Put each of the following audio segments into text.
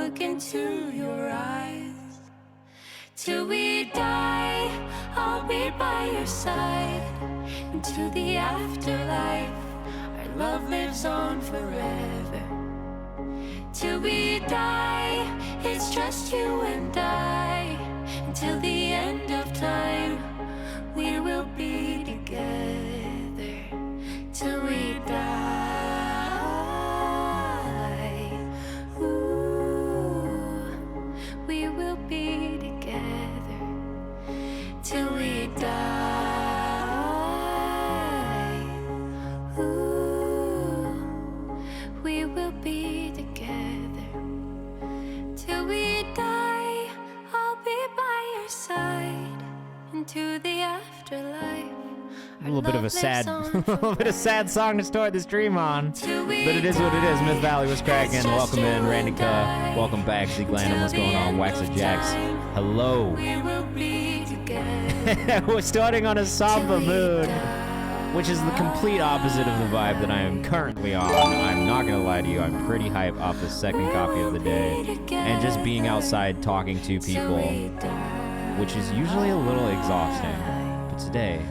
look into your eyes. Till we die, I'll be by your side. Into the afterlife, our love lives on forever. Till we die, it's just you and I. Until the end of time, we will be together. Till we die, ooh, we will be together. Till we die, ooh, we will be together. Till we die, I'll be by your side. Into the afterlife. A little bit of a sad song to start the stream on, but it is what it is. Myth Valley was cracking. Welcome in, Randy Ka. Welcome back, Z Glandam. What's going on? Wax of Jax. Hello. We're starting on a somber mood, which is the complete opposite of the vibe that I am currently on. I'm not gonna lie to you. I'm pretty hype off the second coffee of the day, and just being outside talking to people, which is usually a little exhausting, but today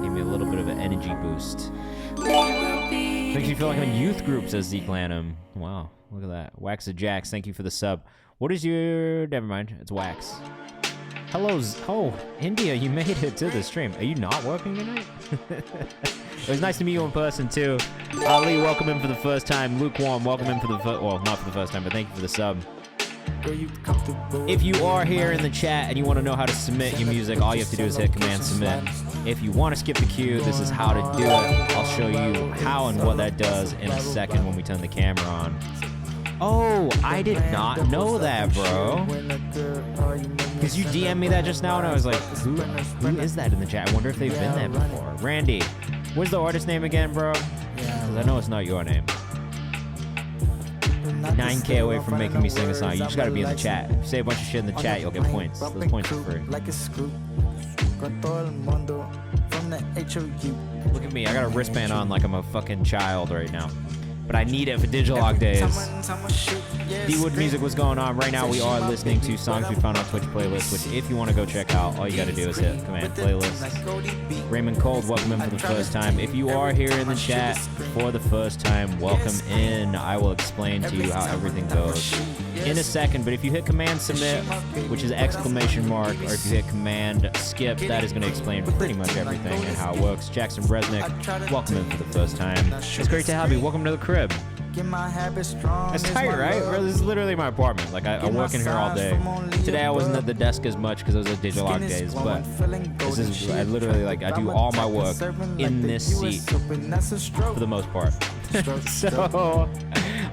gave me a little bit of an energy boost. Makes me feel like I'm in youth group, says Zeke Lanham. Wow, look at that. Wax of Jax, thank you for the sub. What is your... Never mind, it's Wax. Hello, oh, India, you made it to the stream. Are you not working tonight? It was nice to meet you in person, too. Ali, welcome in for the first time. Lukewarm, welcome in for the first... Well, not for the first time, but thank you for the sub. If you are here in the chat and you want to know how to submit your music, all you have to do is hit Command Submit. If you want to skip the queue, this is how to do it. I'll show you how and what that does in a second when we turn the camera on. Oh, I did not know that, bro. Because you DM'd me that just now, and I was like, who is that in the chat? I wonder if they've been there before. Randy, what's the artist name again, bro? Because I know it's not your name. 9K away from making me sing a song. You just gotta be in the chat. If you say a bunch of shit in the chat, you'll get points. Those points are free. Look at me, I got a wristband on like I'm a fucking child right now. But I need it for Digilog days. D-Wood music was going on. Right now we are listening to songs we found on Twitch playlist, which if you want to go check out, all you gotta do is hit Command Playlist. Raymond Cold, welcome in for the first time. If you are here in the chat for the first time, welcome in. I will explain to you how everything goes in a second, but if you hit Command Submit, which is exclamation mark, or if you hit Command Skip, that is going to explain pretty much everything and how it works. Jackson Resnick, welcome in for the first time. It's great to have you. Welcome to the crib. It's tight, right? Bro, this is literally my apartment. Like, I work in here all day. Today I wasn't at the desk as much because it was at Digilog days, but this is, I literally, like, I do all my work in this seat for the most part. So,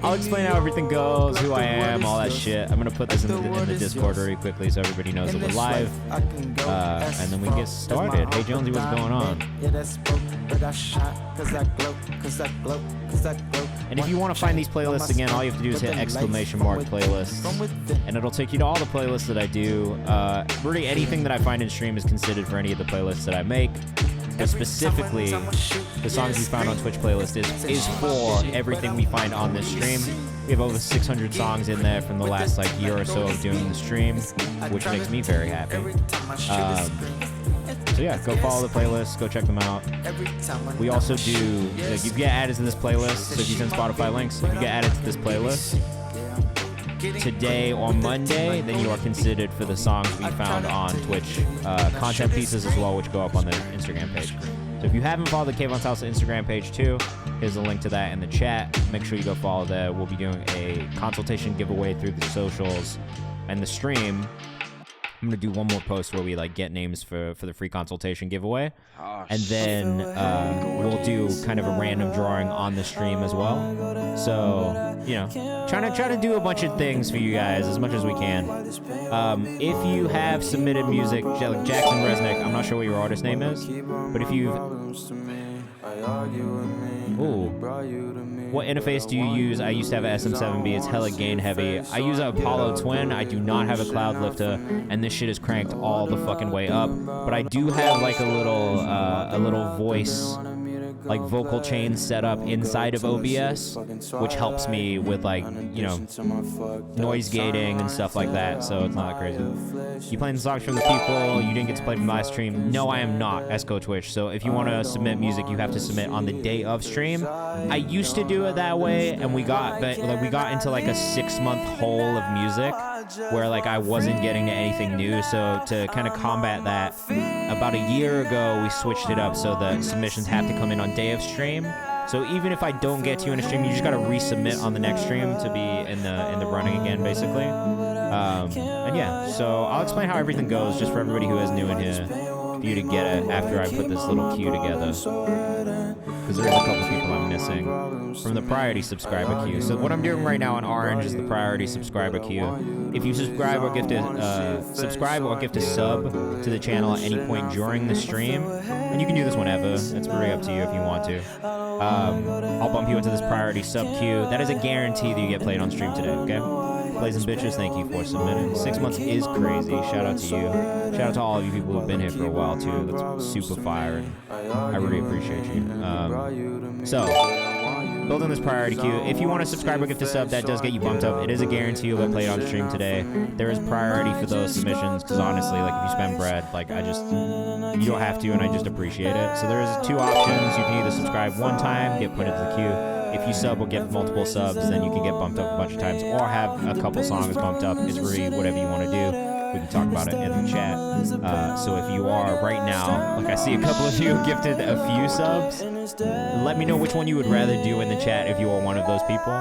I'll explain how everything goes, who I am, all that shit. I'm going to put this in the Discord very quickly so everybody knows that we're live. And then we get started. Hey, Jonesy, what's going on? And if you want to find these playlists again, all you have to do is hit exclamation mark playlist, and it'll take you to all the playlists that I do. Really, anything that I find in stream is considered for any of the playlists that I make. But specifically, the songs we found on Twitch playlist is for everything we find on this stream. We have over 600 songs in there from the last like year or so of doing the stream, which makes me very happy. So yeah, go follow the playlist, go check them out. We also do, like, you get added to this playlist, so if you send Spotify links, if you get added to this playlist today or Monday, then you are considered for the songs we found on Twitch. Content pieces as well, which go up on the Instagram page. So if you haven't followed the Kayvan's House Instagram page too, here's a link to that in the chat. Make sure you go follow there. We'll be doing a consultation giveaway through the socials and the stream. I'm gonna do one more post where we like get names for the free consultation giveaway, and then we'll do kind of a random drawing on the stream as well. So you know, trying to do a bunch of things for you guys as much as we can. If you have submitted music, like Jackson Resnick, I'm not sure what your artist name is, but if you've what interface do you use? I used to have a SM7B. It's hella gain heavy. I use an Apollo Twin. I do not have a cloud lifter, and this shit is cranked all the fucking way up. But I do have like a little voice like vocal chains set up inside of OBS, which helps me with like, you know, noise gating and stuff like that, so it's not that crazy. You playing the songs from the people, you didn't get to play from live stream. No, I am not, Esco Twitch. So if you want to submit music, you have to submit on the day of stream. I used to do it that way, and we got into like a 6-month hole of music where like I wasn't getting to anything new. So to kind of combat that, about a year ago we switched it up so the submissions have to come in on day of stream. So even if I don't get to you in a stream, you just gotta resubmit on the next stream to be in the running again, basically. And yeah, so I'll explain how everything goes just for everybody who is new in here, for you to get it after I put this little queue together. Because there's a couple people I'm missing from the priority subscriber queue. So what I'm doing right now in orange is the priority subscriber queue. If you subscribe or gift a sub to the channel at any point during the stream, and you can do this whenever, it's really up to you if you want to, I'll bump you into this priority sub queue. That is a guarantee that you get played on stream today, okay? Blazing Bitches, thank you for submitting. 6 months is crazy. Shout out to you. Shout out to all of you people who've been here for a while too. That's super fire, and I really appreciate you. So, building this priority queue. If you want to subscribe or gift a sub, that does get you bumped up. It is a guarantee you'll get played on stream today. There is priority for those submissions, because honestly, like if you spend bread, like you don't have to, and I just appreciate it. So there is 2 options. You can either subscribe one time, get put into the queue. If you sub or get multiple subs, then you can get bumped up a bunch of times, or have a couple songs bumped up. It's really whatever you want to do. We can talk about it in the chat. So if you are right now, like I see a couple of you gifted a few subs, let me know which one you would rather do in the chat if you are one of those people.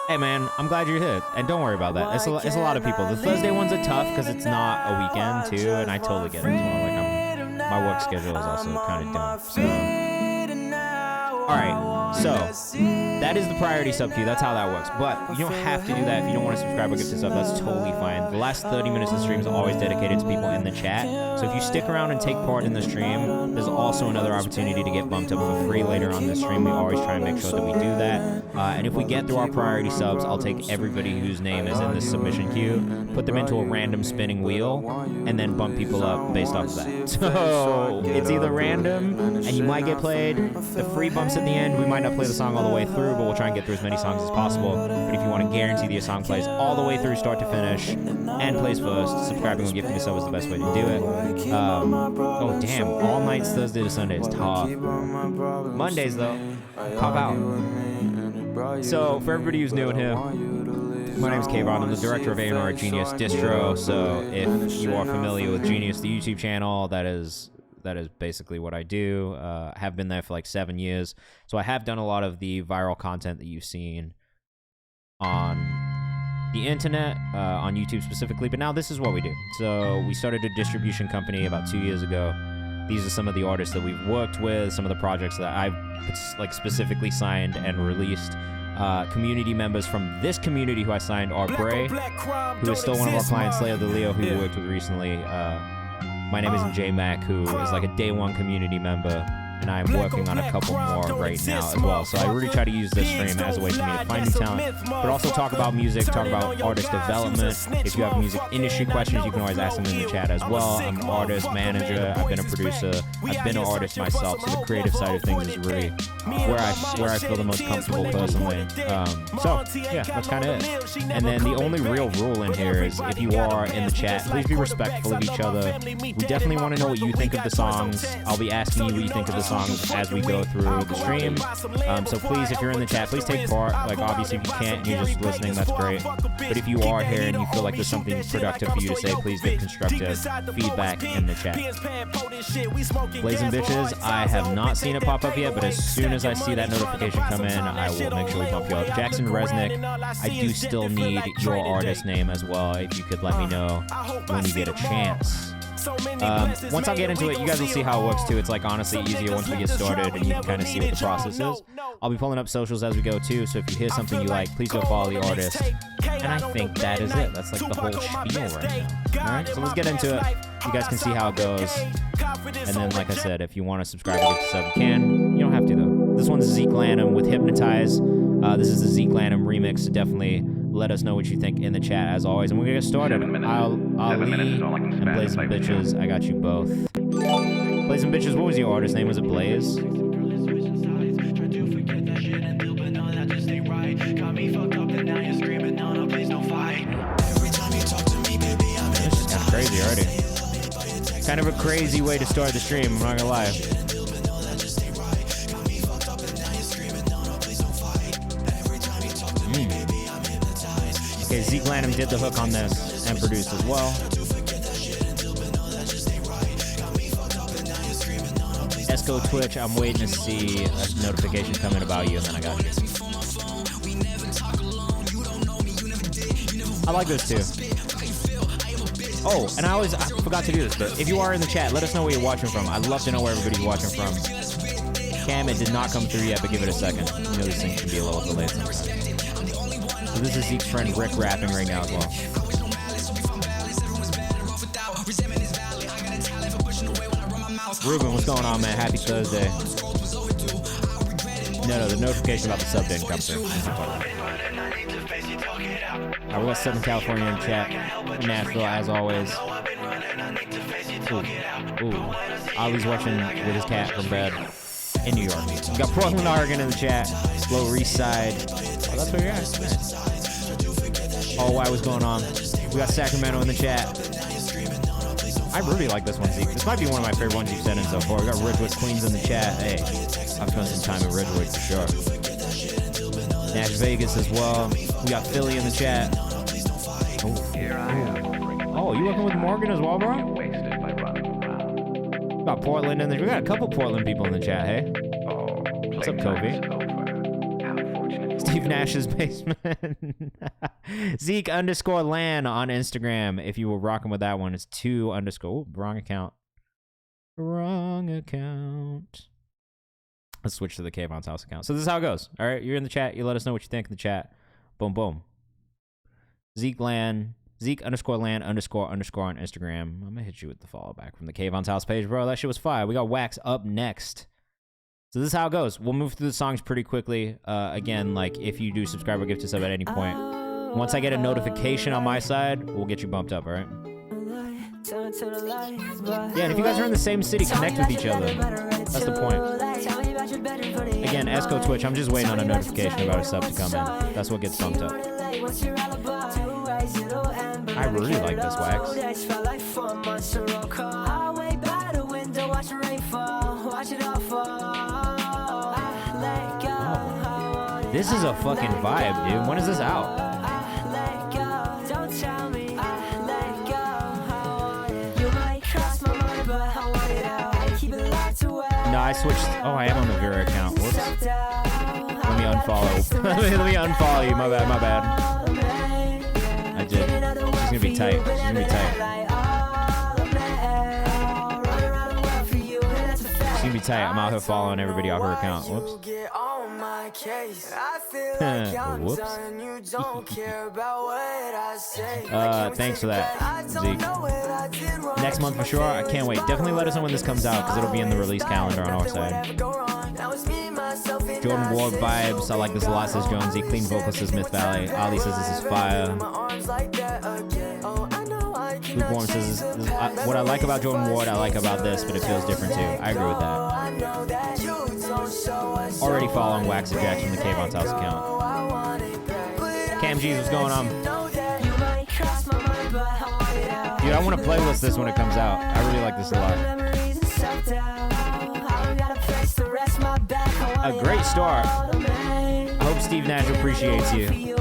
Hey man, I'm glad you're here, and don't worry about that. It's a lot of people. The Thursday ones are tough because it's not a weekend too, and I totally get it as well. Like my work schedule is also kind of dumb, so. Alright, so that is the priority sub queue. That's how that works. But you don't have to do that if you don't want to subscribe or gift a sub. That's totally fine. The last 30 minutes of the stream is always dedicated to people in the chat. So if you stick around and take part in the stream, there's also another opportunity to get bumped up for free later on the stream. We always try and make sure that we do that. And if we get through our priority subs, I'll take everybody whose name is in this submission queue, put them into a random spinning wheel, and then bump people up based off of that. So it's either random, and you might get played. The free bumps at the end, we might not play the song all the way through, but we'll try and get through as many songs as possible. But if you want to guarantee that your song plays all the way through, start to finish, and plays first, subscribing and gifting a sub is the best way to do it. Oh damn, all nights Thursday to Sunday is tough. Mondays though, pop out. So for everybody who's new in here, my name is Kayvan. I'm the director of A&R at Genius Distro. So if you are familiar with Genius, the YouTube channel, that is basically what I do. I have been there for like 7 years. So I have done a lot of the viral content that you've seen on the internet, on YouTube specifically. But now this is what we do. So we started a distribution company about 2 years ago. These are some of the artists that we've worked with, some of the projects that I've like specifically signed and released. Community members from this community who I signed are Bray, who is still one of our clients, Slayer the Leo, who we worked with recently. My name is J Mac, who is like a day one community member, and I'm working on a couple more right now as well. So I really try to use this stream as a way for me to find new talent, but also talk about music, talk about artist development. If you have music industry questions, you can always ask them in the chat as well. I'm an artist, manager, I've been a producer, I've been an artist myself, so the creative side of things is really where I feel the most comfortable personally. So yeah, that's kind of it. And then the only real rule in here is if you are in the chat, please be respectful of each other. We definitely want to know what you think of the songs. I'll be asking you what you think of the songs as we go through the stream. So please, if you're in the chat, please take part. Like obviously if you can't and you're just listening, that's great. But if you are here and you feel like there's something productive for you to say, please give constructive feedback in the chat. Blazing Bitches, I have not seen it pop up yet, but as soon as I see that notification come in, I will make sure we bump you up. Jackson Resnick, I do still need your artist name as well, if you could let me know when you get a chance. Once I'll get into it, you guys will see how it works too. It's like honestly easier once we get started and you can kind of see what the process is. I'll be pulling up socials as we go too, so if you hear something you like, please go follow the artist. And I think that is it. That's like the whole spiel right now. Alright, so let's get into it. You guys can see how it goes. And then, like I said, if you want to subscribe or get to sub, you can. You don't have to though. This one's Zeke Lanham with Hypnotize. This is the Zeke Lanham remix, so definitely let us know what you think in the chat as always. And we're gonna get started. Ali and Blazing Bitches, I got you both. Blaze and Bitches, what was your artist name? Was it Blaze? This is kind of crazy already. Kind of a crazy way to start the stream, I'm not gonna lie. Okay, Zeke Lanham did the hook on this and produced as well. Esco Twitch, I'm waiting to see a notification coming about you, and then I got you. I like this too. Oh, and I forgot to do this, but if you are in the chat, let us know where you're watching from. I'd love to know where everybody's watching from. Cam, it did not come through yet, but give it a second. You know these things can be a little delayed sometimes. So this is Zeke's friend Rick rapping right now as well. Ruben, what's going on, man? Happy Thursday. No, the notification about the sub didn't come through. Alright, we got Southern California in chat. Nashville, as always. Ooh. Ollie's watching with his cat from bed in New York. We got Portland, Oregon in the chat. Lower East Side. Oh, that's where you're at. Nice. Oh, why was going on? We got Sacramento in the chat. I really like this one, Zeke. This might be one of my favorite ones you've sent in so far. We got Ridgewood Queens in the chat. Hey, I've spent some time in Ridgewood for sure. Nash Vegas as well. We got Philly in the chat. Oh, you working with Morgan as well, bro? We got Portland in there. We got a couple Portland people in the chat, hey? What's up, Kobe? Steve Nash's basement. Zeke_Lan on Instagram. If you were rocking with that one, it's 2_. Oh, wrong account. Wrong account. Let's switch to the Kayvan's house account. So this is how it goes. All right, you're in the chat. You let us know what you think in the chat. Boom, boom. Zeke_Lan on Instagram. I'm gonna hit you with the follow back from the Kayvan's house page, bro. That shit was fire. We got Wax up next. So this is how it goes. We'll move through the songs pretty quickly. Again, like if you do subscribe or gift us up at any point, once I get a notification on my side, we'll get you bumped up, all right? Yeah, and if you guys are in the same city, connect with each other. That's the point. Again, Esco Twitch, I'm just waiting on a notification about a sub to come in. That's what gets bumped up. I really like this, Wax. Oh. This is a fucking vibe, dude. When is this out? No, I switched. Oh, I am on the Vera account. Whoops. Let me unfollow. Let me unfollow you. My bad. I did. She's gonna be tight. She's gonna be tight. She's gonna be tight. I'm out here following everybody off her account. Whoops. Whoops. Thanks for that, Zeke. Next month for sure. I can't wait. Definitely let us know when this comes out because it'll be in the release calendar on our side. Jordan Ward vibes. I like this a lot, says Jonesy. Clean vocal says Myth Valley. Ali says this is fire. Lukewarm says what I like about Jordan Ward, I like about this, but it feels different too. I agree with that. Already following Wax Jack from the Kayvan's house account. Cam G's, what's going on? Dude, I want to playlist this when it comes out. I really like this a lot. A great start. I hope Steve Nash appreciates you.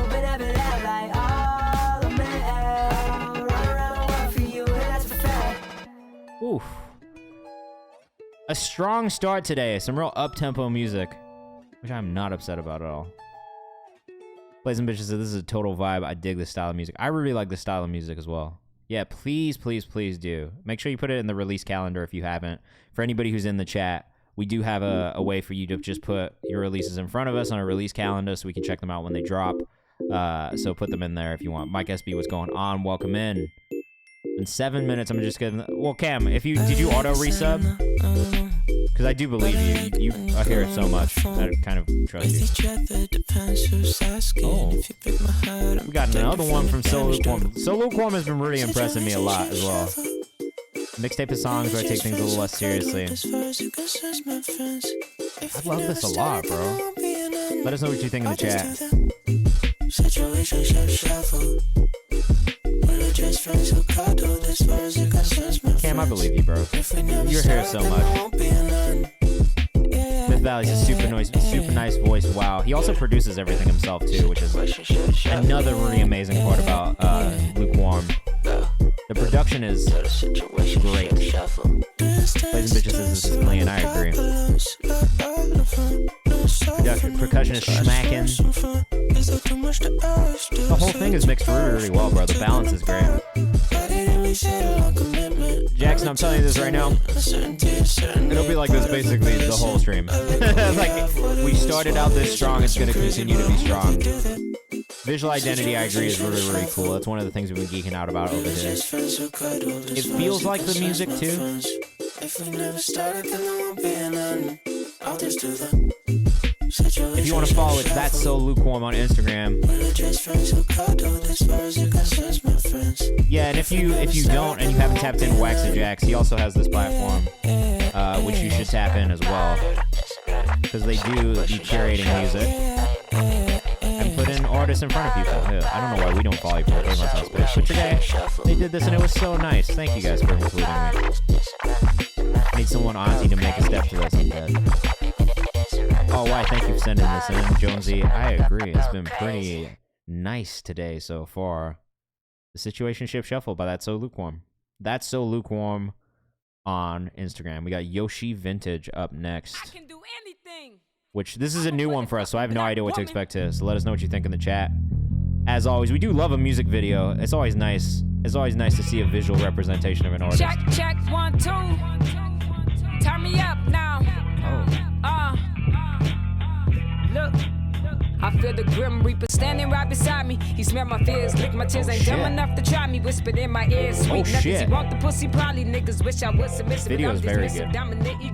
Oof. A strong start today. Some real up-tempo music, which I'm not upset about at all. Blaze and Bitches said this is a total vibe. I dig this style of music. I really like this style of music as well. Yeah, please, please, please do. Make sure you put it in the release calendar if you haven't. For anybody who's in the chat, we do have a way for you to just put your releases in front of us on a release calendar so we can check them out when they drop. So put them in there if you want. Mike SB, what's going on? Welcome in. In 7 minutes, I'm just gonna. Well, Cam, did you auto resub? Because I do believe you. I hear it so much. I kind of trust you. Oh, we got another one from So Lukewarm. So Lukewarm has been really impressing me a lot as well. Mixtape of songs where I take things a little less seriously. I love this a lot, bro. Let us know what you think in the chat. Cam, I believe you, bro. You're here so much. Myth Valley's a super nice voice. Wow. He also produces everything himself too, which is another really amazing part about Lukewarm. The production is great. Plays and Bitches says this is clean. I agree. Percussion is smacking. The whole thing is mixed really, really well, bro. The balance is great. Jackson, I'm telling you this right now. It'll be like this basically the whole stream. Like, we started out this strong, it's going to continue to be strong. Visual identity, I agree, is really, really cool. That's one of the things we've been geeking out about over here. It feels like the music, too. If you want to follow it, that's So Lukewarm on Instagram. Yeah, and if you don't and you haven't tapped in Waxajax, he also has this platform, which you should tap in as well, because they do be curating music and put in artists in front of people. Yeah, I don't know why we don't follow you for KayvanMD's house page, but today they did this and it was so nice. Thank you guys for including me. I need someone auntie to make a step to this. I'm dead. Oh, why? Thank you for sending this in, Jonesy. I agree. It's been pretty nice today so far. The Situationship Shuffle by That's So Lukewarm. That's So Lukewarm on Instagram. We got Yoshi Vintage up next. I can do anything. Which, this is a new one for us, so I have no idea what to expect here. So let us know what you think in the chat. As always, we do love a music video. It's always nice. It's always nice to see a visual representation of an artist. Check, 1, 2. Turn me up now. Look, I feel the Grim Reaper standing right beside me. He smelled my fears, licked my tears, ain't dumb enough to try me. Whispered in my ear, sweet nothings. He want the pussy, probably niggas wish I was submissive. Video is very good.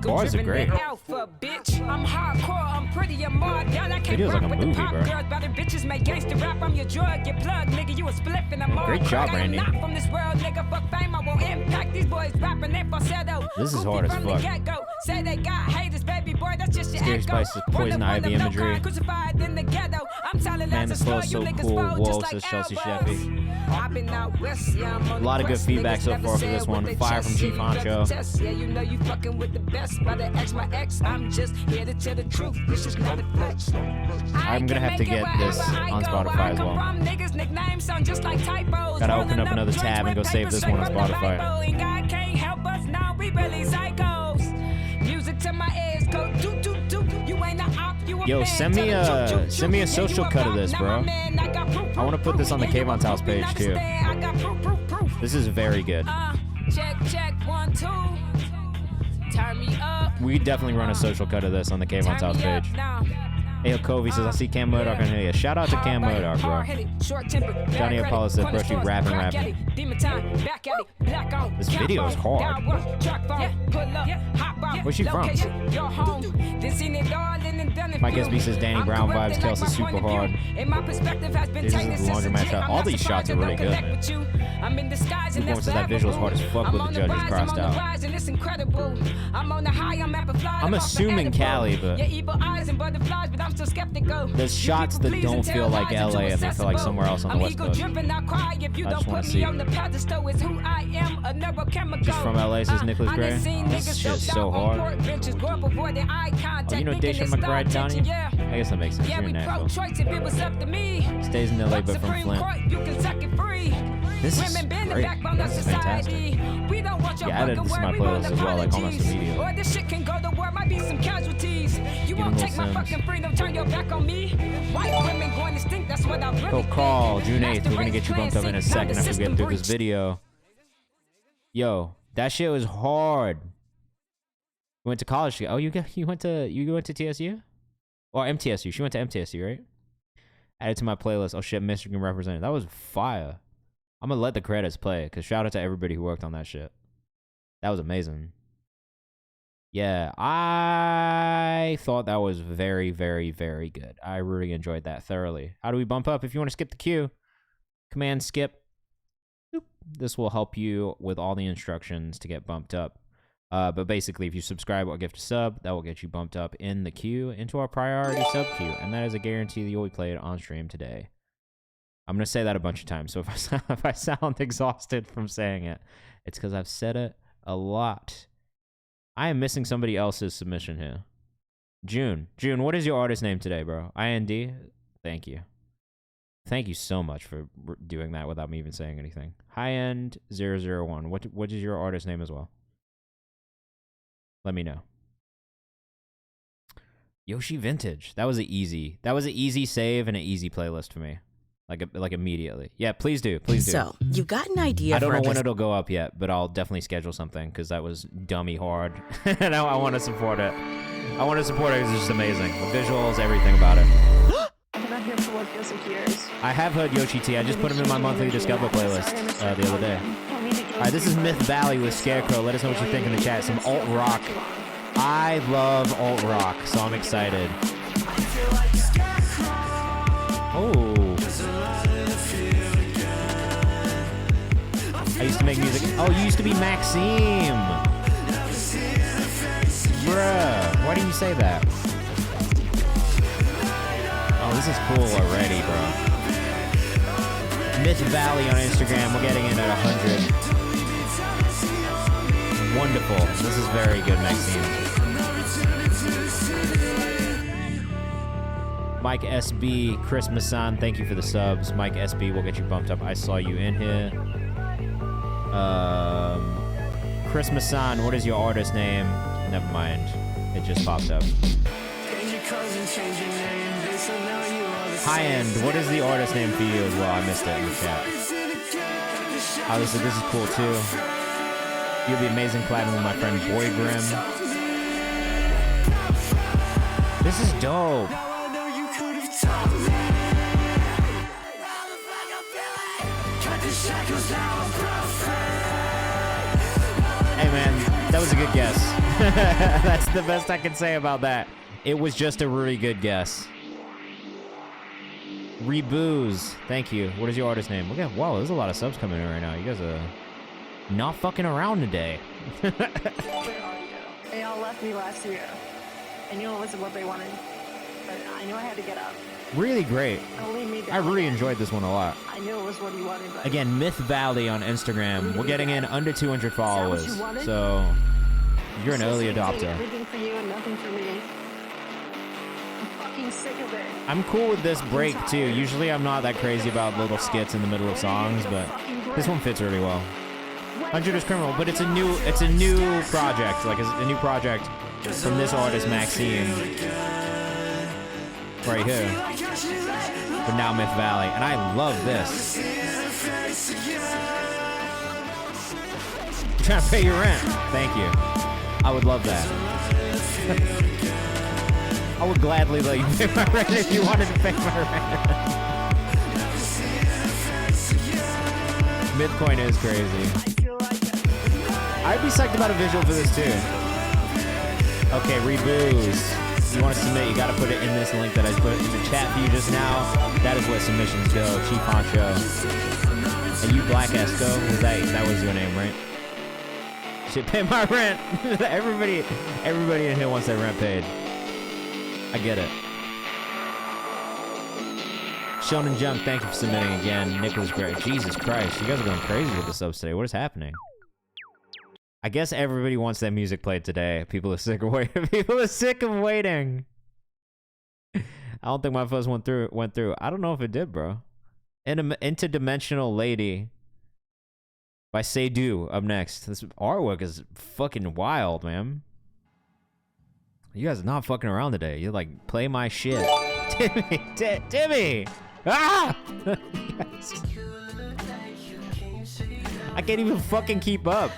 Bars are great. Alpha, bitch. I'm hardcore, I'm pretty, I'm more down. I can't rock with the pop girls, but the bitches make gangster rap. I'm your drug, your plug, nigga. You a spliff and I'm more. Great job, Randy. I'm not from this world, nigga. Fuck fame, I won't impact these boys rapping their falsetto. This is hard as fuck. Say they got haters, baby boy, that's just your Scary Spice is Poison Ivy imagery. Man, this flow's so cool. Whoa, says Chelsea Sheffy. A lot of good feedback so far for this one. Fire from Chief Honcho. Yeah, you know you fucking with the best. By the X, my ex, I'm just here to tell the truth. This is not a flex. I'm gonna have to get this on Spotify as well. Gotta open up another tab and go save this one on Spotify. Music to my ears, go do do do. You ain't a op, you a Yo, send me a social cut of this, bro. I want to put this on the KayvanMD's house page too. This is very good. Check 1, 2. Turn me up. We definitely run a social cut of this on the KayvanMD's house page. Hey, Covey says, I see Cam Murdoch on here. Shout out to Cam Murdoch, bro. Johnny Apollo says, bro, she rapping. This video is hard. Where's she from? Mike SB says, Danny Brown vibes. Kelsey's super hard. This is the laundromat shot. All these shots are really good, man. Lukewarm says that visual is hard as fuck with the judges crossed out. I'm assuming Cali, but there's shots that don't feel like LA and they feel like somewhere else on the West Coast. I just want to see. Just from LA, says Nicholas Gray. Oh, this shit is so hard. Oh, you know Daisha McBride, Donnie? I guess that makes sense. You're in Nashville. Stays in LA, but from Flint. This is great. This is fantastic. Yeah, I added this to my playlist as well, like almost immediately. Give him Go call June 8th. We're gonna get you bumped up in a second after we get through this video. Yo, that shit was hard. You went to college. Oh, you went to TSU? Or MTSU. She went to MTSU, right? Added to my playlist. Oh shit, Michigan represented. That was fire. I'm gonna let the credits play, because shout out to everybody who worked on that shit. That was amazing. Yeah, I thought that was very, very, very good. I really enjoyed that thoroughly. How do we bump up? If you want to skip the queue, command skip. Boop. This will help you with all the instructions to get bumped up. But basically, if you subscribe or gift a sub, that will get you bumped up in the queue into our priority sub queue. And that is a guarantee that you'll be played on stream today. I'm going to say that a bunch of times. So if I sound exhausted from saying it, it's because I've said it a lot. I am missing somebody else's submission here. June, what is your artist name today, bro? IND? Thank you. Thank you so much for doing that without me even saying anything. High-end 001. What is your artist name as well? Let me know. Yoshi Vintage. That was an easy save and an easy playlist for me. Like immediately. Yeah, please do. Please do. So, you got an idea I don't for know when it'll go up yet, but I'll definitely schedule something because that was dummy hard. And I want to support it. I want to support it because it's just amazing. The visuals, everything about it. I've been here for like music years. I have heard Yoshi T. I just put him in my monthly Discover playlist the other day. Alright, this is Myth Valley with Scarecrow. Let us know what you think in the chat. Some alt rock. I love alt rock, so I'm excited. Oh. I used to make music. Oh, you used to be Maxime. Bruh, why do you say that? Oh, this is cool already, bro. Myth Valley on Instagram. We're getting in at 100. Wonderful. This is very good, Maxime. Mike SB, Chris Masson, thank you for the subs. Mike SB will get you bumped up. I saw you in here. Chris Masson, what is your artist name? Never mind. It just popped up. High End, what is the artist name for you as well? I missed it in the chat. Obviously, this is cool too. You'll be amazing collabing with my friend Boy Grim. This is dope. Hey man, that was a good guess. That's the best I can say about that. It was just a really good guess. Rebooze, thank you. What is your artist name? Look at, wow, there's a lot of subs coming in right now. You guys are not fucking around today. They all left me last year. I knew it wasn't what they wanted, but I knew I had to get up. Really great. Don't leave me down I really again. enjoyed this one a lot. I knew it was what he wanted, but Again, Myth Valley on Instagram. We're getting in under 200 followers, you wanted? so you're an early Taking adopter. everything for you and nothing for me. I'm fucking sick of it. I'm cool with this break too. Usually I'm not that crazy about little skits in the middle of songs, but this one fits really well. 100 is criminal, but it's a new project, like a new project from this artist Maxime, right here. But now Myth Valley, and I love this. You're trying to pay your rent. Thank you. I would love that. I would gladly let you pay my rent if you wanted to pay my rent. Mythcoin is crazy. I'd be psyched about a visual for this too. Okay, Rebooze. You want to submit, you got to put it in this link that I put in the chat for you just now. That is where submissions go. Chief Honcho. And you Black Esco, that was your name, right? Should pay my rent. everybody in here wants their rent paid. I get it. Shonen Junk, thank you for submitting again. Nicholas Gray. Jesus Christ, you guys are going crazy with the subs today. What is happening? I guess everybody wants that music played today. People are sick of waiting. People are sick of waiting. I don't think my first went through. I don't know if it did, bro. Interdimensional Lady by Seydu up next. This artwork is fucking wild, man. You guys are not fucking around today. You're like, play my shit. Timmy! Ah! Yes. I can't even fucking keep up.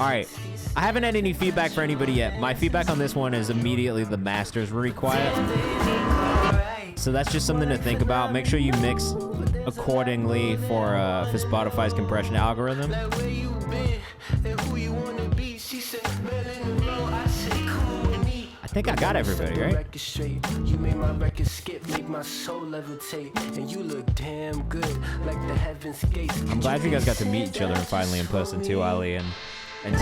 Alright, I haven't had any feedback for anybody yet. My feedback on this one is immediately the master's really quiet. So that's just something to think about. Make sure you mix accordingly for Spotify's compression algorithm. I think I got everybody, right? You made my record skip, make my soul levitate, and you look damn good, like the heavens gates. I'm glad you guys got to meet each other and finally in person too, Ali and Timmy.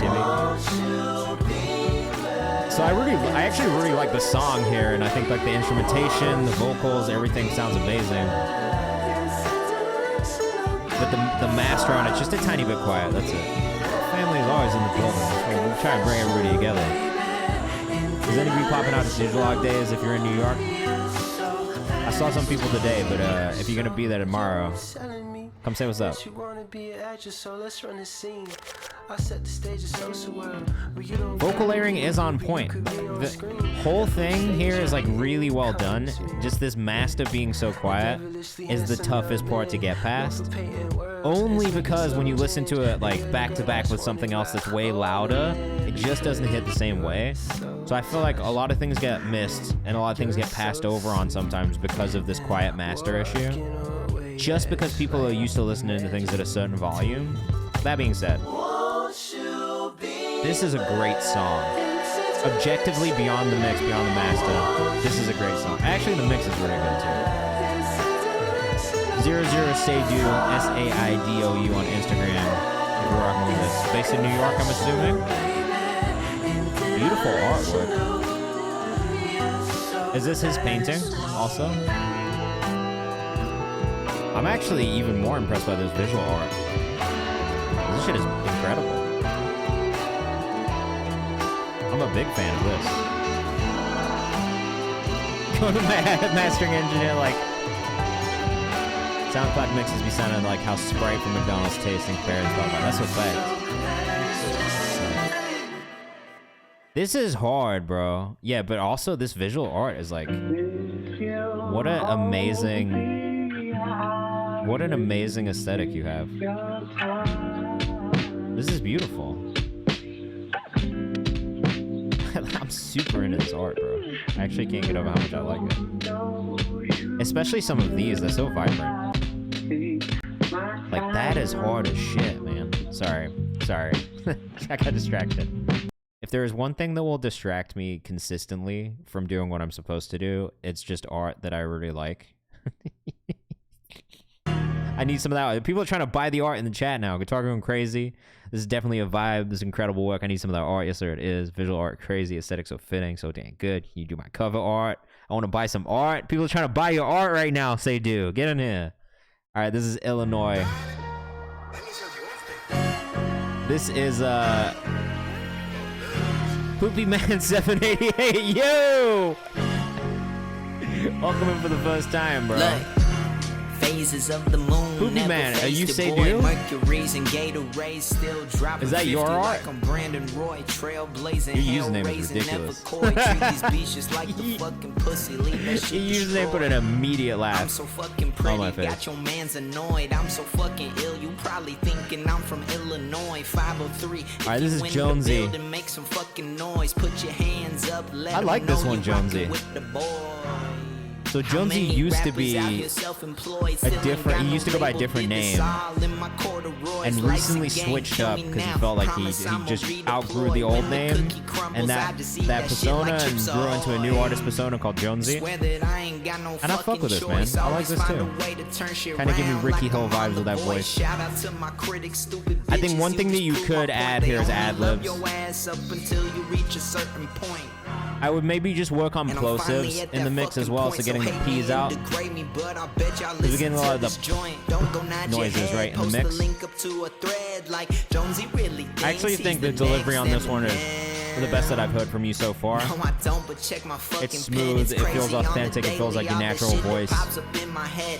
So I actually really like the song here, and I think like the instrumentation, the vocals, everything sounds amazing. But the master on it's just a tiny bit quiet. That's it. Family is always in the building. We try and bring everybody together. Is anybody popping out to Digitalog days if you're in New York? I saw some people today, but if you're gonna be there tomorrow, come say what's up. Vocal layering is on point. The whole thing here is like really well done. Just this master being so quiet is the toughest part to get past. Only because when you listen to it like back to back with something else that's way louder, it just doesn't hit the same way. So I feel like a lot of things get missed and a lot of things get passed over on sometimes because of this quiet master issue. Just because people are used to listening to things at a certain volume. That being said, this is a great song. Objectively, beyond the mix, beyond the master, this is a great song. Actually, the mix is really good too. 00Saidou, SAIDOU on Instagram. If you're rocking with this. Based in New York, I'm assuming. Beautiful artwork. Is this his painting also? I'm actually even more impressed by this visual art. This shit is incredible. I'm a big fan of this. Go to mastering engineer like SoundCloud mixes be sounding like how Sprite from McDonald's tastes and compares. That's a fact. This is hard, bro. Yeah, but also this visual art is like, what an amazing aesthetic you have. This is beautiful. I'm super into this art, bro. I actually can't get over how much I like it. Especially some of these, they're so vibrant. Like, that is hard as shit, man. Sorry. I got distracted. If there is one thing that will distract me consistently from doing what I'm supposed to do, it's just art that I really like. I need some of that. People are trying to buy the art in the chat now. Guitar going crazy. This is definitely a vibe. This is incredible work. I need some of that art. Yes, sir, it is. Visual art, crazy. Aesthetic so fitting, so dang good. You do my cover art. I want to buy some art. People are trying to buy your art right now. Say do. Get in here. All right, this is Illinois. This is Poopy Man 788. Yo! Welcome in for the first time, bro. Phases of the moon. Poopy Man, are you say do? Is that your art? Your username is ridiculous. Your username put an immediate laugh. I'm so fucking pretty, got your man's annoyed. I'm so fucking ill, you probably thinking I'm from Illinois. 503. Alright, this is Jonesy. Make some fucking noise. Put your hands up. I like this one, Jonesy. So Jonesy used to be a different, he used to go by a different name and recently switched up because he felt like he just outgrew the old name and that persona and grew into a new artist persona called Jonesy. And I fuck with this, man. I like this too. Kind of give me Ricky Hill vibes with that voice. I think one thing that you could add here is ad-libs. I would maybe just work on plosives in the mix as well, so getting the P's out. Because we're getting a lot of the noises, right, in the mix. I actually think the delivery on this one is the best that I've heard from you so far. It's smooth, it feels authentic, it feels like your natural voice.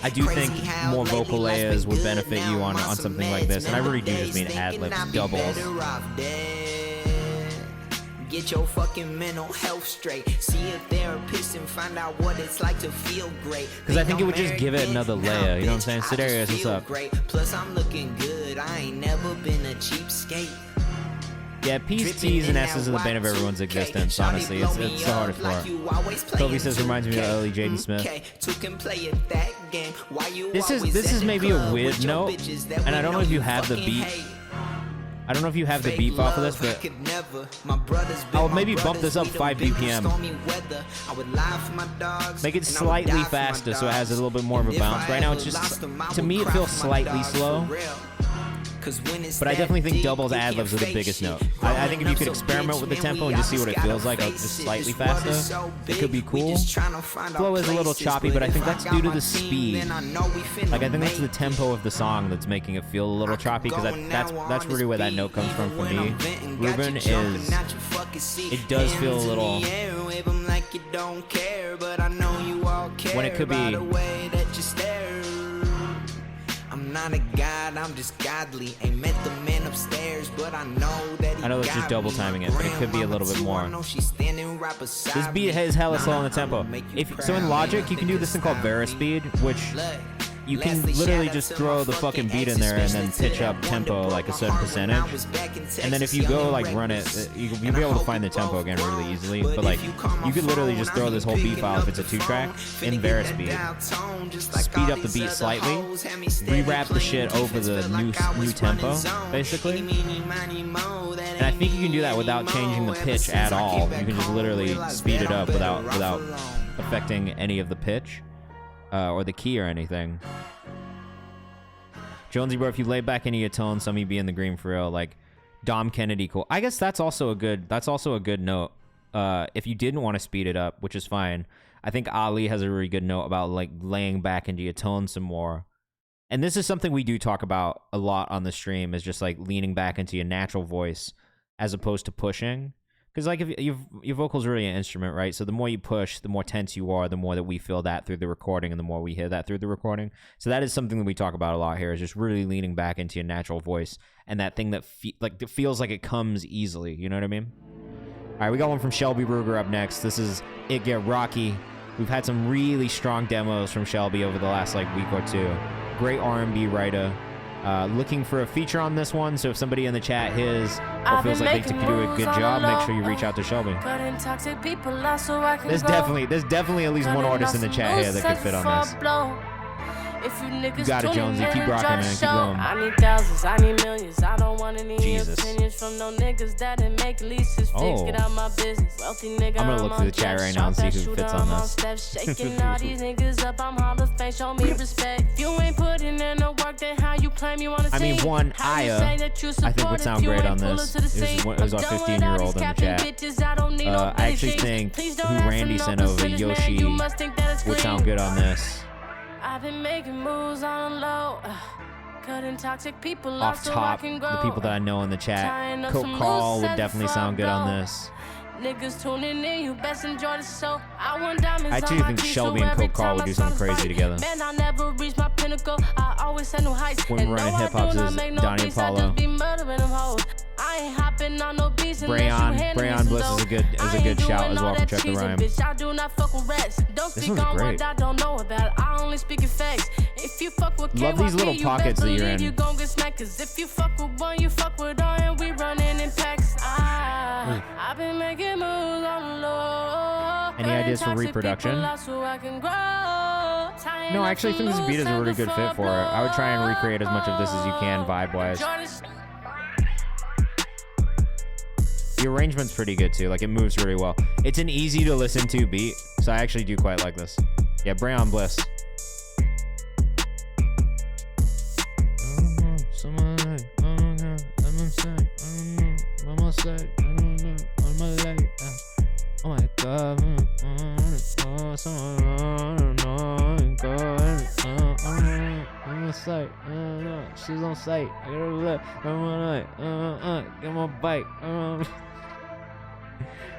I do think more vocal layers would benefit you on something like this, and I really do just mean ad-libs, doubles. Get your fucking mental health straight. See a therapist and find out what it's like to feel great. Because I think it would just give it another layer. You know what I'm saying? Sidarius, what's up? Plus I'm looking good. I ain't never been a cheapskate. Yeah, P's, T's, and S's are the bane of everyone's existence, honestly. It's the hardest part. Toby says, reminds me of early Jaden Smith. This is maybe a weird note, and I don't know if you have the beat I don't know if you have the beep off of this, but I'll maybe bump this up 5 BPM. Make it slightly faster so it has a little bit more of a bounce. Right now, it's just, to me, it feels slightly slow. But I definitely think doubles ad-libs are the biggest note. I think if you could experiment with the tempo and just see what it feels like, just slightly faster, it could be cool. Flow is a little choppy, but I think that's due to the speed. Like, I think that's the tempo of the song that's making it feel a little choppy, because that's really where that note comes from for me. Ruben is, it does feel a little, when it could be, I'm not a god, I'm just godly. Ain't met the man upstairs, but I know that he, I know it's just double timing it, but it could be a little bit more. This beat is hella slow on the tempo. So in Logic, you can do this thing called Verispeed, which you can literally just throw the fucking beat in there and then pitch up tempo like a certain percentage. And then if you go like run it, you'll be able to find the tempo again really easily. But like, you could literally just throw this whole beat file if it's a 2-track in Verispeed. Speed up the beat slightly, re-rap the shit over the new tempo, basically. And I think you can do that without changing the pitch at all. You can just literally speed it up without affecting any of the pitch. Or the key or anything. Jonesy, bro, if you lay back any of your tones, some of you be in the green for real. Like Dom Kennedy, cool. I guess that's also a good note. If you didn't want to speed it up, which is fine. I think Ali has a really good note about like laying back into your tone some more. And this is something we do talk about a lot on the stream, is just like leaning back into your natural voice as opposed to pushing. Because like if your vocal's really an instrument, right? So the more you push, the more tense you are, the more that we feel that through the recording, and the more we hear that through the recording. So that is something that we talk about a lot here, is just really leaning back into your natural voice, and that thing that feels like it comes easily. You know what I mean? All right, we got one from Shelby Ruger up next. This is It Get Rocky. We've had some really strong demos from Shelby over the last like week or two. Great R&B writer. Looking for a feature on this one, so if somebody in the chat hears or feels like they could do a good job, make sure you reach out to Shelby. There's definitely at least one artist in the chat here that could fit on this. You got it, Jonesy. Keep rocking, man. Keep going. I need thousands, I need millions. I don't want any Jesus. opinions from no niggas that didn't make leases. Fix, get out my business. Wealthy nigga, I'm gonna look through the chat right now and see who fits on this. Shaking all these niggas up, I'm Hall of Fame, show me respect. If you ain't putting in the work, then how you claim you wanna see? I mean, one Aya, I think would sound great on this. It was our 15-year-old in the chat. I actually think who Randy sent over, Yoshi, would sound good on this. I've been making moves on low, cutting toxic people off top, the people that I know in the chat. Coke Call would definitely sound good on this. Niggas tuning in, you best enjoy the show. I actually think Shelby and Coke Call would do something crazy together. Man, I never reach my pinnacle. I always had no heights. When we're running hip hop's is Donnie Apollo. I ain't hopping on no beats. Brayon Bliss is a good shout as well from Check the Rhyme. I do not fuck with rats. Don't This speak one's on great. what I don't know about. I only speak in facts. If you fuck with Love these little pockets that you're in. You gon' get smacked. 'Cause if you fuck with one, you fuck with all, and we running in packs. I've been making moves on the low. Any ideas for reproduction? No, I actually think this beat is a really good fit for it. I would try and recreate as much of this as you can vibe-wise. The arrangement's pretty good too, like it moves really well. It's an easy to listen to beat, so I actually do quite like this. Yeah, Brayon Bliss. Oh my god. She's on site. I gotta look. Get my bike.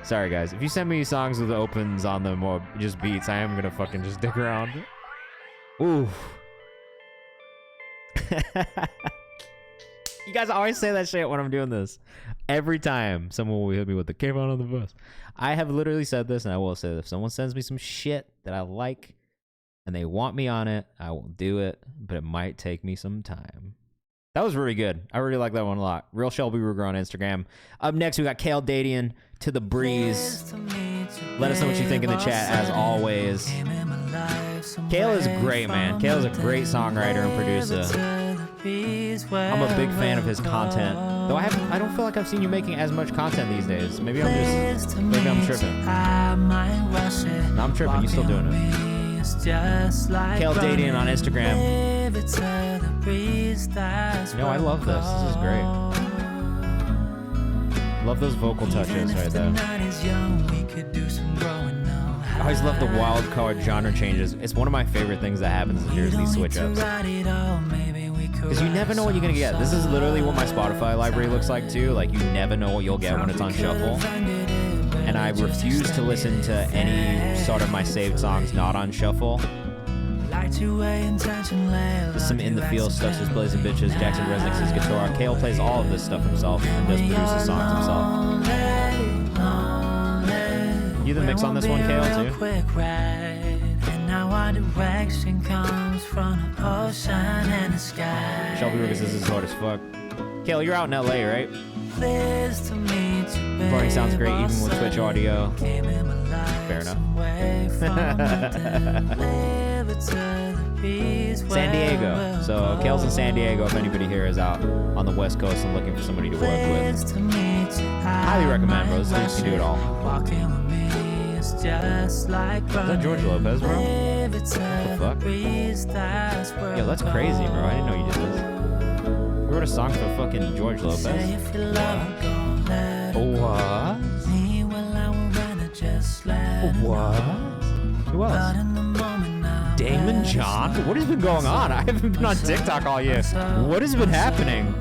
Sorry guys, if you send me songs with opens on them or just beats, I am gonna fucking just dig around. Ooh. You guys always say that shit when I'm doing this. Every time someone will hit me with the Kayvan on the bus. I have literally said this, and I will say this. If someone sends me some shit that I like and they want me on it, I will do it, but it might take me some time. That was really good. I really like that one a lot. Real Shelby Ruger on Instagram. Up next, we got Kale Dadian, To the Breeze. Let us know what you think in the chat, as always. Kale is great, man. Kale is a great songwriter and producer. I'm a big fan of his content. Though I don't feel like I've seen you making as much content these days. Maybe I'm tripping. No, I'm tripping. You still doing it. KayvanMD on Instagram. No, I love this. This is great. Love those vocal touches right there. I always love the wild card genre changes. It's one of my favorite things that happens is these switch ups. Because you never know what you're gonna get. This is literally what my Spotify library looks like too. Like you never know what you'll get when it's on shuffle. And I refuse to listen to any sort of my saved songs not on shuffle. There's some in the field stuff, just Blazing Bitches, Jackson Resnick's his guitar. Kale plays all of this stuff himself and does produce the songs himself. You the mix on this one, Kale, too? Shelby Ruga says this is hard as fuck. Kale, you're out in LA, right? Recording sounds great even with Twitch audio. Fair enough. San Diego. So Kale's in San Diego if anybody here is out on the West Coast and looking for somebody to work with. Highly recommend, bro. This dude can do it all. Is that George Lopez, bro? What the fuck? Yo, that's crazy, bro. I didn't know you did this. You wrote a song for fucking George Lopez. What? What? Who else? Damon John? What has been going on? I haven't been on TikTok all year. What has been happening?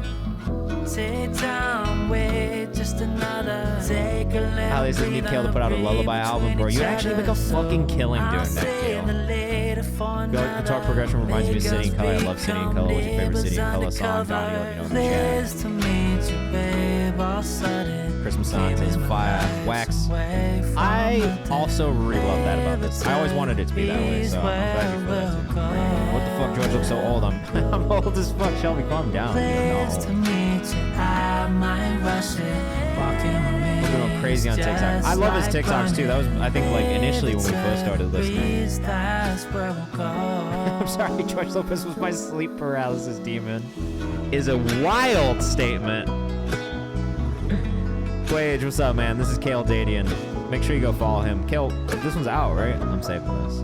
Ali says need Kale to put out a lullaby album, bro. You actually make a fucking killing doing that, Kale. Guitar progression reminds me of City in Color. I love City in Color. What's your favorite City in Color song? Donnie, let me know in the chat. Christmas songs is fire. Wax. I also really love that about this. I always wanted it to be that way, so I'm glad you feel that too. What the fuck, George looks so old. I'm old as fuck. Shelby, calm down. I'm going crazy on TikTok. I love his TikToks too. That was, I think, like initially when we first started listening. I'm sorry, George Lopez was my sleep paralysis demon. Is a wild statement. Wage, what's up, man? This is KayvanMD. Make sure you go follow him. Kale, this one's out, right? I'm saving this.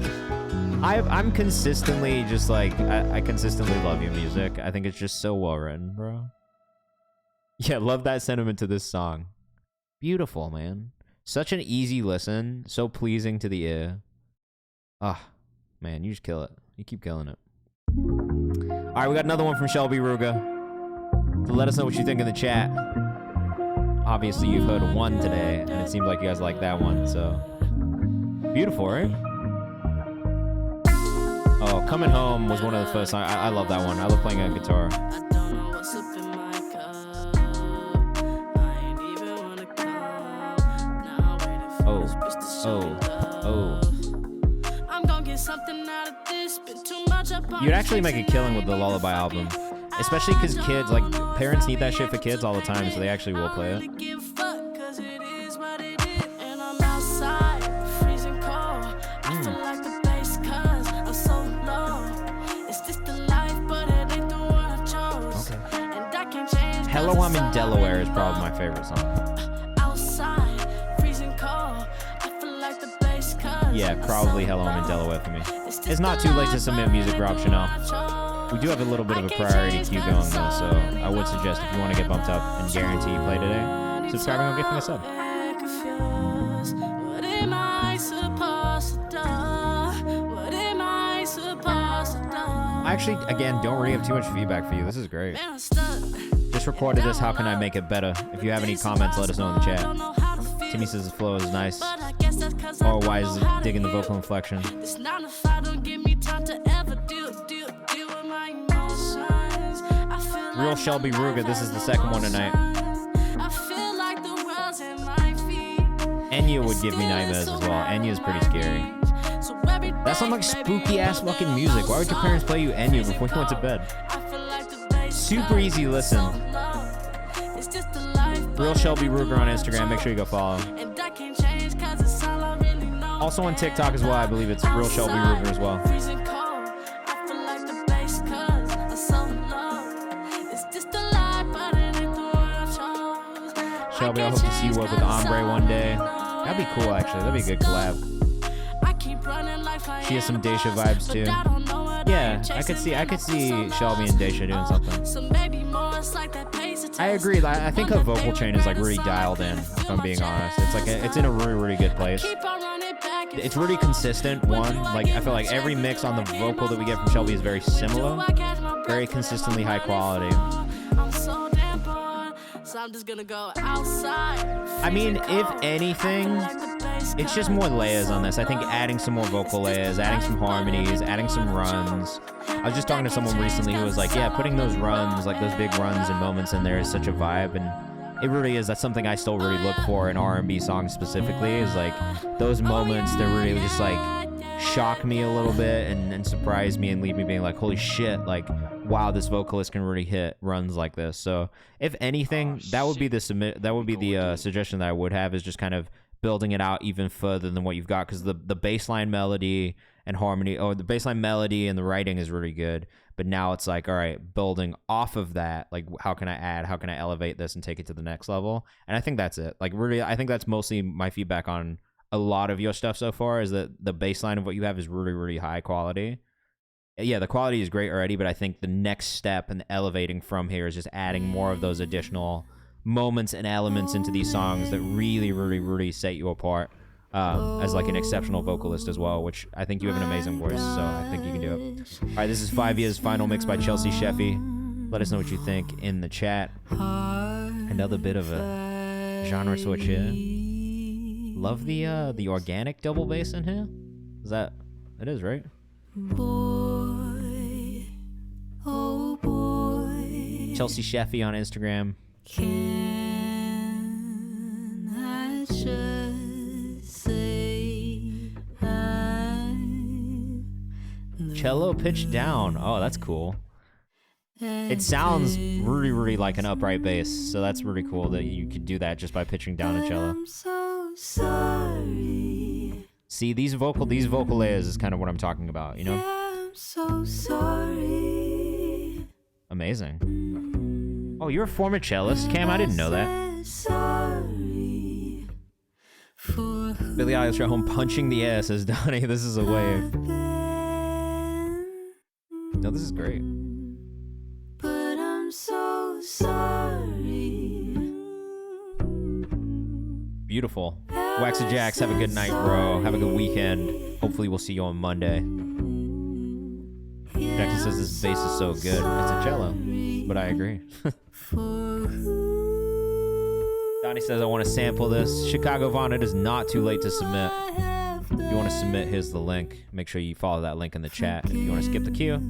I'm consistently just like, I consistently love your music. I think it's just so well written, bro. Yeah, love that sentiment to this song. Beautiful, man. Such an easy listen. So pleasing to the ear. Ah, man, you just kill it. You keep killing it. All right, we got another one from Shelby Ruga. So let us know what you think in the chat. Obviously, you've heard one today, and it seems like you guys like that one, so... Beautiful, right? Oh, Coming Home was one of the first songs. I love that one. I love playing a guitar. You'd actually make a killing with the Lullaby album. Especially because kids, like, parents need that shit for kids all the time, so they actually will play it. Hello, I'm in Delaware is probably my favorite song. Yeah, probably Hello, I'm in Delaware for me. It's not too late to submit music, Rob Chanel. We do have a little bit of a priority queue going though, so I would suggest if you want to get bumped up and guarantee you play today, subscribing or gifting a sub. I actually, again, don't really have too much feedback for you. This is great. Just recorded this. How can I make it better? If you have any comments, let us know in the chat. Timmy says the flow is nice. Or why is it digging the vocal inflection? Real Shelby Ruga, this is the second one tonight. Enya would give me nightmares as well. Enya is pretty scary. That's some like spooky ass fucking music. Why would your parents play you Enya before you went to bed? Super easy listen. Real Shelby Ruga on Instagram. Make sure you go follow. Also on TikTok as well. I believe it's Real Shelby Ruga as well. work with Ombre one day. That'd be cool, actually. That'd be a good collab. She has some Daisha vibes too. Yeah, I could see Shelby and Daisha doing something. I agree. I think her vocal chain is like really dialed in, if I'm being honest. It's like it's in a really, really good place. It's really consistent. One, like I feel like every mix on the vocal that we get from Shelby is very similar, very consistently high quality. I mean, if anything, it's just more layers on this. I think adding some more vocal layers, adding some harmonies, adding some runs. I was just talking to someone recently who was like, yeah, putting those runs, like those big runs and moments in there is such a vibe. And it really is. That's something I still really look for in R&B songs specifically, is like those moments that really just like shock me a little bit and surprise me and leave me being like, holy shit, like, wow, this vocalist can really hit runs like this. So if anything, that would be the suggestion that I would have, is just kind of building it out even further than what you've got, because the baseline melody and harmony, or the baseline melody and the writing is really good, but now it's like, all right, building off of that, like how can I elevate this and take it to the next level? And I think that's it. Like really, I think that's mostly my feedback on a lot of your stuff so far, is that the baseline of what you have is really, really high quality. Yeah, the quality is great already, but I think the next step and elevating from here is just adding more of those additional moments and elements into these songs that really, really, really set you apart as like an exceptional vocalist as well, which I think you have an amazing voice, so I think you can do it. All right, this is 5 Years final mix by Chelsea Sheffy. Let us know what you think in the chat. Another bit of a genre switch here. Love the organic double bass in here. Is that it is, right? Boy, oh boy, Chelsea Sheffy on Instagram. can I just say Cello pitched down. Oh, that's cool. It sounds really, really like an upright bass, so that's really cool that you could do that just by pitching down a cello. I'm so sorry. See, these vocal layers is kind of what I'm talking about, you know? I'm so sorry. Amazing. Oh, you're a former cellist, Cam? I didn't know that. Sorry for Billie Eilish at home punching the air, says Donnie. This is a wave. No, this is great. but I'm so sorry. Beautiful. Waxy Jacks, have a good night, bro. Have a good weekend. Hopefully we'll see you on Monday. Jackson says this bass is so good. It's a cello, but I agree. Donnie says I want to sample this. Chicago Vaughn, it is not too late to submit. If you want to submit, here's the link. Make sure you follow that link in the chat. If you want to skip the queue,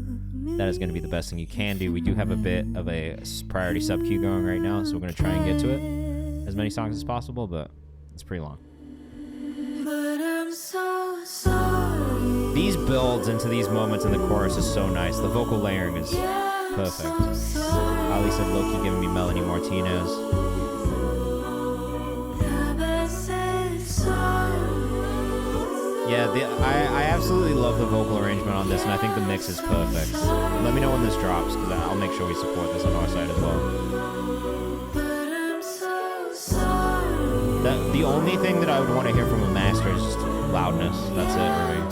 that is going to be the best thing you can do. We do have a bit of a priority sub queue going right now, so we're going to try and get to it. As many songs as possible, but it's pretty long. But I'm so sorry. These builds into these moments in the chorus is so nice. The vocal layering is perfect. Ali said Loki giving me Melanie Martinez. Yeah, I absolutely love the vocal arrangement on this, and I think the mix is perfect. Let me know when this drops, because I'll make sure we support this on our side as well. The only thing that I would want to hear from a master is just loudness. That's it, right?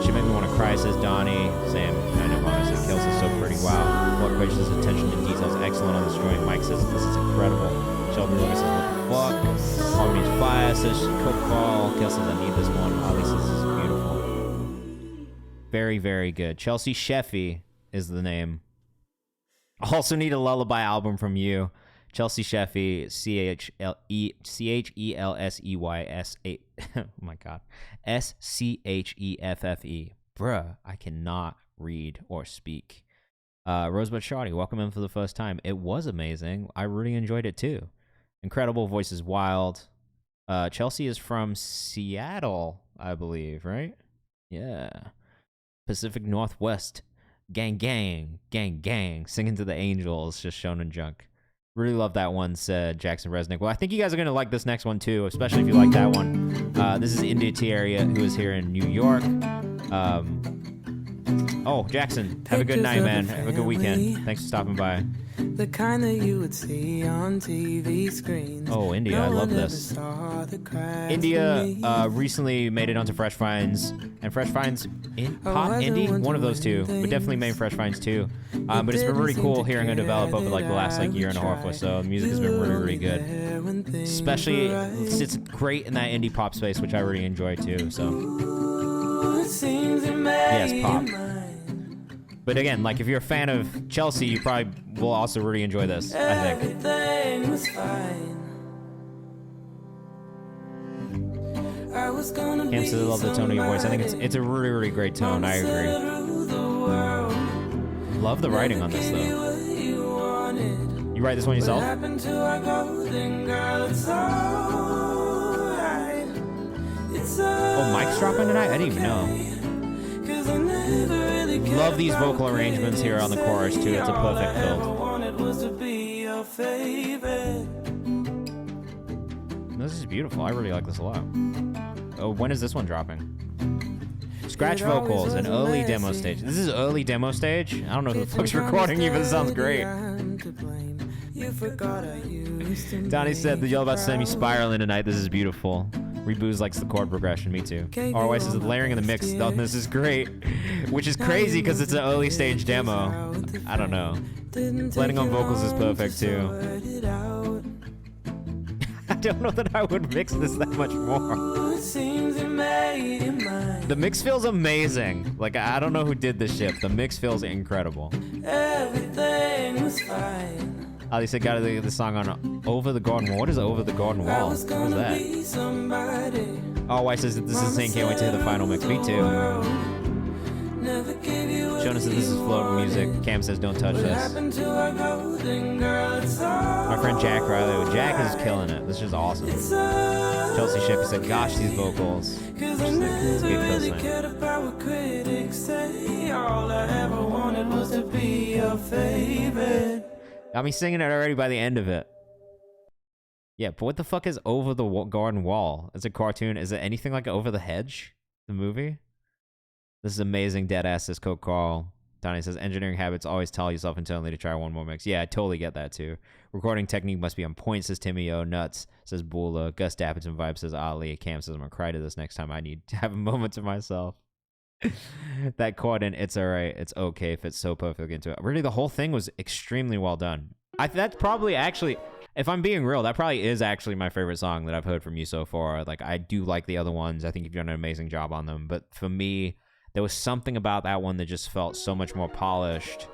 She made me want to cry, says Donnie. Sam, kind of honestly, kills is so pretty. Wow. What gracious attention to details. Excellent on the string. Mike says this is incredible. Shelby Lucas says, what the fuck? Harmony's fire, says Cook Call. Kill says, I need this one. Ali says, this is beautiful. Very, very good. Chelsea Sheffy is the name. Also need a lullaby album from you. Chelsea Sheffy, CHELSEYS8. Oh my God. SCHEFFE. Bruh, I cannot read or speak. Rosebud Shoddy, welcome in for the first time. It was amazing. I really enjoyed it too. Incredible, voice is wild. Chelsea is from Seattle, I believe, right? Yeah. Pacific Northwest. Gang, gang, gang, gang. Singing to the Angels, just Shonen Junk. Really love that one, said Jackson Resnick. Well, I think you guys are going to like this next one, too, especially if you like that one. This is India Tiaria, who is here in New York. Oh, Jackson, have a good night, man. Have a good weekend. Thanks for stopping by. The kind that you would see on TV screens. Oh, India, I love this. India recently made it onto Fresh Finds, and Fresh Finds Pop Indie, one of those two, but definitely made Fresh Finds too. But it's been really cool hearing her develop over like the last like year and a half or so. The music has been really, really good. Especially, it's great in that indie pop space, which I really enjoy too. So, yes, pop. But again, like if you're a fan of Chelsea, you probably will also really enjoy this, I think. Cam says I love the tone of your voice. I think it's a really, really great tone. I agree. Love the writing on this though. You write this one yourself? Oh, Mike's dropping tonight? I didn't even know. Love these vocal arrangements here on the chorus too. It's a perfect build. This is beautiful. I really like this a lot. Oh, when is this one dropping? Scratch vocals and early demo stage. This is early demo stage? I don't know who the fuck's recording you, but it sounds great. Donnie said that y'all about to send me spiraling tonight. This is beautiful. Rebooze likes the chord progression. Me too. RY says the layering in the mix. Oh, this is great. Which is crazy because it's an early stage demo. I don't know. Blending on vocals is perfect too. I don't know that I would mix this that much more. The mix feels amazing. Like, I don't know who did this shit. The mix feels incredible. Everything was fine. Ali said, gotta get the song on Over the Garden Wall. What is Over the Garden Wall? What is that? Oh, White says that this is insane. Can't wait to hear the final mix. Me too. Jonah says this is floating music. Cam says don't touch this. My friend Jack Riley. Jack is killing it. This is awesome. Chelsea Shippy said, gosh, these vocals. It's a good cosign. Got me singing it already by the end of it. Yeah, but what the fuck is Over the Garden Wall? It's a cartoon. Is it anything like Over the Hedge? The movie? This is amazing. Deadass says Coke Carl. Donnie says engineering habits always tell yourself internally to try one more mix. Yeah, I totally get that too. Recording technique must be on point, says Timmy O. Nuts, says Bula. Gus Dapperton Vibe says Ali. Cam says I'm gonna cry to this next time I need to have a moment to myself. That chord in It's Alright, It's Okay fits so perfectly into it. Really, the whole thing was extremely well done. That's probably actually, if I'm being real, that probably is actually my favorite song that I've heard from you so far. Like, I do like the other ones. I think you've done an amazing job on them. But for me, there was something about that one that just felt so much more polished.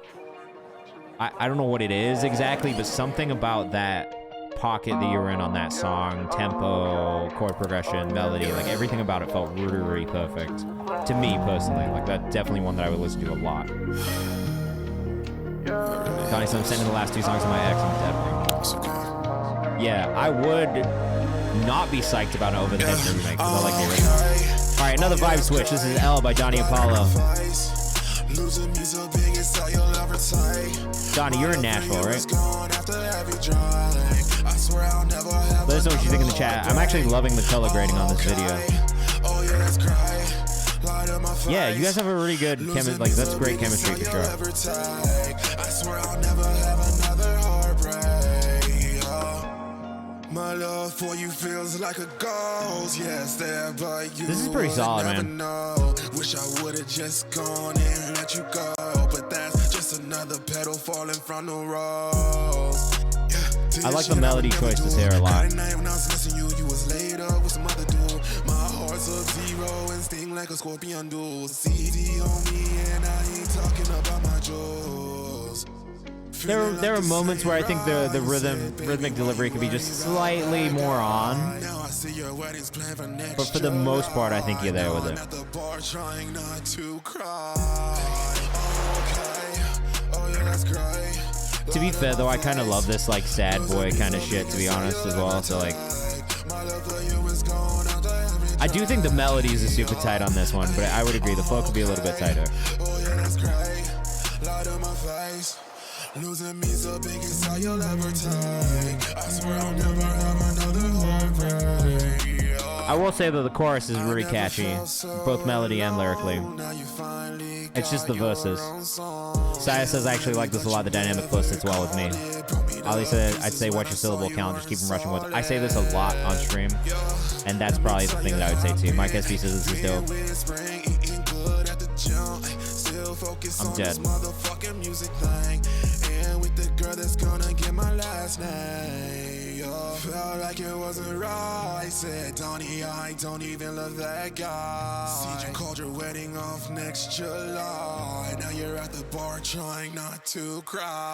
I don't know what it is exactly, but something about that pocket that you were in on that song, tempo, chord progression, melody, like everything about it felt really, really perfect. To me, personally. Like, that's definitely one that I would listen to a lot. Donnie said, I'm sending the last two songs to my ex. I'm dead wrong. Yeah, I would not be psyched about an Over the Hedge remake, because I like the original. Alright, another vibe switch. This is L by Donnie Apollo. Donnie, you're in Nashville, right? Let us know what you think in the chat. I'm actually loving the color grading on this video. Yeah, you guys have a really good chemistry. Like, that's great chemistry for sure. My love for you feels like a ghost. Yes, there, but you this is pretty solid, man. Wish I would have just gone and let you go, but that's just another petal falling from the rose. Yeah, I like the melody choices here a lot. My heart's a zero and sting like a scorpion do. CD on me and I ain't talking about my jewels. There are moments where I think the rhythmic delivery could be just slightly more on. But for the most part, I think you're there with it. To be fair though, I kind of love this like sad boy kind of shit, to be honest, as well. So like, I do think the melodies are super tight on this one, but I would agree the flow could be a little bit tighter. Losing me's the biggest sigh you'll ever take. I swear I'll never have another heartbreak. I will say that the chorus is really catchy, both melody and lyrically. It's just the verses. Saya says I actually like this a lot. The dynamic flow sits well with me. Ali said I'd say watch your syllable count, just keep them rushing words. I say this a lot on stream, and that's probably the thing that I would say too. Mike SB says this is dope. I'm dead. Girl that's gonna get my last name, yo. Felt like it wasn't right. Said, Donnie, I don't even love that guy. See, you called your wedding off next July. Now you're at the bar trying not to cry.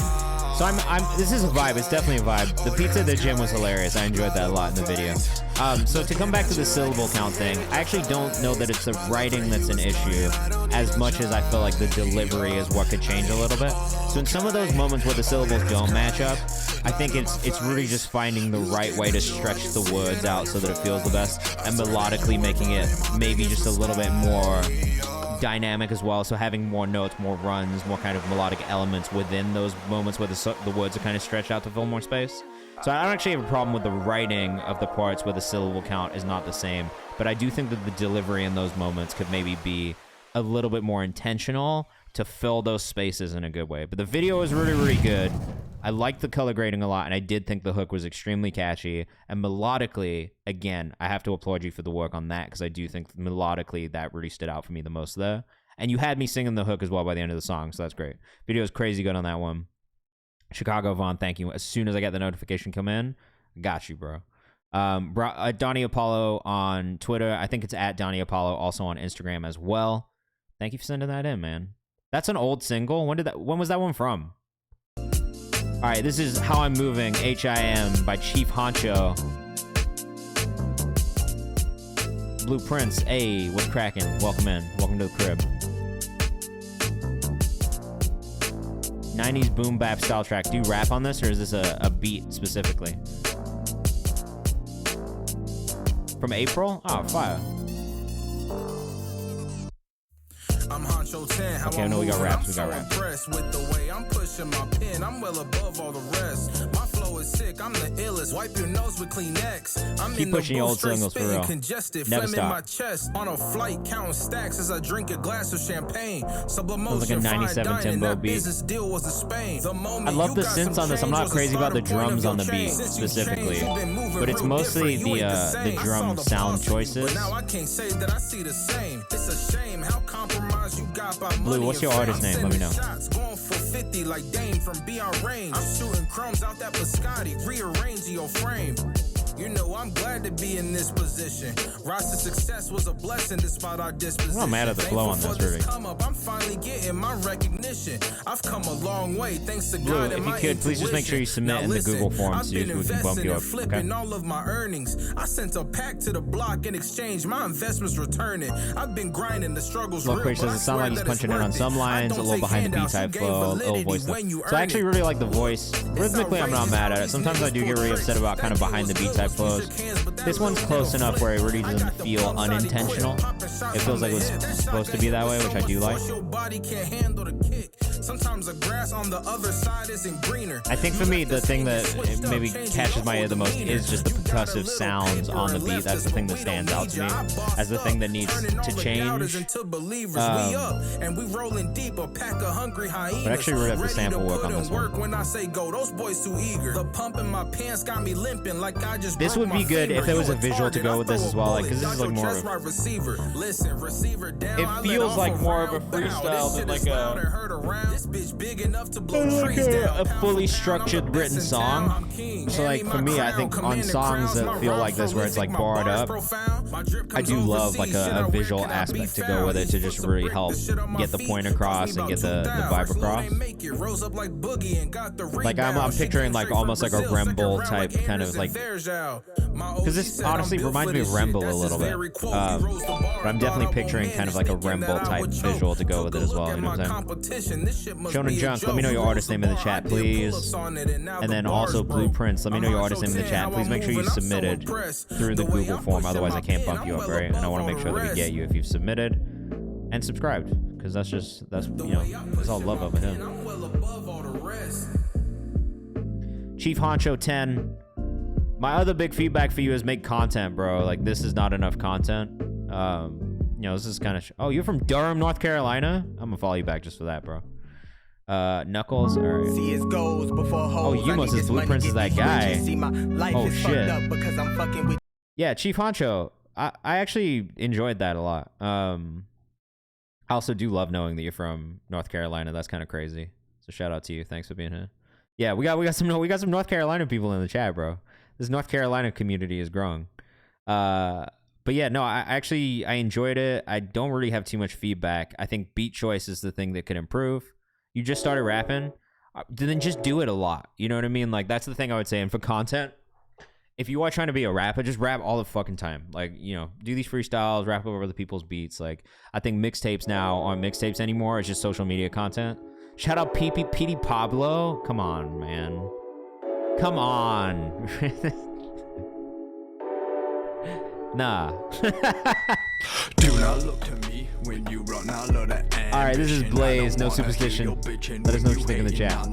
So this is a vibe. It's definitely a vibe. The pizza at the gym was hilarious. I enjoyed that a lot in the video. So to come back to the syllable count thing, I actually don't know that it's the writing that's an issue as much as I feel like the delivery is what could change a little bit. So in some of those moments where the syllables don't match up, I think it's really just finding the right way to stretch the words out so that it feels the best, and melodically making it maybe just a little bit more dynamic as well. So having more notes, more runs, more kind of melodic elements within those moments where the words are kind of stretched out to fill more space. So I don't actually have a problem with the writing of the parts where the syllable count is not the same, but I do think that the delivery in those moments could maybe be a little bit more intentional to fill those spaces in a good way. But the video is really, really good. I liked the color grading a lot, and I did think the hook was extremely catchy. And melodically, again, I have to applaud you for the work on that, because I do think melodically that really stood out for me the most there. And you had me singing the hook as well by the end of the song, so that's great. Video is crazy good on that one. Chicago Vaughn, thank you. As soon as I get the notification come in, got you, bro. Donnie Apollo on Twitter. I think it's at Donnie Apollo, also on Instagram as well. Thank you for sending that in, man. That's an old single. When was that one from? All right, this is How I'm Moving, H.I.M. by Chief Honcho. Blueprints, hey, what's cracking? Welcome in. Welcome to the crib. 90s boom bap style track. Do you rap on this, or is this a beat specifically? From April? Oh, fire. I'm Honcho 10. Okay, I know we got raps. We got raps. Impressed with the way I'm pushing my pen. I'm well above all the rest. My flow is sick. I'm the illest. Wipe your nose with Kleenex. I'm Keep pushing your old singles for real. Congested. Never Phlegm stop. in my chest. On a flight, counting stacks as I drink a glass of champagne. Sublimotion. Like a 97 Timbo beat. Deal was a Spain. I love the synths on this. I'm not crazy about the drums on the beat specifically, but it's mostly the drum sound choices. Now I can't say that I see the same. It's a shame how compromised you got by Blue, what's your artist name? Let me know. Going for 50 like Dame from Beyond Range. I'm shooting crumbs out that biscotti, rearranging your frame. You know, I'm glad to be in this position. Rise to success was a blessing despite our disposition. I'm not mad at the flow on this, really. Come up, I'm finally getting my recognition. I've come a long way thanks to God and my if you could, please just make sure you submit in the Google Forms so we can bump you up. Flipping all of my earnings. I sent a pack to the block in exchange. My investments returning. I've been grinding the struggles. Look, says it sounds like he's punching in on some lines, a little behind the beat type flow, a little voice. So I actually really like the voice. Rhythmically, I'm not mad at it. Sometimes I do get really upset about kind of behind the beat type flows. This one's close enough where it really doesn't feel unintentional. It feels like it was supposed to be that way, which I do like. Sometimes the grass on the other side isn't greener. I think for me, the thing that maybe catches my ear the most is just the percussive sounds on the beat. That's the thing that stands out to me as the thing that needs to change. But actually really have the sample work on this one. When I say go, those boys too eager. The pump in my pants got me limping like I just. This would be good if there was a visual to go with this as well, like, because this is like more of a, it feels like more of a freestyle than like a fully structured written song. So like for me, I think on songs that feel like this where it's like barred up, I do love like a visual aspect to go with it to just really help get the point across and get the vibe across. Like I'm picturing like almost like a Remble type kind of like, because this honestly reminds me of Remble a little bit, but I'm definitely picturing kind of like a Remble type visual to go with it as well, you know what I'm saying? Shonen Junk, let me know your artist name in the chat, please. And then also Blueprints, let me know your artist name in the chat. Please make sure you submitted through the Google form, otherwise I can't bump you up, right? And I want to make sure that we get you if you've submitted and subscribed, because that's you know, it's all love over here. Chief Honcho 10. My other big feedback for you is make content, bro. Like, this is not enough content. You know, this is kind of... Oh, you're from Durham, North Carolina? I'm gonna follow you back just for that, bro. Knuckles, all right. See his goals before Oh, Yumos' Blueprints is that guy. Oh, shit. Because I'm fucking with Yeah, Chief Honcho. I actually enjoyed that a lot. I also do love knowing that you're from North Carolina. That's kind of crazy. So shout out to you. Thanks for being here. Yeah, we got some North Carolina people in the chat, bro. This North Carolina community is growing. But yeah, no, I enjoyed it. I don't really have too much feedback. I think beat choice is the thing that could improve. You just started rapping, then just do it a lot. You know what I mean? Like, that's the thing I would say. And for content, if you are trying to be a rapper, just rap all the fucking time. Like, you know, do these freestyles, rap over other people's beats. Like, I think mixtapes now aren't mixtapes anymore. It's just social media content. Shout out Petey Pablo. Come on, man. Come on. Nah. Do not look to me when you run out of that. Alright, this is Blaze, no superstition. Let us know what you think in the chat.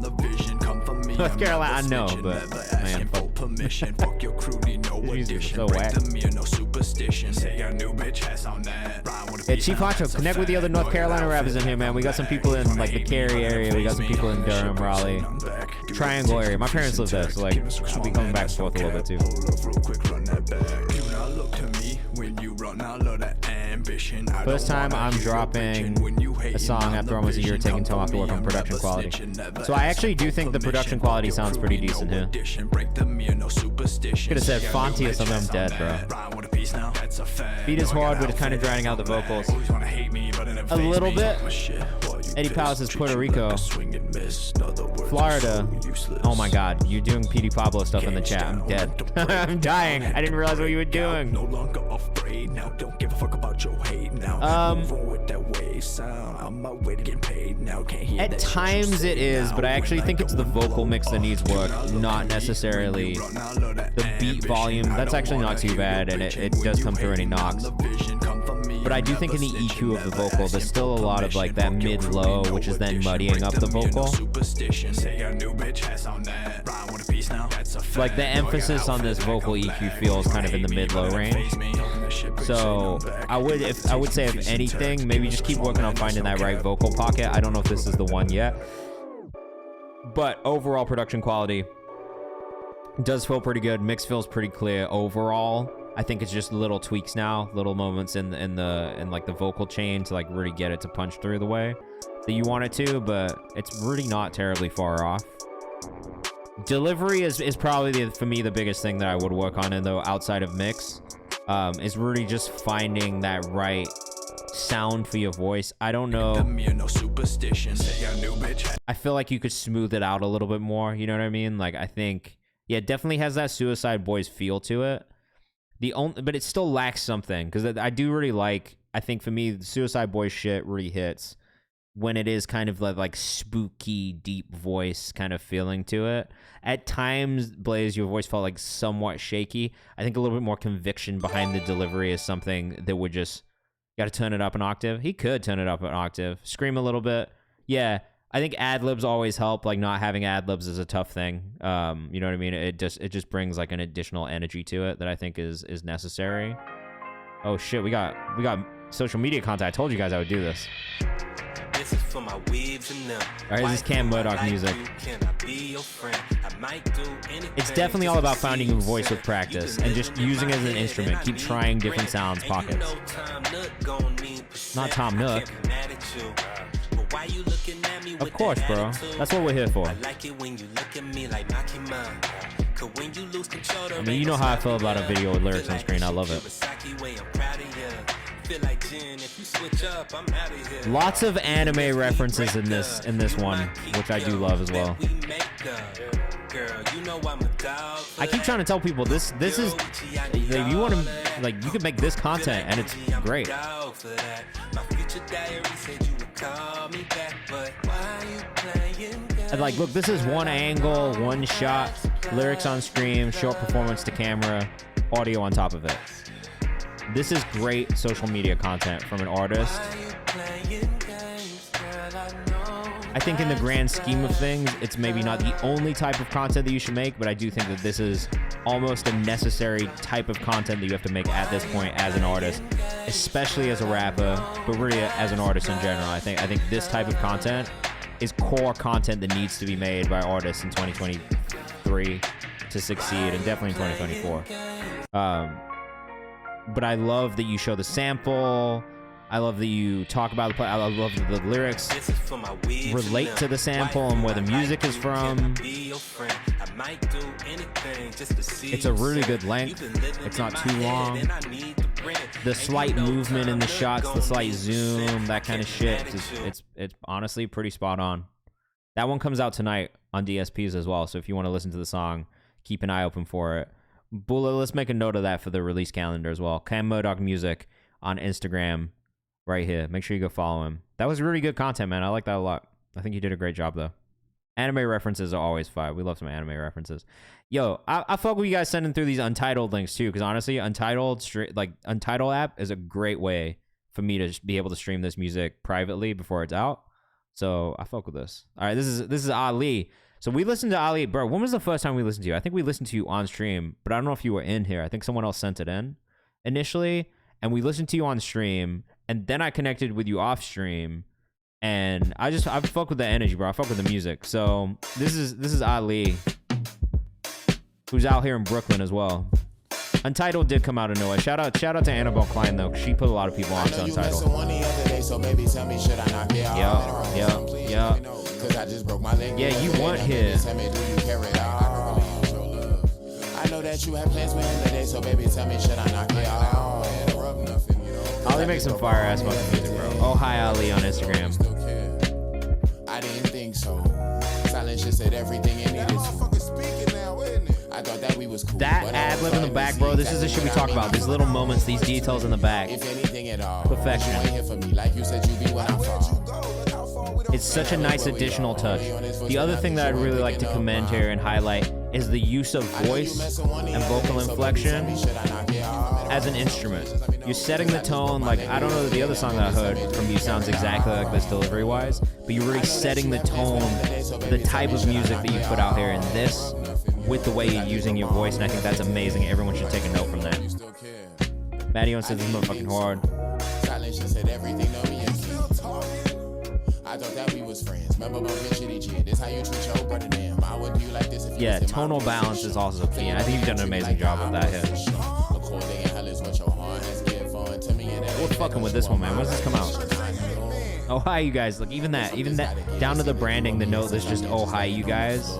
North Carolina, I know, but man, fuck. Permission. Fuck your crew, need no addition. So Break whack. the mirror, no superstition. Say a new bitch has on that. Yeah, Chief Honcho, connect with the other North Carolina rappers in here, man. We got some people in like the Cary area. We got some people in Durham, Raleigh, Triangle area. My parents live there, so like I'll be coming back and forth a little bit too. Do not look to me when you run out of that ambition. First time I'm dropping a song after almost a year taking time off to work on production quality. So I actually do think the production quality sounds pretty decent here. Could have said Fonty or something. I'm dead, bro. Beat is hard, but it's kind of drowning out the vocals a little bit. Eddie Palace is Puerto Rico. Florida. Oh my god, you're doing Petey Pablo stuff in the chat. I'm dead. I'm dying. I didn't realize what you were doing. No longer afraid now. Don't give a fuck about your hate now. Moving with that wave sound. I'm my way to get paid now. Can't hear At times it is, but I actually think it's the vocal mix that needs work, not necessarily the beat volume. That's actually not too bad, and it does come through any knocks. But I do think in the EQ of the vocal, there's still a lot of like that mid-low, which is then muddying up the vocal. Like the emphasis on this vocal EQ feels kind of in the mid-low range. So I would say if anything, maybe just keep working on finding that right vocal pocket. I don't know if this is the one yet, but overall production quality does feel pretty good. Mix feels pretty clear overall. I think it's just little tweaks now, little moments in like the vocal chain to like really get it to punch through the way that you want it to, but it's really not terribly far off. Delivery is probably for me the biggest thing that I would work on, and though outside of mix, is really just finding that right sound for your voice. I don't know. I feel like you could smooth it out a little bit more. You know what I mean? Like I think, yeah, it definitely has that Suicide Boys feel to it. But it still lacks something, because I do really like, I think for me, the Suicide Boys shit really hits when it is kind of like spooky, deep voice kind of feeling to it. At times, Blaze, your voice felt like somewhat shaky. I think a little bit more conviction behind the delivery is something that would just, got to turn it up an octave. He could turn it up an octave. Scream a little bit. Yeah, I think ad-libs always help. Like not having ad-libs is a tough thing. You know what I mean? It just brings like an additional energy to it that I think is necessary. Oh shit, we got social media content. I told you guys I would do this. This is for my weaves and them. All right, this is Cam Murdoch music. It's definitely all about finding your voice with practice and just using it as an instrument. Keep trying different sounds, pockets. Not Tom Nook. Of course, bro. That's what we're here for. I mean, you know how I feel about a video with lyrics on screen. I love it. Lots of anime references in this one, which I do love as well. I keep trying to tell people this is like, you want to like you can make this content and it's great. And like, look, this is one angle, one shot, lyrics on screen, short performance to camera, audio on top of it. This is great social media content from an artist. I think in the grand scheme of things, it's maybe not the only type of content that you should make, but I do think that this is almost a necessary type of content that you have to make at this point as an artist, especially as a rapper, but really as an artist in general. I think this type of content is core content that needs to be made by artists in 2023 to succeed, and definitely in 2024. But I love that you show the sample. I love that you talk about the play. I love that the lyrics relate to the sample and where the music is from. It's a really good length. It's not too long. The slight movement in the shots, the slight zoom, that kind of shit. It's honestly pretty spot on. That one comes out tonight on DSPs as well. So if you want to listen to the song, keep an eye open for it. Bula, let's make a note of that for the release calendar as well. KayvanMD on Instagram. Right here. Make sure you go follow him. That was really good content, man. I like that a lot. I think you did a great job, though. Anime references are always fun. We love some anime references. Yo, I fuck with you guys sending through these Untitled links, too, because honestly, Untitled app is a great way for me to be able to stream this music privately before it's out. So I fuck with this. All right, this is Ali. So we listened to Ali. Bro, when was the first time we listened to you? I think we listened to you on stream, but I don't know if you were in here. I think someone else sent it in initially, and we listened to you on stream. And then I connected with you off stream, and I fuck with the energy, bro. I fuck with the music. So this is Ali, who's out here in Brooklyn as well. Untitled did come out of nowhere. Shout out to Annabelle Klein though, 'cause she put a lot of people on to Untitled. Yeah, you weren't here. I know that you have plans with him today, so baby, tell me, should I knock it out? Ali makes some fire ass fucking music, bro. Oh, hi Ali on Instagram. I didn't think so. Silence just said everything it needed to. I thought that we was cool. That ad lib in the back, bro. This is the shit we talk about. These little moments, these details in the back. If anything at all. Perfection. It's such a nice additional touch. The other thing that I'd really like to commend here and highlight is the use of voice and vocal inflection as an instrument. You're setting the tone. Like, I don't know that the other song that I heard from you sounds exactly like this delivery-wise, but you're really setting the tone, the type of music that you put out here in this with the way you're using your voice, and I think that's amazing. Everyone should take a note from that. Maddie says this is motherfucking hard. I thought that we was friends. Yeah, tonal balance is also key, and I think you've done an amazing job with that here. We're fucking with this one, man. When does this come out? Oh, hi, you guys. Look, even that, down to the branding, the note that's just, oh, hi, you guys.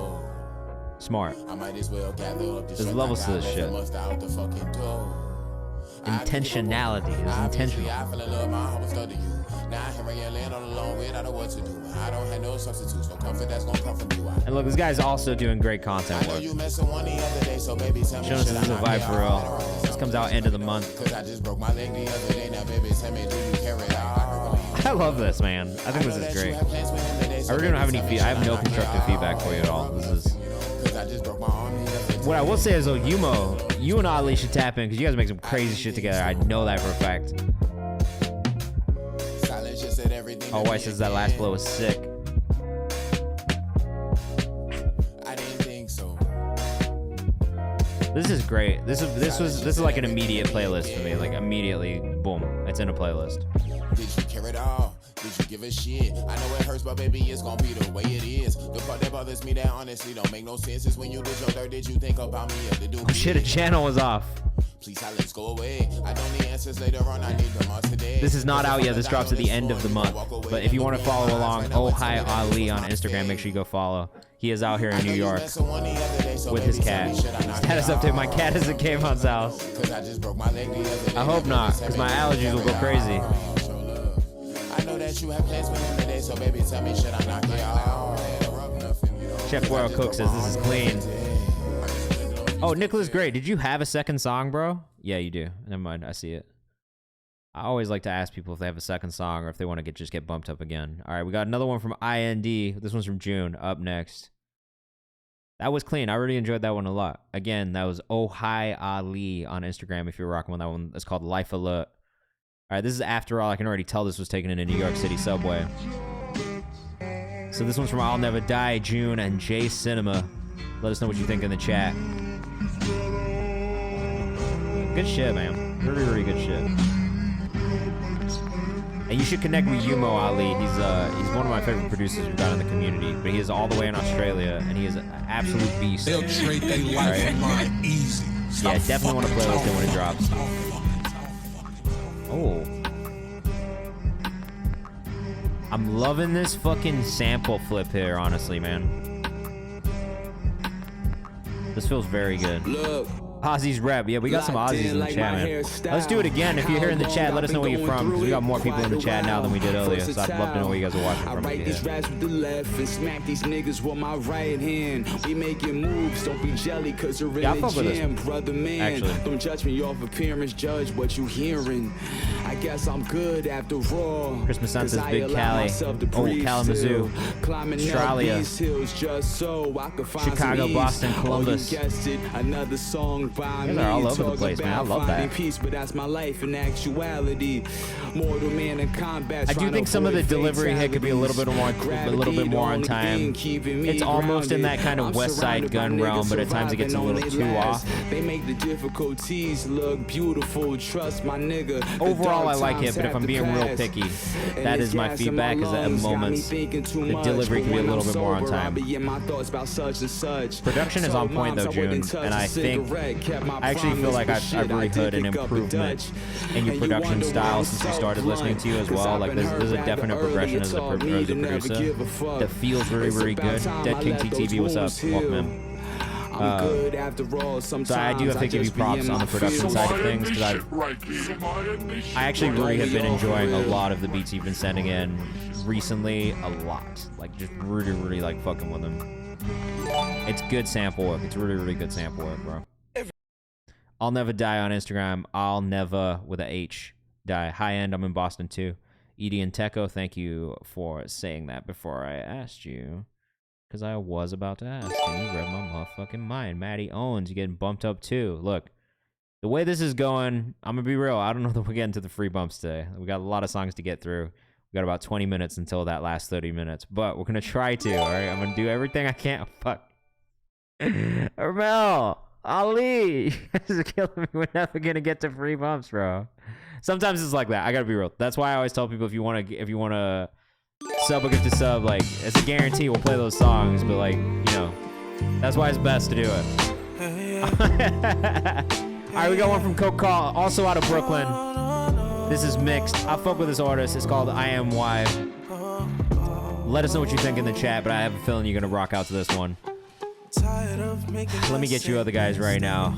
Smart. There's levels to this shit. Intentionality is intentional. And look, this guy's also doing great content work. Showing us this is a vibe for real. This comes out end of the month. I love this, man. I think this is great. I really don't have any I have no constructive feedback for you at all. This is... What I will say is, though, Yumo, you and Ali should tap in because you guys make some crazy shit together. I know that for a fact. Oh, White says that last blow was sick. I didn't think so. This is great. This is like an immediate playlist for me. Like immediately, boom, it's in a playlist. Did you care at all? Did you give a shit? I know it hurts, but baby, it's gonna be the way it is. The part that bothers me that honestly don't make no sense is when you did your dirt, did you think about me or did you? Oh shit, a channel was off. Please silence, go away. I don't need answers later on, I need them all today. This is not out yet. This drops at the end of the month. But if you want to follow along, oh hi Ali on Instagram, make sure you go follow. He is out here in New York with his cat. Status update, my cat is at Kayvan's house. I hope not, because my allergies will go crazy. I know that you have plans with him today, so baby, tell me, should I knock it out? Chef World Cook says this is clean. Oh, Nicholas Gray, did you have a second song, bro? Yeah, you do. Never mind, I see it. I always like to ask people if they have a second song or if they want to just get bumped up again. All right, we got another one from IND. This one's from June. Up next. That was clean. I really enjoyed that one a lot. Again, that was Oh Hi Ali on Instagram if you're rocking with that one. It's called Life Alert. All right, this is After All. I can already tell this was taken in a New York City subway. So this one's from I'll Never Die, June, and J Cinema. Let us know what you think in the chat. Good shit, man. Really, really good shit. And you should connect with Yumo Ali. He's one of my favorite producers we've got in the community, but he is all the way in Australia, and he is an absolute beast. They'll trade their life for mine easy. Yeah, definitely want to play this thing when it drops. Oh. I'm loving this fucking sample flip here, honestly, man. This feels very good. Look. Ozzy's rep. Yeah, we got some Aussies in the chat, man. Let's do it again. If you're here in the chat, let us know where you're from, because we got more people in the chat now than we did earlier, so I'd love to know where you guys are watching from. I write these raps with the left and smack these niggas with my right hand. We making moves, don't be jelly, cause they're in the jam, brother man. Actually. Don't judge me off appearance, judge what you hearing. I guess I'm good after all. Christmas Santa's Big Cali. Oh, Kalamazoo. Australia. Chicago, Boston, Columbus. Another song by you guys are all over the place, man. I love that. Peace, but that's my life in actuality. Mortal man in combat. I do think some of the delivery here could be a little bit more on time. It's almost in that kind of West Side Gun realm, but at times it gets a little too off. They make the difficulties look beautiful. Trust my nigga. Overall, I like it, but if I'm being real picky, that is my feedback. Is that at moments the delivery can be a little bit more on time. Production is on point though, June, and I think I actually feel like I've really heard an improvement in your production style since we started listening to you as well. Like there's a definite progression as a producer that feels really, really good. Dead King TTV, what's up? Welcome in. So I do have to give you props on the production side of things, because I actually really have been enjoying a lot of the beats you've been sending in recently, a lot. Like just really, really like fucking with them. It's good sample work. It's really, really good sample work, bro. I'll never die on Instagram. I'll never with a H die. High end. I'm in Boston too. Edie and Teco, thank you for saying that before I asked you. Because I was about to ask, and you read my motherfucking mind. Maddie Owens, you getting bumped up too. Look, the way this is going, I'm going to be real. I don't know that we're getting to the free bumps today. We got a lot of songs to get through. We got about 20 minutes until that last 30 minutes. But we're going to try to, all right? I'm going to do everything I can. Fuck. Ermel, Ali, you guys are killing me. We're never going to get to free bumps, bro. Sometimes it's like that. I got to be real. That's why I always tell people if you want to sub or gift to sub, like, it's a guarantee we'll play those songs, but like, you know, that's why it's best to do it. All right, we got one from Coke Call, also out of Brooklyn. This is mixed. I fuck with this artist. It's called I Am Why. Let us know what you think in the chat, but I have a feeling you're gonna rock out to this one. Let me get you other guys right now.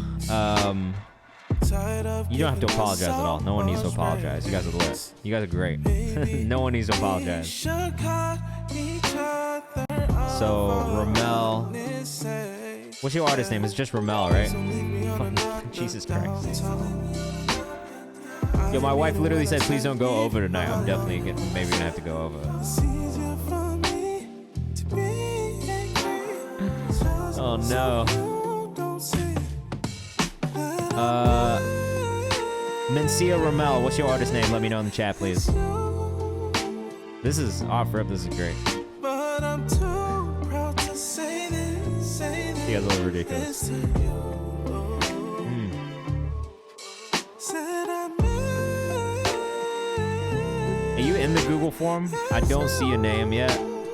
You don't have to apologize at all. No one needs to apologize. You guys are lit. You guys are great. No one needs to apologize. So, Ramel. What's your artist name? It's just Ramel, right? Jesus Christ. Yo, my wife literally said, please don't go over tonight. I'm definitely maybe gonna have to go over. Oh, no. Mencia Ramel, what's your artist name? Let me know in the chat, please. This is off rip. This is great. You guys are a little ridiculous. Are you in the Google form? I don't see your name yet.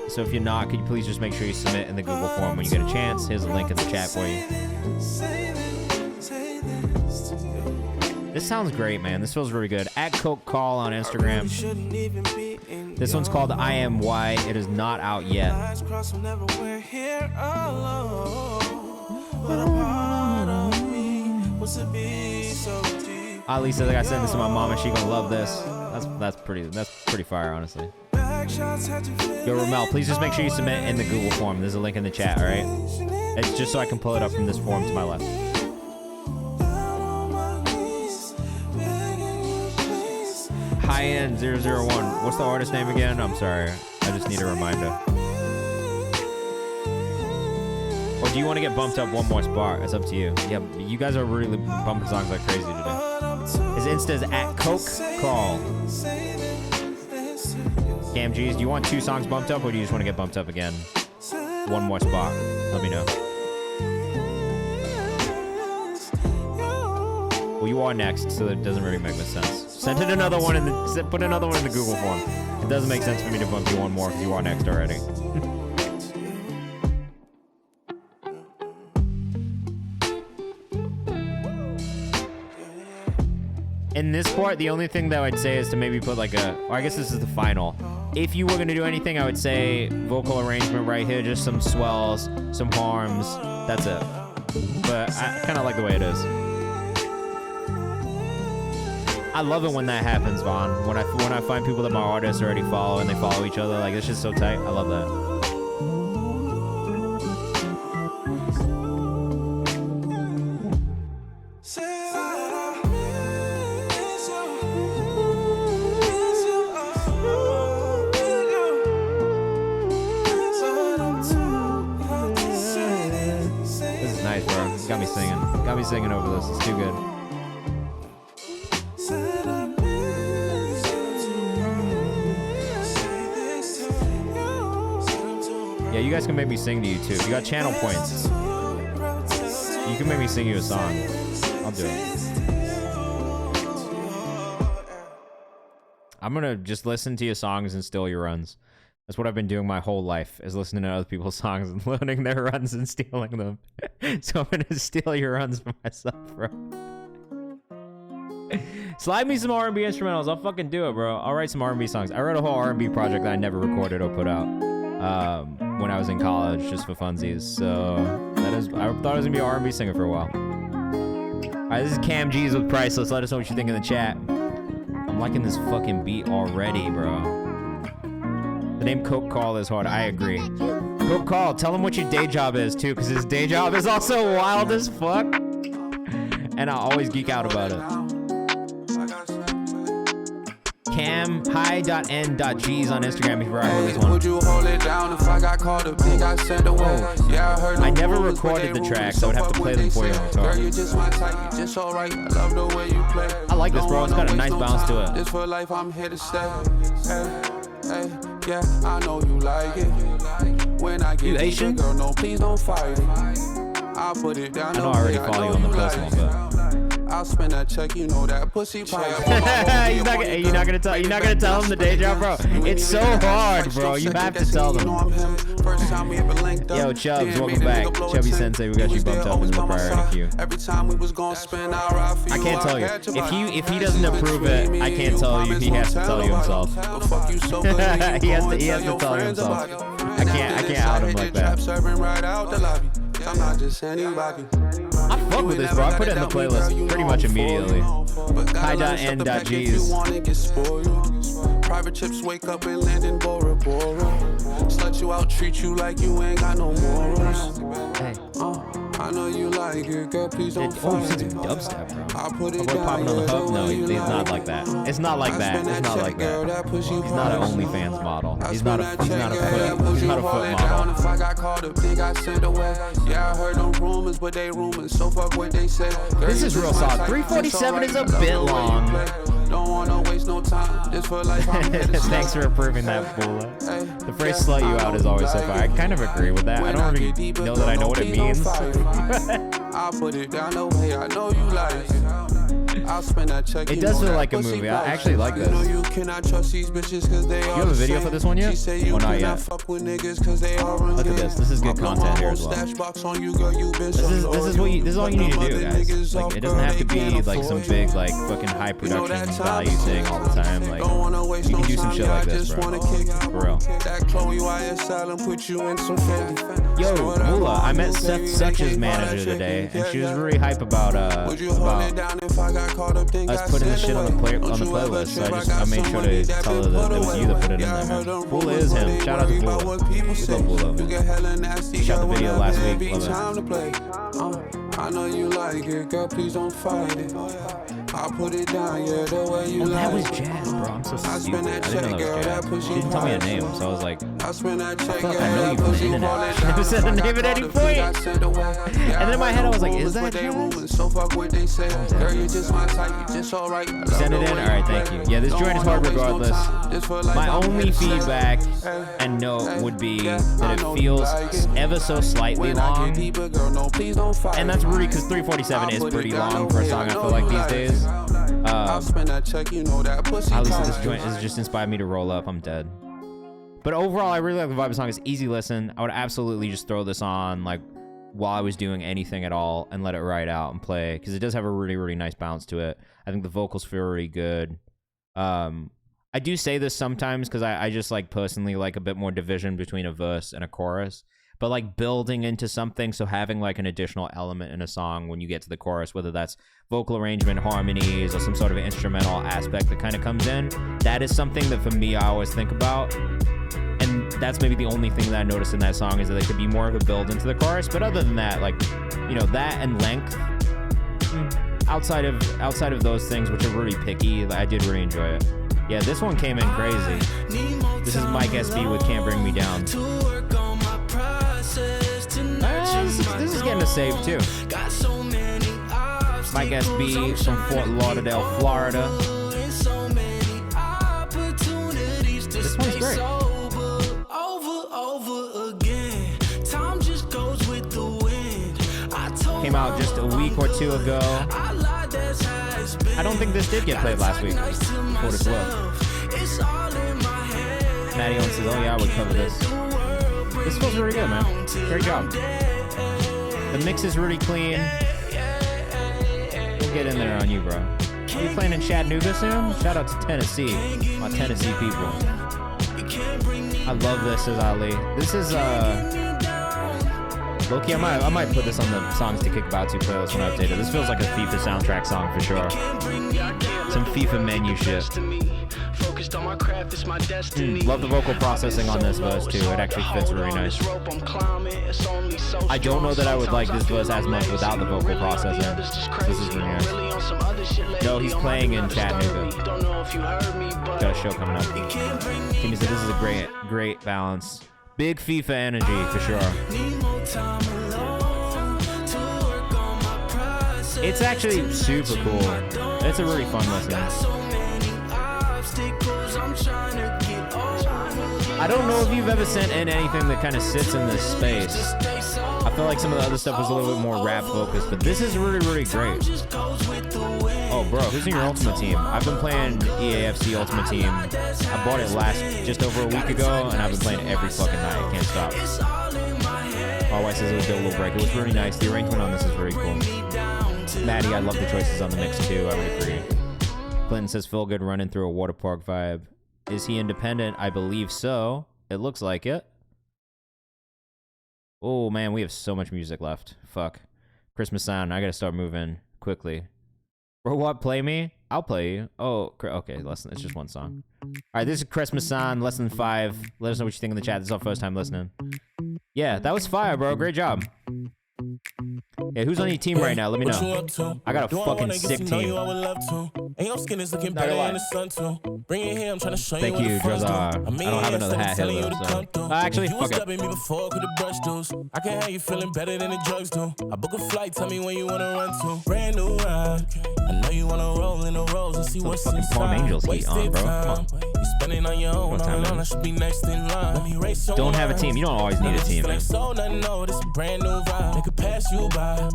So if you're not, could you please just make sure you submit in the Google form when you get a chance? Here's a link in the chat for you. This sounds great, man. This feels really good. At Coke Call on Instagram. This one's called I Am Why. It is not out yet. Ali says I gotta send this to my mom and she gonna love this. That's pretty fire, honestly. Yo, Ramel, please just make sure you submit in the Google form. There's a link in the chat, all right? It's just so I can pull it up from this form to my left. High End 001. What's the artist name again? I'm sorry. I just need a reminder. Or do you want to get bumped up one more spot? It's up to you. Yeah, you guys are really bumping songs like crazy today. His Insta's at Coke Call. Cam G's, do you want 2 songs bumped up or do you just want to get bumped up again? One more spot. Let me know. Well, you are next, so that doesn't really make much sense. Send it another one in the, put another one in the Google form. It doesn't make sense for me to bump you one more because you are next already. In this part, the only thing that I'd say is to maybe put like a, or I guess this is the final. If you were gonna do anything, I would say vocal arrangement right here, just some swells, some harms, that's it. But I kind of like the way it is. I love it when that happens, Vaughn. When I find people that my artists already follow and they follow each other, like it's just so tight. I love that. This is nice, bro. Got me singing. Got me singing over this. It's too good. Yeah, you guys can make me sing to you too. You got channel points. You can make me sing you a song. I'll do it. I'm gonna just listen to your songs and steal your runs. That's what I've been doing my whole life, is listening to other people's songs and learning their runs and stealing them. So I'm gonna steal your runs for myself, bro. Slide me some R&B instrumentals. I'll fucking do it, bro. I'll write some R&B songs. I wrote a whole R&B project that I never recorded or put out when I was in college, just for funsies. So that is, I thought I was gonna be an R&B singer for a while. All right, this is Cam G's with Priceless. Let us know what you think in the chat. I'm liking this fucking beat already, bro. The name Coke Call is hard. I agree. Coke Call, tell him what your day job is too, because his day job is also wild as fuck. And I always geek out about it. Cam.hi.n.g's on Instagram if you're right with this one. Would you hold it down if I got caught up? Think I sent away. Yeah, I heard I never recorded the tracks, so I would have to play them for you on guitar. You just my type, you just alright. I love the way you play. I like this, bro. It's got a nice bounce to it. This for life, I'm here to stay. Hey, yeah, I know you like it. When I get Asian? Girl, no, please don't fight it. I'll put it down. I know I already follow you on the personal, but I'll spend that check, you know that pussy pie. You're not gonna tell him the day job, bro. It's so hard, bro. You have to tell them. Yo, Chubbs, welcome back. Chubby Sensei, we got you bumped up into the priority queue. I can't tell you. If he doesn't approve it, I can't tell you. He has to tell you himself. he has to tell you himself. I can't out him like that. I'm not just anybody. I fuck with this, bro. I put it in the playlist pretty much immediately. Hi.n.g's. Private trips, wake up and land in Bora Bora. Slut you out, treat you like you ain't got no morals. Hey. I know you like it, girl, please don't fight it. Dubstep, bro. I'll put it down popping on the hook? No, it's not like that. It's not like that. It's not like that. He's not an OnlyFans model. He's not a foot model. If I got caught up, think I sent away. Yeah, I heard them rumors, but they rumors, so fuck what they say. This is real solid. 347 is a bit long. Don't wanna waste no time. This for life. Thanks for approving that, Bula. The phrase "slut you out" is always so far. I kind of agree with that. I don't really know that I know what it means. I'll put it down the way I know you like it. I'll spend that check. It does feel like a movie. I actually like this. You cannot trust these bitches because they are. You have a video for this one yet? Or not yet? Look at this. This is good content here as well. This is all you need to do, guys. Like, it doesn't have to be like some big, like, fucking high production value thing all the time. Like, you can do some shit like this, bro. For real. Yo, Mula, I met Seth Such's manager today, and she was really hype about us putting this shit on the playlist. So I made sure to tell her that it was you that put it in there, man. Bula is him. Shout out to Bula. We love Bula, man. She shot the video last week. Love it. I know you like it, girl, please don't fight it. I put it down, yeah, the way you like. That was jazz, bro. I'm so stupid. I didn't know that was jazz. You didn't tell me a name, so I was like, I know you from the internet. I never said the name at any point. And then in my head, I was like, is that jazz? So fuck what they say. Girl, you just my type, you just alright. Send it in? Alright, thank you. Yeah, this joint is hard regardless. My only feedback and note would be that it feels ever so slightly long. And that's really because 3:47 is pretty long for a song, I feel like, these days. At least this joint has just inspired me to roll up. I'm dead. But overall, I really like the vibe of the song. It's easy listen. I would absolutely just throw this on like while I was doing anything at all and let it ride out and play, because it does have a really, really nice bounce to it. I think the vocals feel really good. I do say this sometimes because I just like personally like a bit more division between a verse and a chorus, but like building into something, so having like an additional element in a song when you get to the chorus, whether that's vocal arrangement, harmonies, or some sort of instrumental aspect that kind of comes in, that is something that for me I always think about. And that's maybe the only thing that I noticed in that song, is that there could be more of a build into the chorus. But other than that, like, you know, that and length, outside of those things, which are really picky, I did really enjoy it. Yeah, this one came in crazy. This is Mike SB with Can't Bring Me Down. This is getting a save too. Mike SB from Fort Lauderdale, Florida. This one's great. Came out just a week or two ago. I don't think this did get played last week. For what it's worth. Maddie Owen says, oh yeah, I would cover this. This feels really good, man. Great job. The mix is really clean. We'll get in there on you, bro. Are you playing in Chattanooga soon? Shout out to Tennessee. My Tennessee people. I love this, says Ali. This is, Loki, I might put this on the Songs to Kick About To playlist when I update it. This feels like a FIFA soundtrack song for sure. Some FIFA menu shit. Love the vocal processing on this verse too. It actually fits really nice. I don't know that I would like this verse as much without the vocal processing. This is really nice. No, he's playing in Chattanooga. Got a show coming up. Kimmy said this is a great balance. Big FIFA energy for sure. It's actually super cool. It's a really fun listen. I don't know if you've ever sent in anything that kind of sits in this space. I feel like some of the other stuff was a little bit more rap focused, but this is really, really great. Oh, bro, who's in your Ultimate Team? I've been playing EAFC Ultimate Team. I bought it just over a week ago, and I've been playing it every fucking night. Can't stop. My wife says it was a little break. It was really nice. The arrangement on this is very cool. Maddie, I love the choices on the mix too. I would agree. Clinton says Phil Good running through a water park vibe. Is he independent? I believe so. It looks like it. Oh man, we have so much music left. Fuck. Christmas sound. I gotta start moving quickly. Bro, what? Play me? I'll play you. Oh, okay. Listen, it's just one song. All right, this is Christmas sound. Less than 5. Let us know what you think in the chat. This is our first time listening. Yeah, that was fire, bro. Great job. Yeah, who's on your team right now? Let me know. I got a fucking sick team. Thank you, Drazar. I don't have another hat here though, so. Actually, fuck it. I can have you feeling better than the drugs do. I book a flight, tell me when you wanna run to. Brand new ride. I know you wanna roll in the rolls and see what's fucking Palm Angels heat on, bro. Come on. You spending on your own, I should be next in line. Don't have a team. You don't always need a team, man. So no, this brand new vibe. They could pass you by,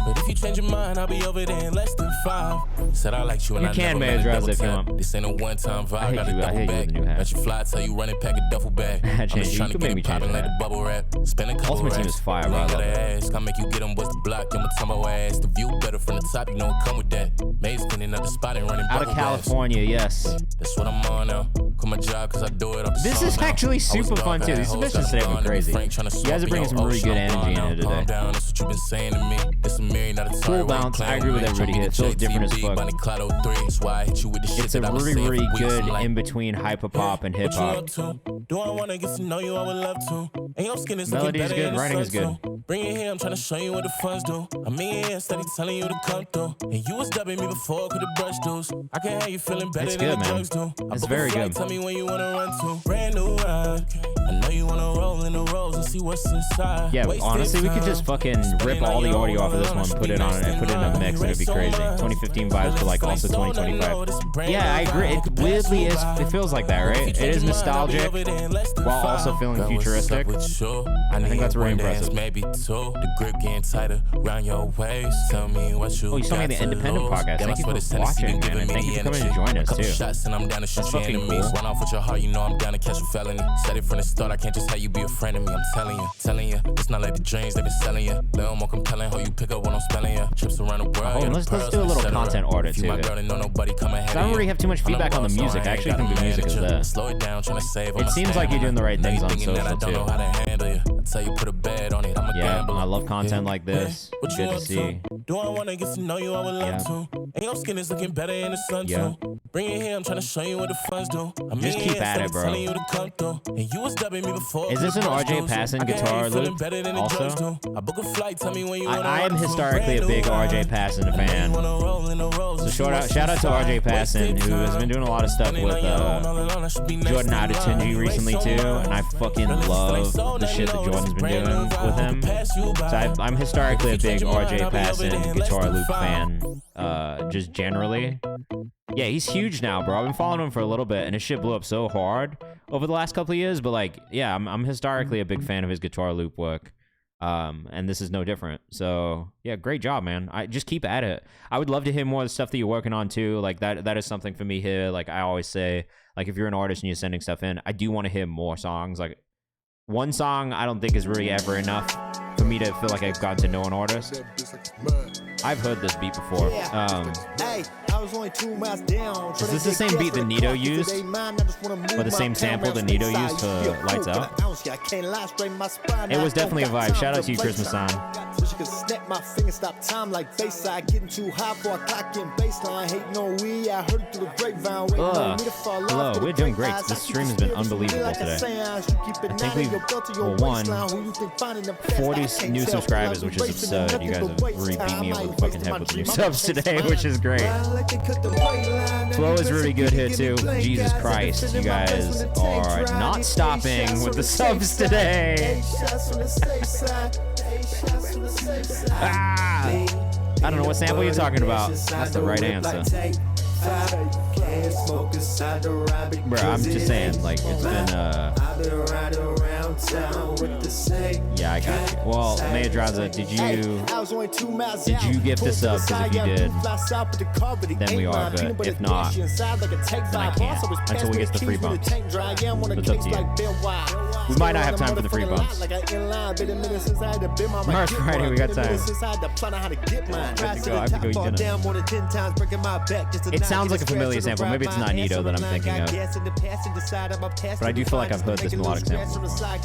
but if you change your mind, I'll be over there in less than 5. Said I like you and I can manage Raz if you want. This ain't a one-time vibe. I hate you with the new hat. Let you fly, tell you running, pack a duffel bag. I'm just trying to get it poppin' like a bubble wrap. Spend a couple Ultimate Team is fire, bro. Come make you get them, bust the block, give them a tumble ass. The view better from the top, you know it come with that. Maze cleaning up the spot and running out of California, yes. That's what I'm on now. Quit my job cause I do it up the This is actually super fun too. These submissions today were crazy. You guys are bringing some really good energy in here today. That's what you've been saying to me. It's a million out of cool bounce. I agree with everybody here. It feels different as fuck. It's a really, really good in between hyperpop and hip hop. Do I wanna get to know you? I would love to. And your skin is looking Melody is better good, in the writing sun is good. too. Bring it here, I'm tryna show you what the funds do. I'm in here, steady telling you to come through. And you was dubbing me before, could have brushed dudes. I can have you feeling better It's than good, the man. drugs do. It's very good. Tell me when you wanna run to. Brand new ride. I know you wanna roll in the rolls and see what's inside. Yeah, Wasted honestly, we could time. just fucking rip all the audio off of this one, put it on and put it in a mix, and it'd be crazy. 2015 vibes, but like also 2025. Yeah, I agree. It weirdly is. It feels like that, right? It is nostalgic while also feeling futuristic. I think that's really impressive. Maybe two. The grip getting tighter around your waist. Tell me what you. Oh, you saw me in the Independent podcast. Thank you for watching, man, and thank you for coming to join us too. Shots and I'm down to shoot That's your fucking enemies. cool. Run off with your heart, you know I'm down to catch a felony. Said it from the start, I can't just have you be a friend of me. I'm telling you, it's not like the dreams they've been selling you. Little more compelling, how you pick up when I'm spelling you. Trips around the world. Oh, let's do a little content audit too. My girl, ain't know nobody come ahead. I don't really have too much feedback on the music. I actually think the music is there. Slow it down, trying to save. It seems like you're doing the right things on social I don't know how too. to handle you. I tell you, put a bed on it. I'm a Yeah, gambler. I love content like this. What you Good to up see. Do I wanna get to know you? I would love Yeah. to. And your skin is looking better in the sun Yeah. too. Bring it here, I'm trying to show you what the funds do. I'm Just in keep here, at steady it, bro. telling you to come through. And you was dubbing me before. Is this an Could've RJ brushed Passon those. I can guitar have you feeling loop better than the also? drugs do. I book a flight, tell me when you wanna I am run to. historically a Brand big new RJ ride. Passon I know fan. you wanna roll in the rolls So and see shout what's out to RJ inside. Passon, Wasted who has time. been doing a lot of stuff Spending with on your own, all alone, I should be next Jordan in Adetunji line. recently too, and I fucking love the shit that Jordan's been doing with him. So I'm historically a big RJ Passon guitar loop fan, just generally. Yeah, he's huge now, bro. I've been following him for a little bit, and his shit blew up so hard over the last couple of years. But like, yeah, I'm historically a big fan of his guitar loop work, and this is no different. So yeah, great job, man. I just keep at it. I would love to hear more of the stuff that you're working on too. Like that is something for me here. Like I always say, like if you're an artist and you're sending stuff in, I do want to hear more songs. Like one song, I don't think is really ever enough for me to feel like I've gotten to know an artist. I've heard this beat before. Is this the same beat that Nito used? Or the same sample that Nito used for Lights Out? It was definitely a vibe. Shout out to you, Chris Masson. So she can snap my finger, stop time like baseline. Getting too high for a clock in baseline. Hating on we, I heard it through the grapevine. Waiting on me to fall off. Hello, we're doing great. This stream has been unbelievable today. I think we've, well, one, 40 new subscribers, which is absurd. You guys have really beat me over the fucking head with the new subs today, which is great. Flow is really good here too. Jesus Christ, you guys are not stopping with the subs today. I don't know what sample you're talking about. That's the right answer. Bro, I'm just saying, like, it's been, yeah, I got you. Well, Mayadraza, did you gift us up? Because if you did, then we are, but if not, then I can't, until we get the free bumps. It's up to you. We might not have time for the free bumps. March Friday, we got time. I have to go eat dinner. It sounds like a familiar sample. Maybe it's not Nito that I'm thinking of. But I do feel like I've heard this melodic sample before.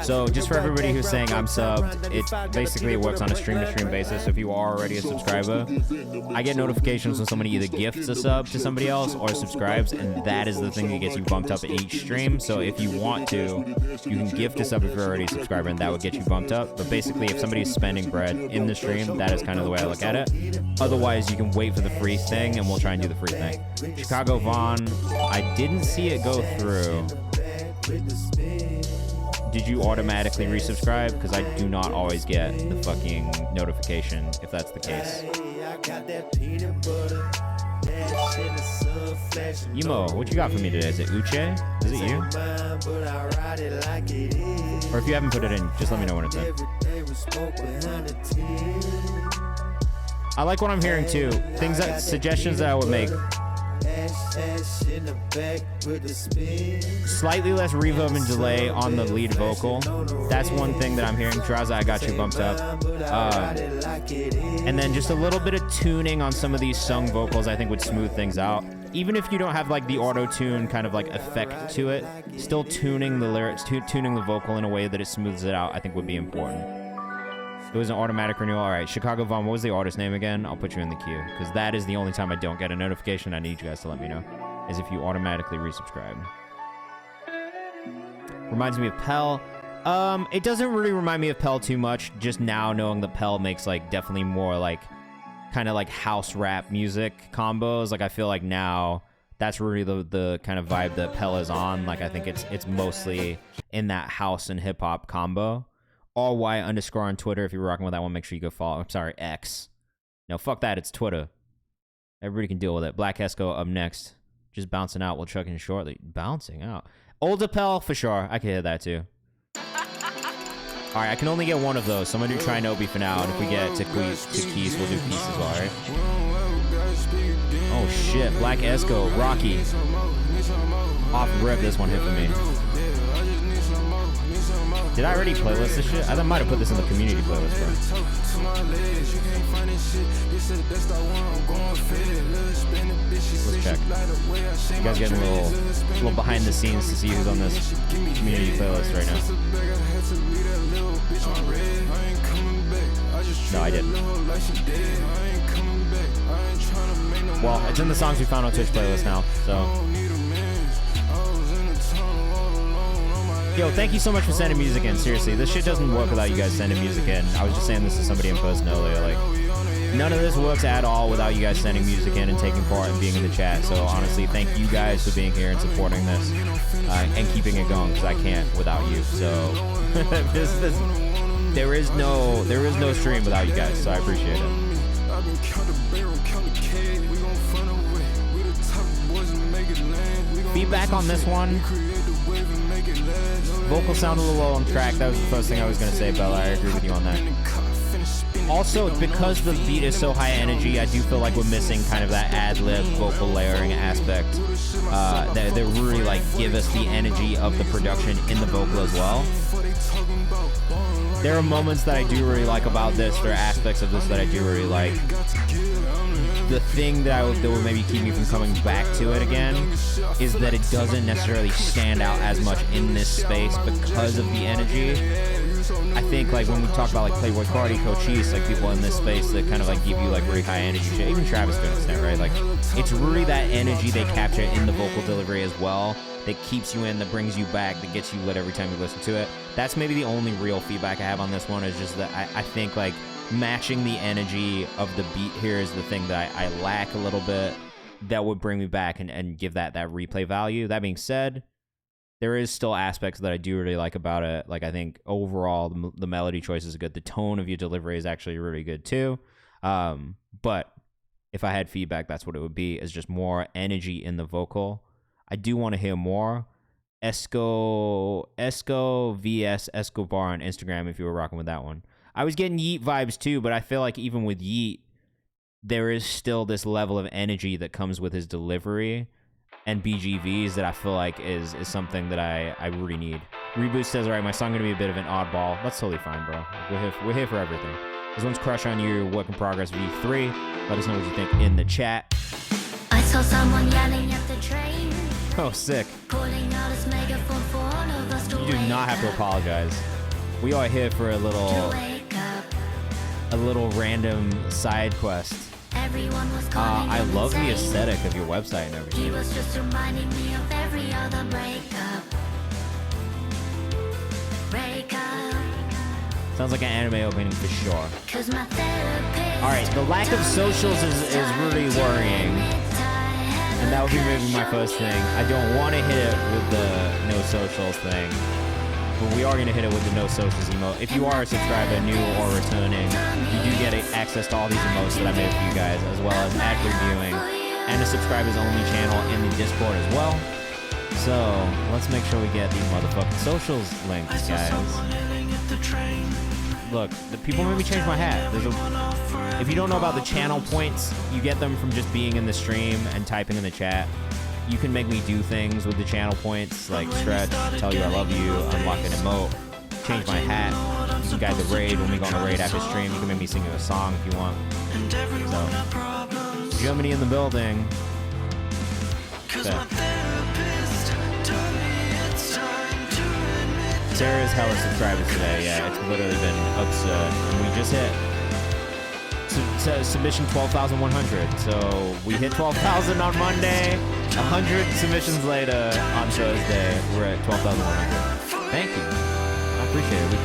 So just for everybody who's saying I'm subbed, it basically works on a stream-to-stream basis. So if you are already a subscriber, I get notifications when somebody either gifts a sub to somebody else or subscribes, and that is the thing that gets you bumped up at each stream. So if you want to, you can gift a sub if you're already a subscriber, and that would get you bumped up. But basically, if somebody's spending bread in the stream, that is kind of the way I look at it. Otherwise, you can wait for the free thing, and we'll try and do the free thing. Chicago Vaughn, I didn't see it go through. Did you automatically resubscribe? Because I do not always get the fucking notification if that's the case. Emo, what you got for me today? Is it Uche? Is it you? Or if you haven't put it in, just let me know when it's in. I like what I'm hearing too. Suggestions that I would make. Slightly less reverb and delay on the lead vocal. That's one thing that I'm hearing. Draza, I got you bumped up. And then just a little bit of tuning on some of these sung vocals I think would smooth things out. Even if you don't have like the auto-tune kind of like effect to it, still tuning the lyrics, tuning the vocal in a way that it smooths it out I think would be important. It was an automatic renewal. All right, Chicago Vaughn, what was the artist name again? I'll put you in the queue because that is the only time I don't get a notification. I need you guys to let me know. as if you automatically resubscribe. Reminds me of Pell. It doesn't really remind me of Pell too much. Just now knowing that Pell makes like definitely more like kind of like house rap music combos. Like I feel like now that's really the kind of vibe that Pell is on. Like I think it's mostly in that house and hip hop combo. AllY_ on Twitter. If you're rocking with that one, make sure you go follow. I'm sorry, X. No, fuck that. It's Twitter. Everybody can deal with it. Black Esco up next. Just bouncing out. We'll check in shortly. Bouncing out. Older Pell for sure. I can hear that too. All right, I can only get one of those, so I'm gonna do Try No Be for now. And if we get to Keys, we'll do Keys as well. All right. Oh shit, Black Esco, Rocky. Off rip, this one hit for me. Did I already playlist this shit? I might have put this in the community playlist, bro. Let's check. You guys getting a little behind the scenes to see who's on this community playlist right now. No, I didn't. Well, it's in the songs we found on Twitch playlist now, so. Yo, thank you so much for sending music in. Seriously, this shit doesn't work without you guys sending music in. I was just saying this to somebody in person earlier. Like, none of this works at all without you guys sending music in and taking part and being in the chat. So honestly, thank you guys for being here and supporting this and keeping it going, because I can't without you. So there is no stream without you guys. So I appreciate it. Feedback on this one. Vocal sound a little low on track. That was the first thing I was going to say, Bella. I agree with you on that. Also, because the beat is so high energy, I do feel like we're missing kind of that ad-lib vocal layering aspect. That really like give us the energy of the production in the vocal as well. There are moments that I do really like about this. There are aspects of this that I do really like. The thing that would maybe keep me from coming back to it again is that it doesn't necessarily stand out as much in this space because of the energy. I think like when we talk about like Playboy Cardi, Cochise, like people in this space that kind of like give you like really high energy shit, even Travis to an extent, right? Like it's really that energy they capture in the vocal delivery as well that keeps you in, that brings you back, that gets you lit every time you listen to it. That's maybe the only real feedback I have on this one, is just that I think like matching the energy of the beat here is the thing that I lack a little bit, that would bring me back and give that replay value. That being said, there is still aspects that I do really like about it. Like I think overall the melody choice is good. The tone of your delivery is actually really good too. But if I had feedback, that's what it would be, is just more energy in the vocal. I do want to hear more. Esco vs Escobar on Instagram if you were rocking with that one. I was getting Yeet vibes too, but I feel like even with Yeet, there is still this level of energy that comes with his delivery and BGVs that I feel like is something that I really need. Reboot says, all right, my song gonna be a bit of an oddball. That's totally fine, bro. We're here for everything. This one's Crush on You, Work in Progress V3. Let us know what you think in the chat. I saw someone yelling at the train. Oh, sick. Calling out his megaphone for all of us to You do not have to apologize. We are here for a little random side quest. I love the aesthetic of your website and everything. He was just reminding me of every other breakup. Sounds like an anime opening for sure. 'Cause my therapist. Alright, the lack of socials is really worrying. And that would be maybe my first thing. I don't want to hit it with the no socials thing, but we are going to hit it with the no socials emote. If you are a subscriber, new or returning, you do get access to all these emotes that I made for you guys, as well as ad-free viewing and a subscribers only channel in the Discord as well. So let's make sure we get the motherfucking socials links, guys. Look, the people made me change my hat. If you don't know about the channel points, you get them from just being in the stream and typing in the chat. You can make me do things with the channel points, like stretch, tell you I love you, unlock an emote, change my hat. You can guide the raid when we go on a raid after stream. You can make me sing you a song if you want. So, Germany in the building. Okay. Sarah's hella subscribers today. Yeah, it's literally been absurd. And we just hit submission 12,100. So we hit 12,000 on Monday. 100 submissions later on Thursday. We're at 12,100. Thank you. I appreciate it. We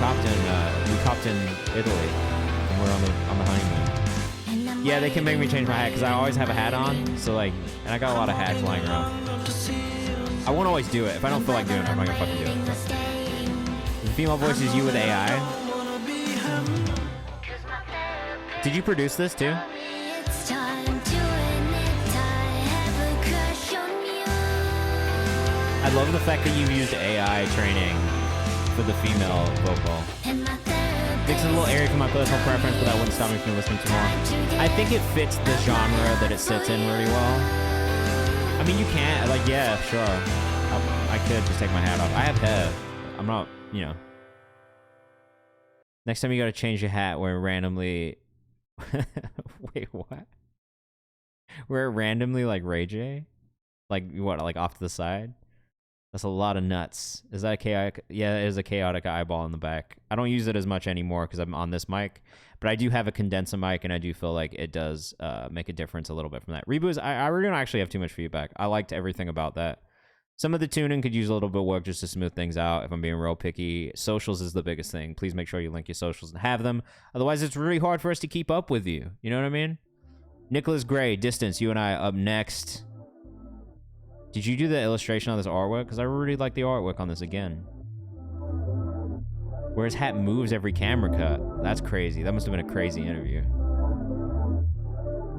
copped in Italy, and we're on the honeymoon. Yeah, they can make me change my hat because I always have a hat on. So like, and I got a lot of hats lying around. I won't always do it. If I don't feel like doing it, I'm not gonna fucking do it. The female voice is you with AI. Did you produce this too? I love the fact that you used AI training for the female vocal. It's a little area for my personal preference, but that wouldn't stop me from listening to more. I think it fits the genre that it sits in really well. I mean, you can't, like, yeah, sure. I could just take my hat off. I have hair. I'm not, you know. Next time you gotta change your hat where randomly... Wait, what? Where randomly, like, Ray J? Like, what, like, off to the side? That's a lot of nuts. Is that a chaotic? Yeah, it is a chaotic eyeball in the back. I don't use it as much anymore because I'm on this mic, but I do have a condenser mic, and I do feel like it does make a difference a little bit from that. Reboot, I don't actually have too much feedback. I liked everything about that. Some of the tuning could use a little bit of work just to smooth things out if I'm being real picky. Socials is the biggest thing. Please make sure you link your socials and have them. Otherwise, it's really hard for us to keep up with you. You know what I mean? Nicholas Gray, Distance, you and I up next. Did you do the illustration on this artwork? Because I really like the artwork on this again. Where his hat moves every camera cut. That's crazy. That must have been a crazy interview.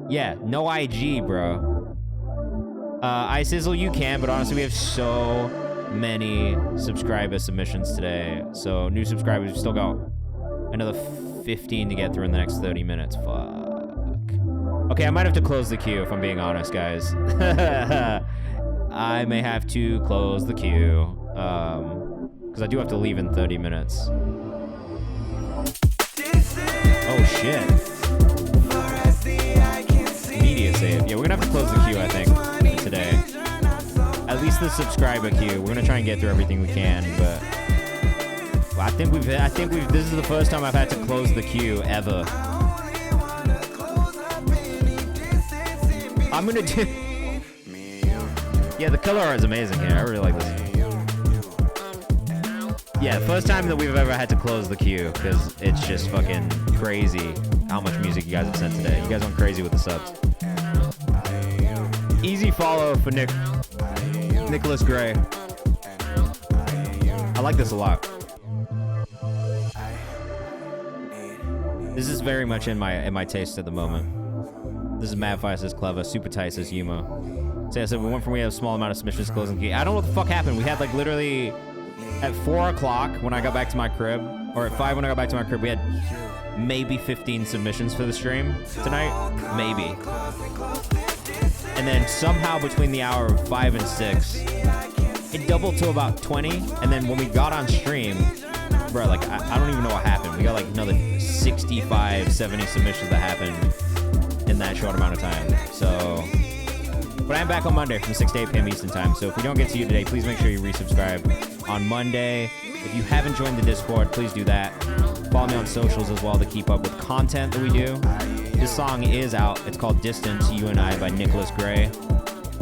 Yeah, no IG, bro. iSizzle, you can, but honestly, we have so many subscriber submissions today. So, new subscribers, we've still got another 15 to get through in the next 30 minutes. Fuck. Okay, I might have to close the queue if I'm being honest, guys. I may have to close the queue, because I do have to leave in 30 minutes. Oh, shit. Media save. Yeah, we're gonna have to close the queue, I think, today. At least the subscriber queue. We're gonna try and get through everything we can, but... Well, I think we've, this is the first time I've had to close the queue, ever. I'm gonna do... Yeah, the color art is amazing here. I really like this. Yeah, first time that we've ever had to close the queue, because it's just fucking crazy how much music you guys have sent today. You guys went crazy with the subs. Easy follow for Nicholas Gray. I like this a lot. This is very much in my taste at the moment. This is Mad Fire says clever, Super Tight says Yumo. So I said we had a small amount of submissions closing the queue. I don't know what the fuck happened. We had like literally at 4 o'clock when I got back to my crib, or at 5 when I got back to my crib, we had maybe 15 submissions for the stream tonight. Maybe. And then somehow between the hour of 5 and 6, it doubled to about 20. And then when we got on stream, bro, like I don't even know what happened. We got like another 65, 70 submissions that happened in that short amount of time. So... But I'm back on Monday from 6 to 8 p.m. Eastern time. So if we don't get to you today, please make sure you resubscribe on Monday. If you haven't joined the Discord, please do that. Follow me on socials as well to keep up with content that we do. This song is out. It's called Distance, You and I by Nicholas Gray.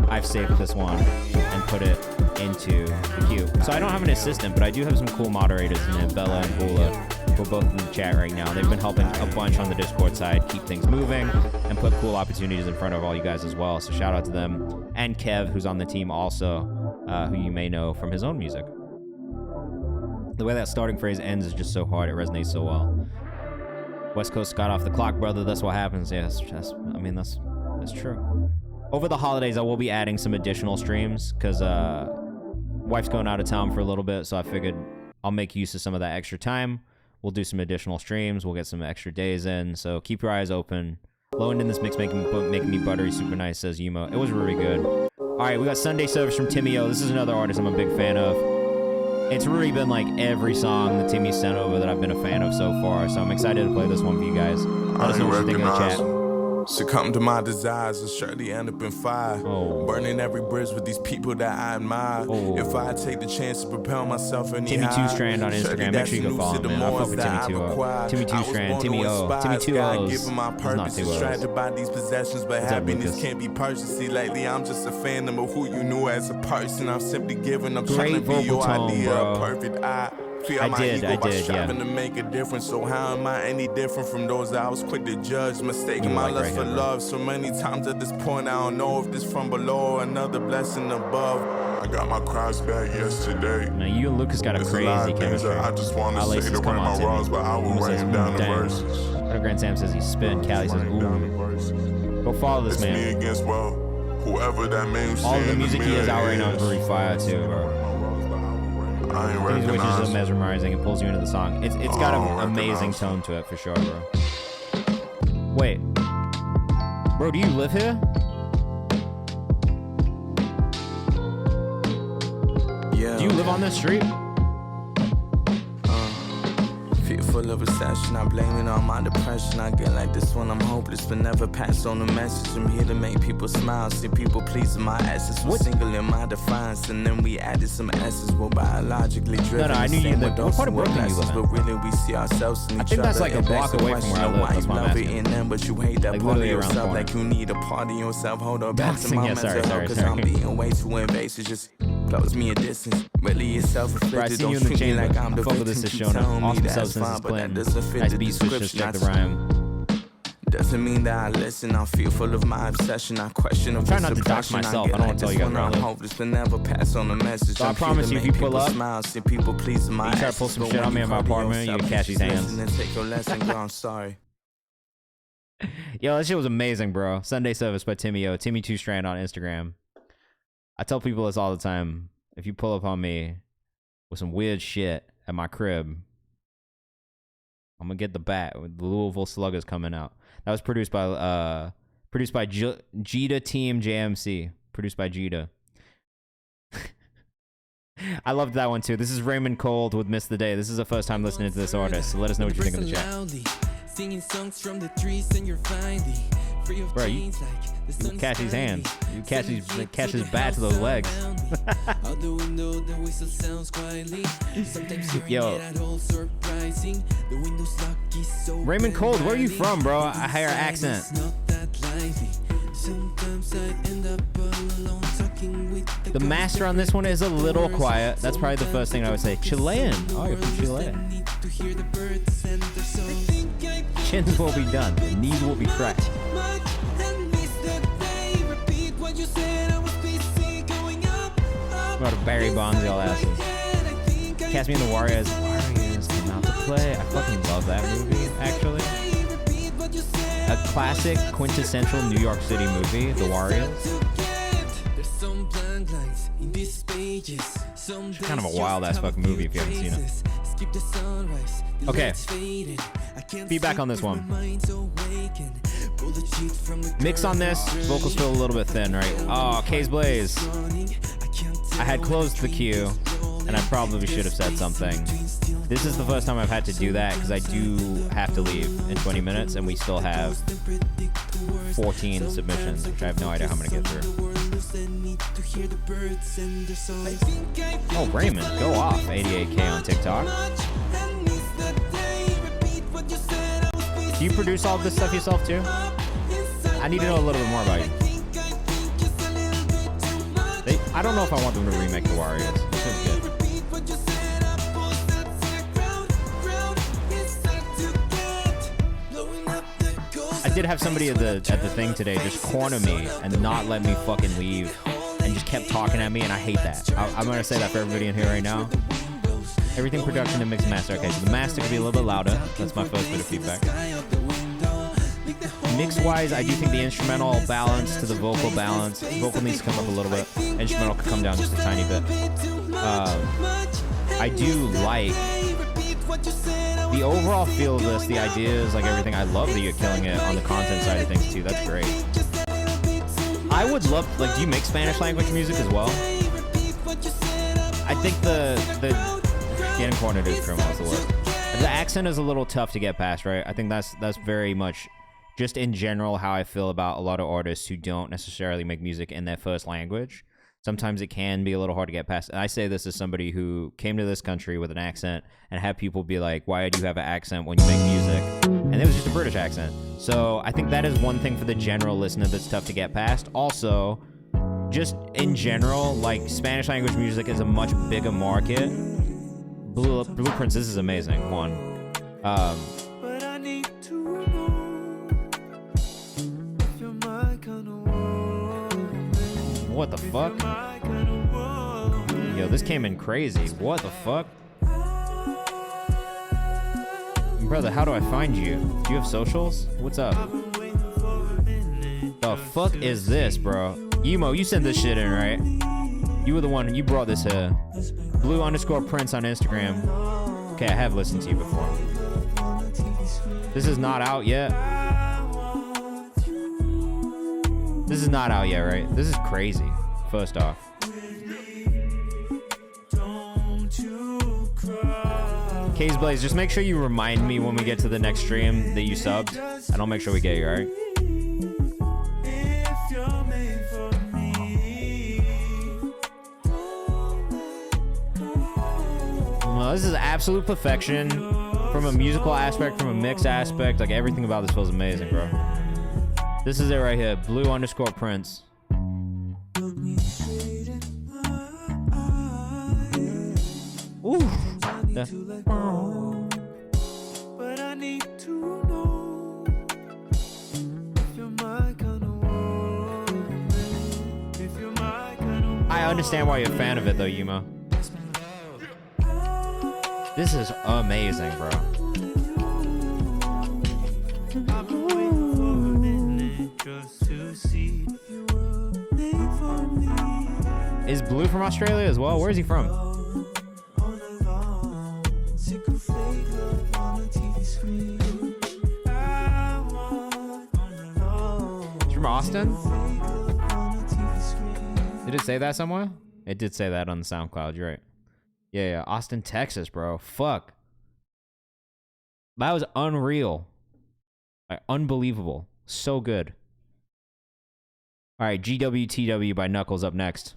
I've saved this one and put it into the queue. So I don't have an assistant, but I do have some cool moderators in there, Bella and Bula, who are both in the chat right now. They've been helping a bunch on the Discord side keep things moving and put cool opportunities in front of all you guys as well. So shout out to them. And Kev, who's on the team also, who you may know from his own music. The way that starting phrase ends is just so hard. It resonates so well. West Coast got off the clock, brother. That's what happens. Yeah, that's true. Over the holidays, I will be adding some additional streams because wife's going out of town for a little bit, so I figured I'll make use of some of that extra time. We'll do some additional streams. We'll get some extra days in, so keep your eyes open. Low end in this mix making me buttery super nice, says Yumo. It was really good. All right, we got Sunday Service from Timmy O. This is another artist I'm a big fan of. It's really been like every song that Timmy sent over that I've been a fan of so far, so I'm excited to play this one for you guys. Let us know what you think in the chat. Succumb to my desires and surely end up in fire. Burning every bridge with these people that I admire. If I take the chance to propel myself any Timmy higher, 2 Strand on Instagram. Make sure you go follow him, man. I fuck with Timmy 2. Timmy 2 Strand. Timmy O. Timmy 2 O's. Given my purpose, distracted by these possessions, but happiness can't be purchased. See, lately I'm just a phantom of who you knew as a person. I'm simply giving up trying to be your idea of perfect. I did, striving to make a difference. So how am I any different from those that I was quick to judge? Mistaking my lust for love so many times at this point. I don't know if this from below or another blessing above. I got my cries back yesterday. Now you and Lucas got a crazy chemistry. I just want to say to write my wrongs, but I will write them down the verses. Grand Sam says he's spin. Callie says, ooh. Go follow this man. Me against, well, whoever that means. All the music he has out right now is really fire too, bro. These witches are mesmerizing. It pulls you into the song. It's got an amazing tone to it for sure, bro. Wait, bro, do you live here? Yeah. Do you live on this street? Fearful of recession, I blame it on my depression. I get like this when I'm hopeless, but never pass on the message. I'm here to make people smile, see people pleasing my essence. We're single in my defiance, and then we added some S's. We're biologically driven. No, I knew you lived. What part of Brooklyn you live in? But really we see ourselves in each other. I think that's like a block away from where I live. That's why I'm asking. Them, but you hate that like part of around yourself, like you need a part of yourself. Hold on, back to my mental health, cause I'm being way too invasive. Just close me a distance. Really, it's self-inflicted. Don't treat me like I'm the victim. Keep telling me that's fine, but that doesn't fit the description. Just the rhyme. Doesn't mean that I listen. I'm fearful of my obsession. I question of try not to dox myself. I don't want to tell you guys I'm hopeless, but never pass on the message. So I promise you, if you pull up, smile, see people pleasing my you try to pull some shit on me in my apartment, you can catch these hands. And then take your lesson, girl. I'm sorry. Yo, that shit was amazing, bro. Sunday service by Timmy O. Timmy 2 Strand on Instagram. I tell people this all the time. If you pull up on me with some weird shit at my crib, I'm gonna get the bat. The Louisville Sluggers coming out. That was produced by Jita Team JMC. Produced by Jita. I loved that one too. This is Raymond Cold with Miss the Day. This is the first time listening to this artist, so let us know what you think in the chat. Singing songs from the trees and you're finally free of bro, you catch his hands. You catch his bat to those legs. Yo. Raymond Cold, where are you from, bro? I hear accent. The master on this one is a little quiet. That's probably the first thing I would say. Chilean. Oh, you're from Chile. Chins will be done. The knees will be cracked. About to Barry Bonds, y'all asses. Cast me in the Warriors. Warriors came out to play. I fucking love that movie, actually. A classic, quintessential New York City movie, The Warriors. It's kind of a wild ass fucking movie if you haven't seen it. Okay. Feedback on this one. Mix on this. Vocals feel a little bit thin, right? Oh, K's Blaze. I had closed the queue, and I probably should have said something. This is the first time I've had to do that because I do have to leave in 20 minutes, and we still have 14 submissions, which I have no idea how I'm going to get through. Oh, Raymond, go off. 88K on TikTok. Do you produce all this stuff yourself, too? I need to know a little bit more about you. I don't know if I want them to remake The Warriors. This is good. I did have somebody at the thing today just corner me and not let me fucking leave and just kept talking at me, and I hate that. I'm going to say that for everybody in here right now. Everything production and mix and master. Okay, so the master could be a little bit louder. That's my first bit of feedback. Mix-wise, I do think the instrumental balance to the vocal balance. Vocal needs to come up a little bit. Instrumental could come down just a tiny bit. I do like the overall feel of this, the ideas, like everything. I love that you're killing it on the content side of things too. That's great. I would love, like, do you make Spanish language music as well? I think the getting cornered is criminal is the word. The accent is a little tough to get past, right? I think that's very much just in general how I feel about a lot of artists who don't necessarily make music in their first language. Sometimes it can be a little hard to get past. And I say this as somebody who came to this country with an accent and had people be like, why do you have an accent when you make music? And it was just a British accent. So I think that is one thing for the general listener that's tough to get past. Also, just in general, like Spanish language music is a much bigger market. Blueprints, this is amazing. One. But I need to know if you're my kind of woman. What the fuck? Yo, this came in crazy. What the fuck? Brother, how do I find you? Do you have socials? What's up? The fuck is this, bro? Emo, you sent this shit in, right? You were the one, you brought this here. Blue_Prince on Instagram. Okay, I have listened to you before. This is not out yet. This is not out yet, right? This is crazy, first off. K's Blaze, just make sure you remind me when we get to the next stream that you subbed, and I'll make sure we get you, alright? Well, this is absolute perfection from a musical aspect, from a mix aspect. Like, everything about this feels amazing, bro. This is it right here. Blue_Prince. Ooh. But I need to know if you're my kind of woman. If you're my kind of I understand why you're a fan of it, though, Yuma. This is amazing, bro. Is Blue from Australia as well? Where is he from? It's from Austin? Did it say that somewhere? It did say that on the SoundCloud, you're right. Yeah, Austin, Texas, bro. Fuck. That was unreal. Like, unbelievable. So good. Alright, GWTW by Knuckles up next.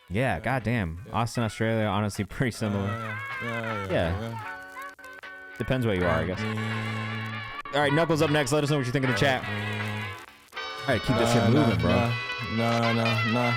Yeah, goddamn. Austin, Australia, honestly pretty similar. Yeah. Depends where you are, I guess. Alright, Knuckles up next. Let us know what you think in the chat. Alright, keep this shit moving, bro. Nah,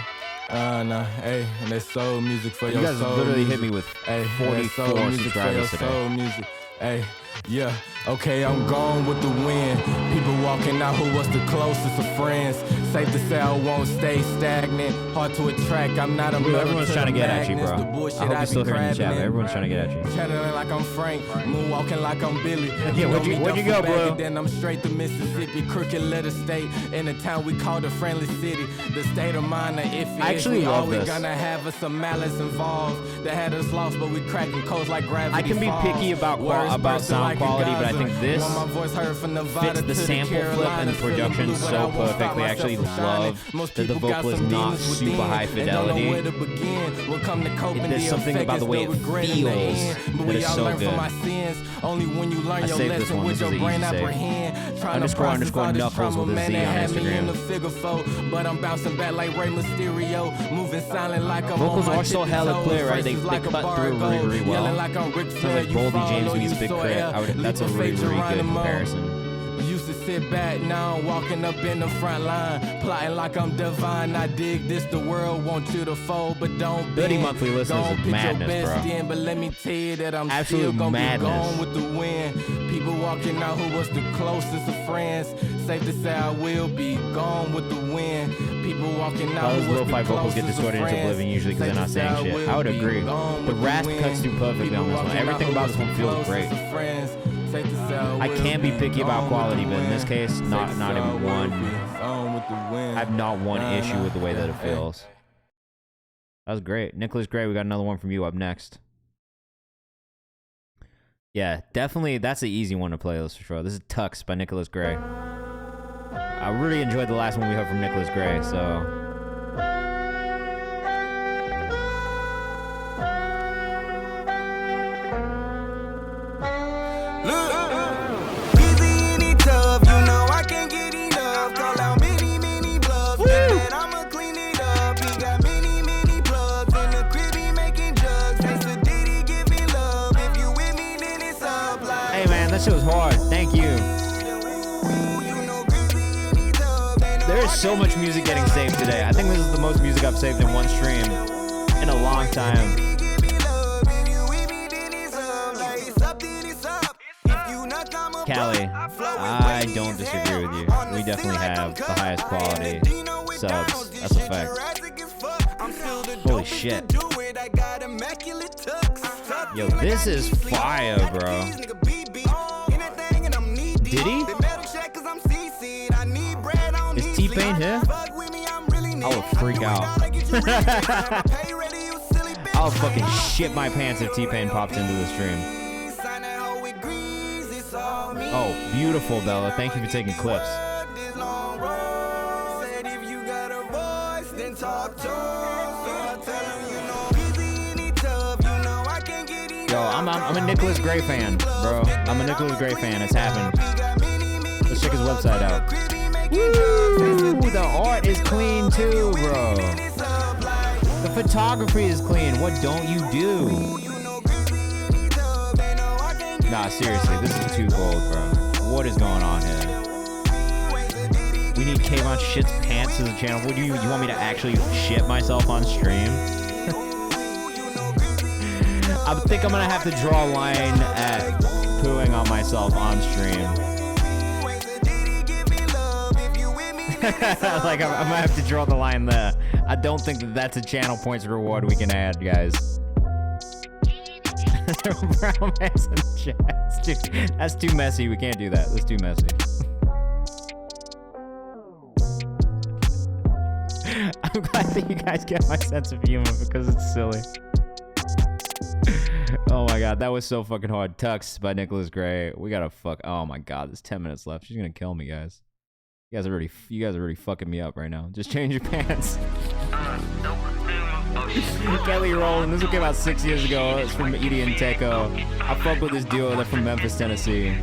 hey, and that's soul music for your soul. You guys literally hit me with 44 subscribers today. Soul music, hey, yeah. Okay, I'm gone with the wind. People walking out who was the closest of friends. Safe to say I won't stay stagnant. Hard to attract, I'm not a Blue, everyone's trying to get at you, bro. I hope you're still hearing the chat, but everyone's trying to get at you. Channeling like I'm Frank, moonwalking like I'm Billy. Yeah, where'd you go, bro? Then I'm straight to Mississippi, crooked letter state. In a town we call the friendly city. The state of mind are iffy. I actually love this. Gonna have us some malice involved. That had us lost, but we cracking codes like gravity. I can be picky about sound quality, but I think this fits the sample flip and the production so perfectly. I actually love that the vocal is not super high fidelity. There's something about the way it feels that is so good. I saved this one. This is an easy save. __Knuckles with a Z on Instagram. But I'm bouncing back like Rey Mysterio, moving silent like I'm vocals are so hella clear, right? They cut through really well. Sounds like Boldy James when he's Big Crit. That's a really good comparison. Used to sit back, now I'm walking up in the front line, plotting like I'm divine. I dig this, the world wants you to fold, but don't 30 monthly listeners is madness, bro. In, but let me tell you that I'm absolute still gonna madness. Be gone with the wind. People walking out who was the closest of friends. Safe to say I will be gone with the wind. People walking out those lo-fi vocals get distorted into oblivion usually because they're not saying shit. I would agree. The rasp cuts through perfectly on this one. Everything about this one feels great. I can be picky about quality, but in this case, not even one. I have not one issue with the way that it feels. That was great. Nicholas Gray, we got another one from you up next. Yeah, definitely, that's the easy one to play this for sure. This is Tux by Nicholas Gray. I really enjoyed the last one we heard from Nicholas Gray, so... Busy that shit was hard. Thank you. There is so much music getting saved today. I think this is the most music I've saved in one stream in a long time. Callie, I don't disagree with you. We definitely have the highest quality subs. That's a fact. Holy shit. Yo, this is fire, bro. Did he? Is T-Pain here? I would freak out. I'll fucking shit my pants if T-Pain popped into the stream. Oh, beautiful, Bella. Thank you for taking clips. Yo, I'm a Nicholas Gray fan, bro. I'm a Nicholas Gray fan. It's happened. Let's check his website out. Woo! The art is clean too, bro. The photography is clean. What don't you do? Nah, seriously, this is too gold, bro. What is going on here? We need Kayvan shits pants to the channel. What do you want me to actually shit myself on stream? I think I'm gonna have to draw a line at pooing on myself on stream. Like, I'm gonna have to draw the line there. I don't think that's a channel points reward we can add, guys. Brown man's in the chat. That's too messy. We can't do that. That's too messy. I'm glad that you guys get my sense of humor because it's silly. Oh my god, that was so fucking hard. Tux by Nicholas Gray. We gotta fuck. Oh my god, there's 10 minutes left. She's gonna kill me, guys. You guys are already fucking me up right now. Just change your pants. Kelly Rowland. This one came out 6 years ago. It's from Edie and Teco. I fuck with this duo. They're from Memphis, Tennessee.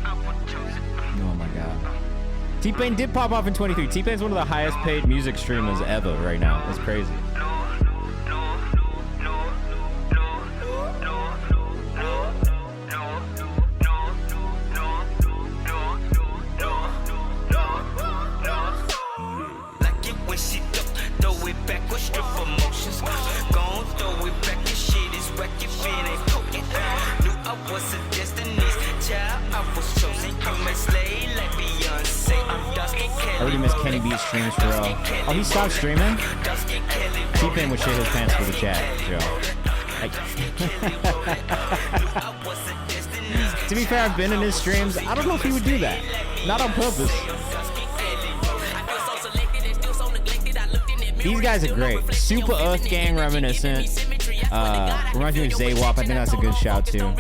Oh my god. T-Pain did pop off in 23. T-Pain's one of the highest paid music streamers ever right now. It's crazy. I already missed Kenny B's streams for real. Oh, he stopped streaming? T-Pain would shit his pants for the chat, Joe. To be fair, I've been in his streams. I don't know if he would do that. Not on purpose. These guys are great. Super Earth Gang reminiscent. Reminds me of Zaywap. I think that's a good shout too.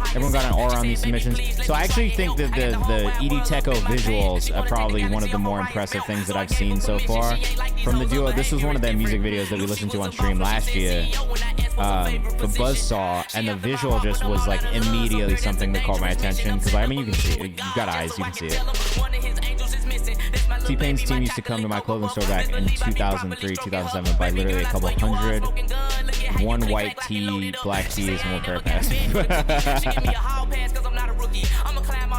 Everyone got an aura on these submissions. So I actually think that the Edie Teco visuals are probably one of the more impressive things that I've seen so far from the duo. This was one of their music videos that we listened to on stream last year for Buzzsaw, and the visual just was like immediately something that caught my attention because I mean you can see it. You've got eyes, you can see it. T-Pain's team used to come to my clothing store back in 2003, 2007 by literally a couple hundred. One white tee, black tees, and one pair of pants.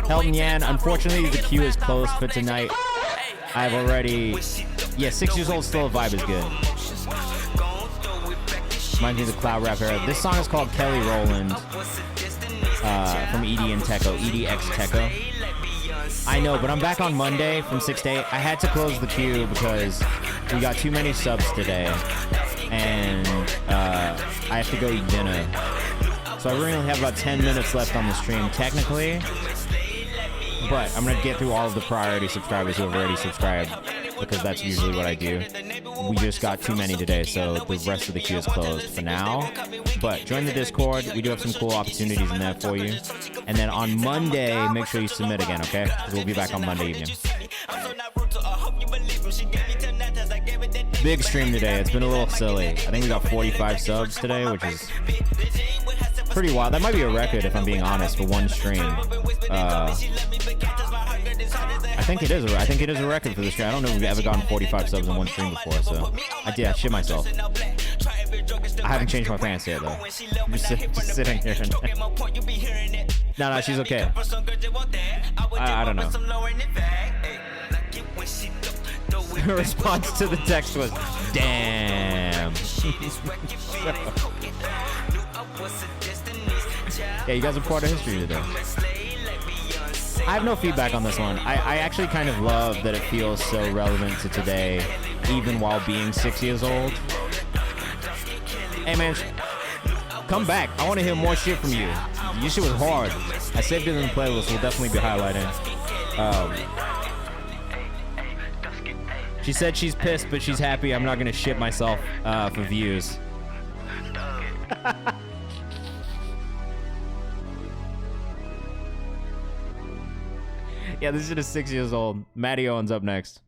Helton Yan, unfortunately the queue is closed for tonight. I've already... Yeah, 6 years old, still a vibe is good. Reminds me of the Cloud Rap era. This song is called Kelly Rowland from Edie and Teco. Edie x Teco. I know, but I'm back on Monday from 6 to 8. I had to close the queue because we got too many subs today. And I have to go eat dinner. So I really only have about 10 minutes left on the stream, technically. But I'm going to get through all of the priority subscribers who have already subscribed, because that's usually what I do. We just got too many today, so the rest of the queue is closed for now. But join the Discord. We do have some cool opportunities in there for you. And then on Monday, make sure you submit again, okay? Because we'll be back on Monday evening. Big stream today. It's been a little silly. I think we got 45 subs today, which is pretty wild. That might be a record, if I'm being honest, for one stream. I think it is. I think it is a record for this stream. I don't know if we've ever gotten 45 subs in one stream before, so I did. I shit myself. I haven't changed my pants yet, though. Just sitting here. No, she's okay. I don't know. Her response to the text was, damn. Yeah, you guys are part of history today. I have no feedback on this one. I actually kind of love that it feels so relevant to today, even while being 6 years old. Hey man, come back. I want to hear more shit from you. Your shit was hard. I saved it in the playlist. We'll definitely be highlighting. She said she's pissed, but she's happy I'm not going to shit myself for views. Yeah, this shit is 6 years old. Matty Owen's up next.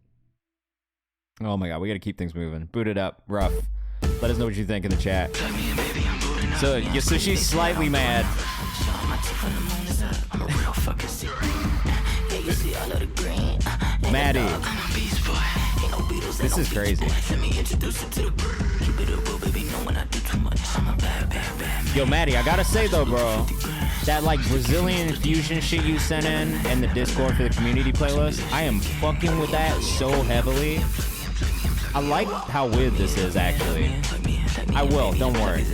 Oh my god, we got to keep things moving. Boot it up. Rough. Let us know what you think in the chat. So she's slightly mad. Maddie. This is crazy. Yo, Maddie, I gotta say though, bro, that like Brazilian fusion shit you sent in the Discord for the community playlist, I am fucking with that so heavily. I like how weird this is, actually. I will, don't worry.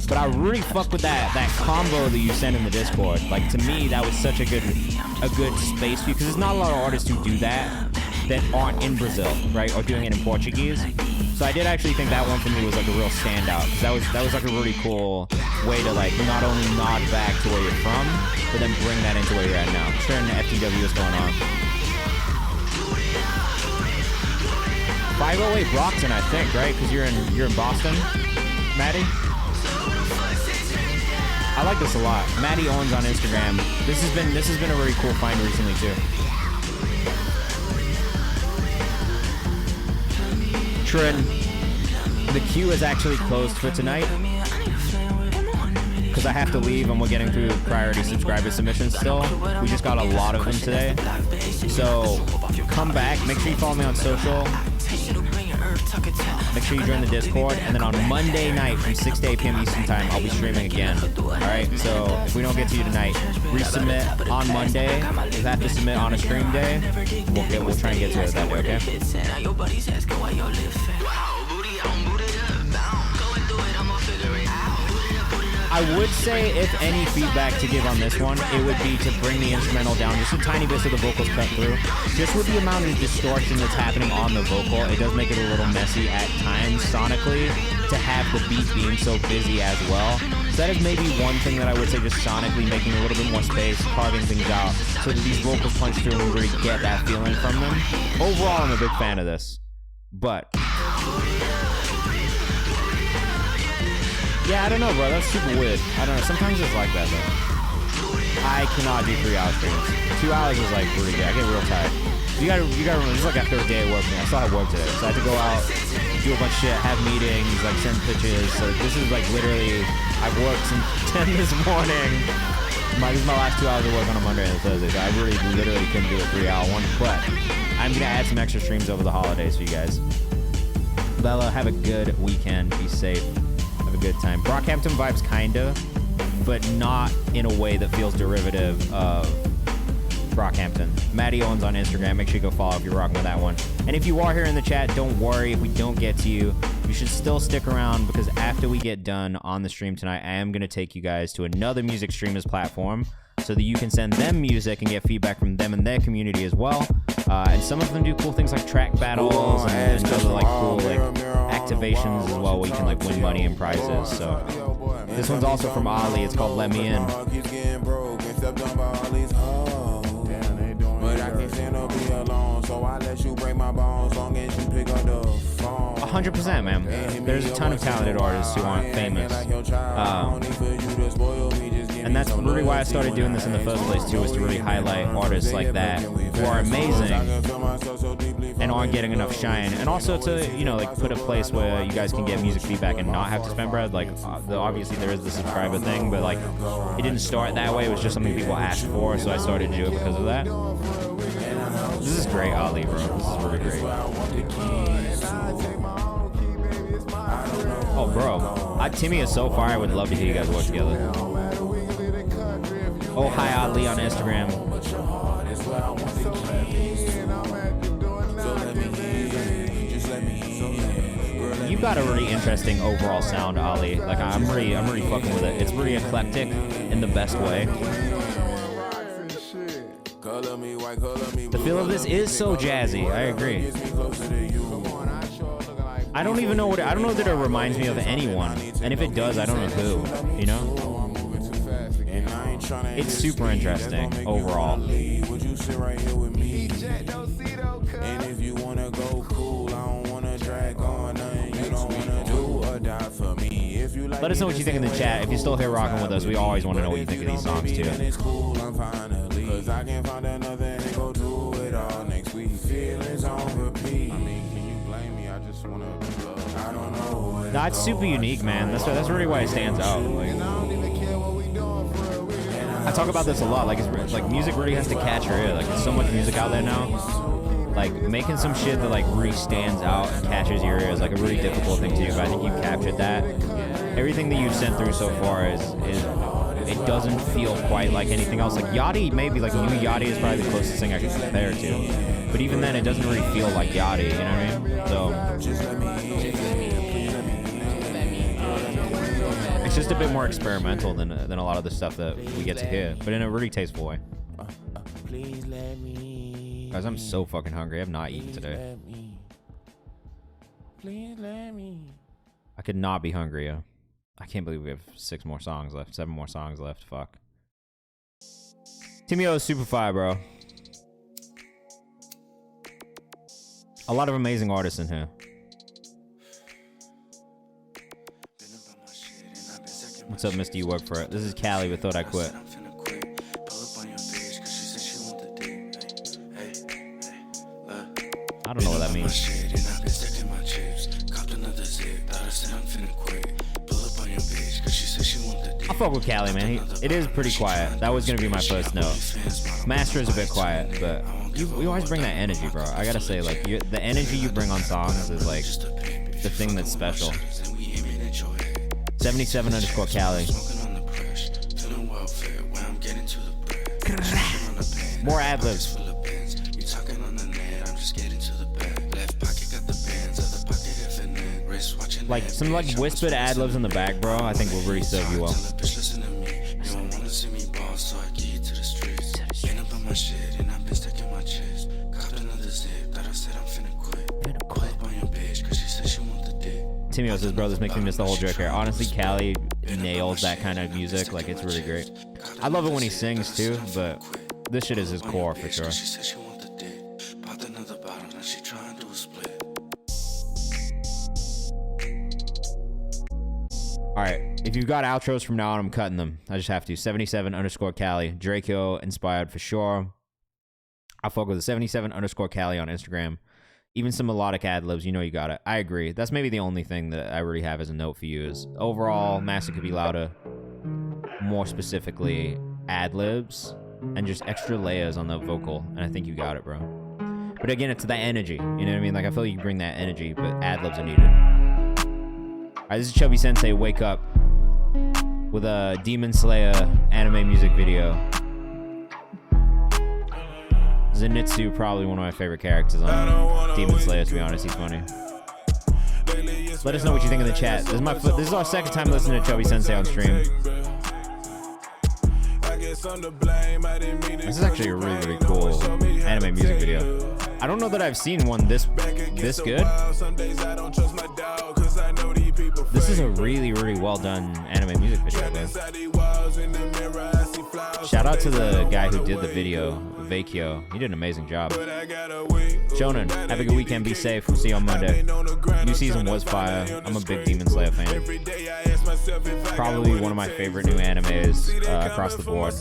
But I really fuck with that combo that you sent in the Discord. Like, to me, that was such a good space view, because there's not a lot of artists who do that aren't in Brazil, right, or doing it in Portuguese. So I did actually think that one for me was like a real standout, because that was like a really cool way to like not only nod back to where you're from, but then bring that into where you're at now. Sure, in the FTW is going on. 508 Brockton, I think, right? Because you're in Boston, Maddie. I like this a lot. Maddie Owens on Instagram. This has been a really cool find recently too. Trin, the queue is actually closed for tonight because I have to leave and we're getting through priority subscriber submissions still. We just got a lot of them today. So come back. Make sure you follow me on social. Make sure you join the Discord, and then on Monday night from 6 to 8 p.m. Eastern Time, I'll be streaming again. Alright, so if we don't get to you tonight, resubmit on Monday. You have to submit on a stream day. We'll try and get to it that day, okay? I would say if any feedback to give on this one, it would be to bring the instrumental down just a tiny bit so the vocals cut through. Just with the amount of distortion that's happening on the vocal, it does make it a little messy at times sonically to have the beat being so busy as well. So that is maybe one thing that I would say, just sonically making a little bit more space, carving things out so that these vocals punch through and we really get that feeling from them. Overall, I'm a big fan of this. But yeah, I don't know, bro. That's super weird. I don't know. Sometimes it's like that, though. I cannot do 3-hour streams. 2 hours is like pretty good. I get real tired. You gotta remember, this is like after a day of work, man. I still have work today, so I had to go out, do a bunch of shit, have meetings, like send pitches. So this is like literally, I've worked since 10 this morning. This is my last 2 hours of work on a Monday and a Thursday, so I really literally couldn't do a 3-hour one. But I'm gonna add some extra streams over the holidays for you guys. Bella, have a good weekend. Be safe. Have a good time. Brockhampton vibes, kinda, but not in a way that feels derivative of Brockhampton. Maddie Owens on Instagram. Make sure you go follow if you're rocking with that one. And if you are here in the chat, don't worry if we don't get to you. You should still stick around, because after we get done on the stream tonight, I am going to take you guys to another music streamers platform so that you can send them music and get feedback from them and their community as well. And some of them do cool things like track battles and other like cool like activations as well, where you can like win money and prizes. So this one's also from Ali. It's called Let Me In. 100%, man. There's a ton of talented artists who aren't famous. And that's really why I started doing this in the first place too, is to really highlight artists like that who are amazing and aren't getting enough shine, and also to, you know, like put a place where you guys can get music feedback and not have to spend bread. Like obviously there is the subscriber thing, but like it didn't start that way. It was just something people asked for, so I started to do it because of that. This is great, Ali, bro. This is really great. Oh, bro. Timmy is so far. I would love to hear you guys work together. Oh, hi, Ali on Instagram. You've got a really interesting overall sound, Ali. Like I'm really fucking with it. It's really eclectic in the best way. The feel of this is so jazzy. I agree. I don't even know what I don't know that it reminds me of anyone, and if it does, I don't know who. You know, it's super interesting overall. Let us know what you think in the chat. If you're still here rocking with us, we always want to know what you think of these songs too. That's super unique, man. That's really why it stands out. Like, I talk about this a lot. Like, it's like music really has to catch your ear. Like, there's so much music out there now. Like, making some shit that like really stands out and catches your ear is like a really difficult thing to do. But I think you captured that. Everything that you've sent through so far is it doesn't feel quite like anything else. Like Yachty, maybe like new Yachty is probably the closest thing I can compare it to. But even then, it doesn't really feel like Yachty. You know what I mean? So it's just a bit more experimental than a lot of the stuff that we get to hear, but in a really tasteful way. Guys, I'm so fucking hungry. I have not eaten today. I could not be hungrier. I can't believe we have 7 more songs left. Fuck. Timio is super fire, bro. A lot of amazing artists in here. What's up, Mr. You Work For It? This is Callie with Thought I Quit. I don't know what that means. I fuck with Callie, man. It is pretty quiet. That was gonna be my first note. Master is a bit quiet, but you always bring that energy, bro. I gotta say, like, the energy you bring on songs is like the thing that's special. 77_Callie. More ad-libs. Like some like whispered ad-libs in the back, bro. I think will really serve you well. Timio says, bro, this makes me miss the whole joke here. Honestly, Callie nails that kind of music. Like, it's really great. I love it when he sings too, but this shit is his core for sure. Alright, if you've got outros from now on, I'm cutting them. I just have to. 77_Callie. Draco inspired for sure. I'll fuck with the 77_Callie on Instagram. Even some melodic ad-libs, you know you got it. I agree. That's maybe the only thing that I really have as a note for you is overall, Master could be louder. More specifically, ad-libs and just extra layers on the vocal. And I think you got it, bro. But again, it's that energy. You know what I mean? Like, I feel like you bring that energy, but ad-libs are needed. Alright, this is Chubby Sensei, Wake Up, with a Demon Slayer anime music video. Zenitsu, probably one of my favorite characters on Demon Slayer, to be honest. He's funny. Let us know what you think in the chat. This is our second time listening to Chubby Sensei on stream. This is actually a really, really cool anime music video. I don't know that I've seen one this good. This is a really, really well done anime music video, guys. Shout out to the guy who did the video, Vecchio. He did an amazing job. Shonen, have a good weekend. Be safe. We'll see you on Monday. New season was fire. I'm a big Demon Slayer fan. Probably one of my favorite new animes across the board.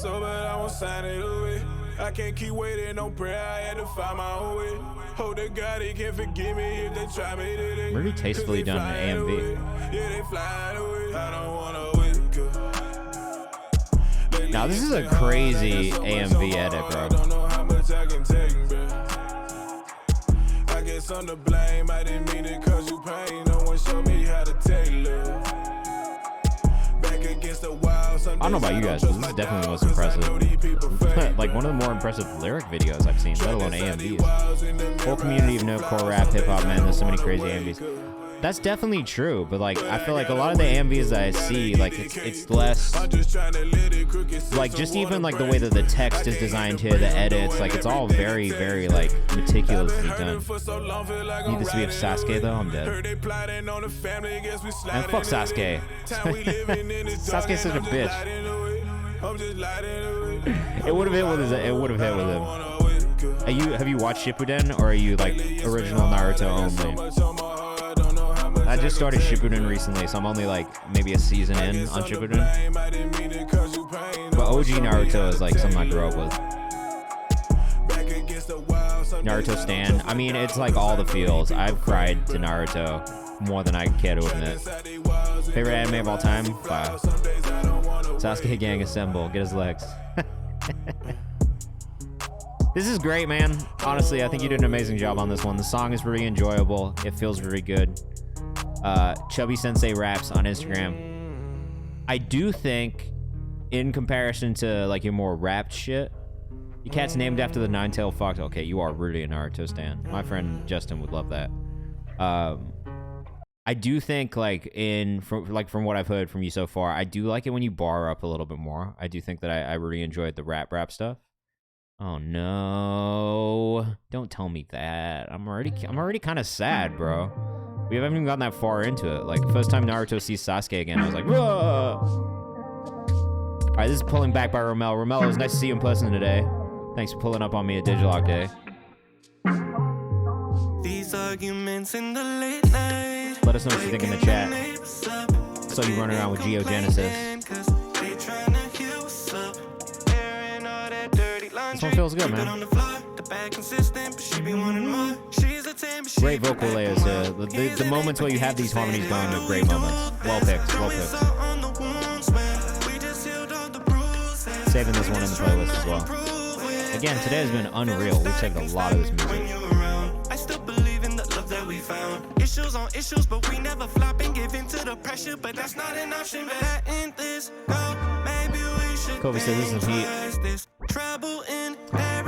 I can't keep waiting on prayer. I had to find my own way. Hope to God he can forgive me if they try me today. Really tastefully done in AMV. Yeah, they fly away. I don't wanna wake up. Now this is a crazy AMV edit, bro. I don't know how much I can take, bro. I guess I'm to blame. I didn't mean it cause you pain. No one showed me how to take love. Back against the wild. I don't know about you guys, but this is definitely the most impressive. Like one of the more impressive lyric videos I've seen, let alone AMVs. Whole community of nerdcore, rap, hip hop, man. There's so many crazy AMVs. That's definitely true, but like I feel like a lot of the AMVs that I see, like it's less like just even like the way that the text is designed here, the edits, like it's all very, very like meticulously done. Need this to be of Sasuke though, I'm dead. And fuck Sasuke. Sasuke's such a bitch. It would have hit with his, it would have hit with him. Have you watched Shippuden, or are you like original Naruto only? I just started Shippuden recently, so I'm only like maybe a season in on Shippuden. But OG Naruto is like something I grew up with. Naruto stan. I mean, it's like all the feels. I've cried to Naruto more than I care to admit. Favorite anime of all time? Fire. Sasuke gang assemble. Get his legs. This is great, man. Honestly, I think you did an amazing job on this one. The song is really enjoyable. It feels very good. Chubby Sensei raps on Instagram. I do think, in comparison to like your more rapped shit, your cat's named after the nine-tailed fox. Okay, you are really a Naruto stan. My friend Justin would love that. I do think like from what I've heard from you so far, I do like it when you bar up a little bit more. I do think that I really enjoyed the rap stuff. Oh no! Don't tell me that. I'm already kind of sad, bro. We haven't even gotten that far into it. Like, first time Naruto sees Sasuke again, I was like, whoa! Alright, this is Pulling Back by Romel. Romel, it was nice to see you in person today. Thanks for pulling up on me at Digilog Day. These arguments in the late night. Let us know what you think in the chat. So you running around with Geogenesis. This one feels good, man. Great vocal layers here. The moments where you have these harmonies going are great moments. Well picked, well picked. Saving this one in the playlist as well. Again, today has been unreal. We've saved a lot of this music. I still believe in the love that we found. Issues on issues, but we never flop and give in to the pressure. But that's not an option. Letting this go. Maybe we should. Kobe says this is some heat.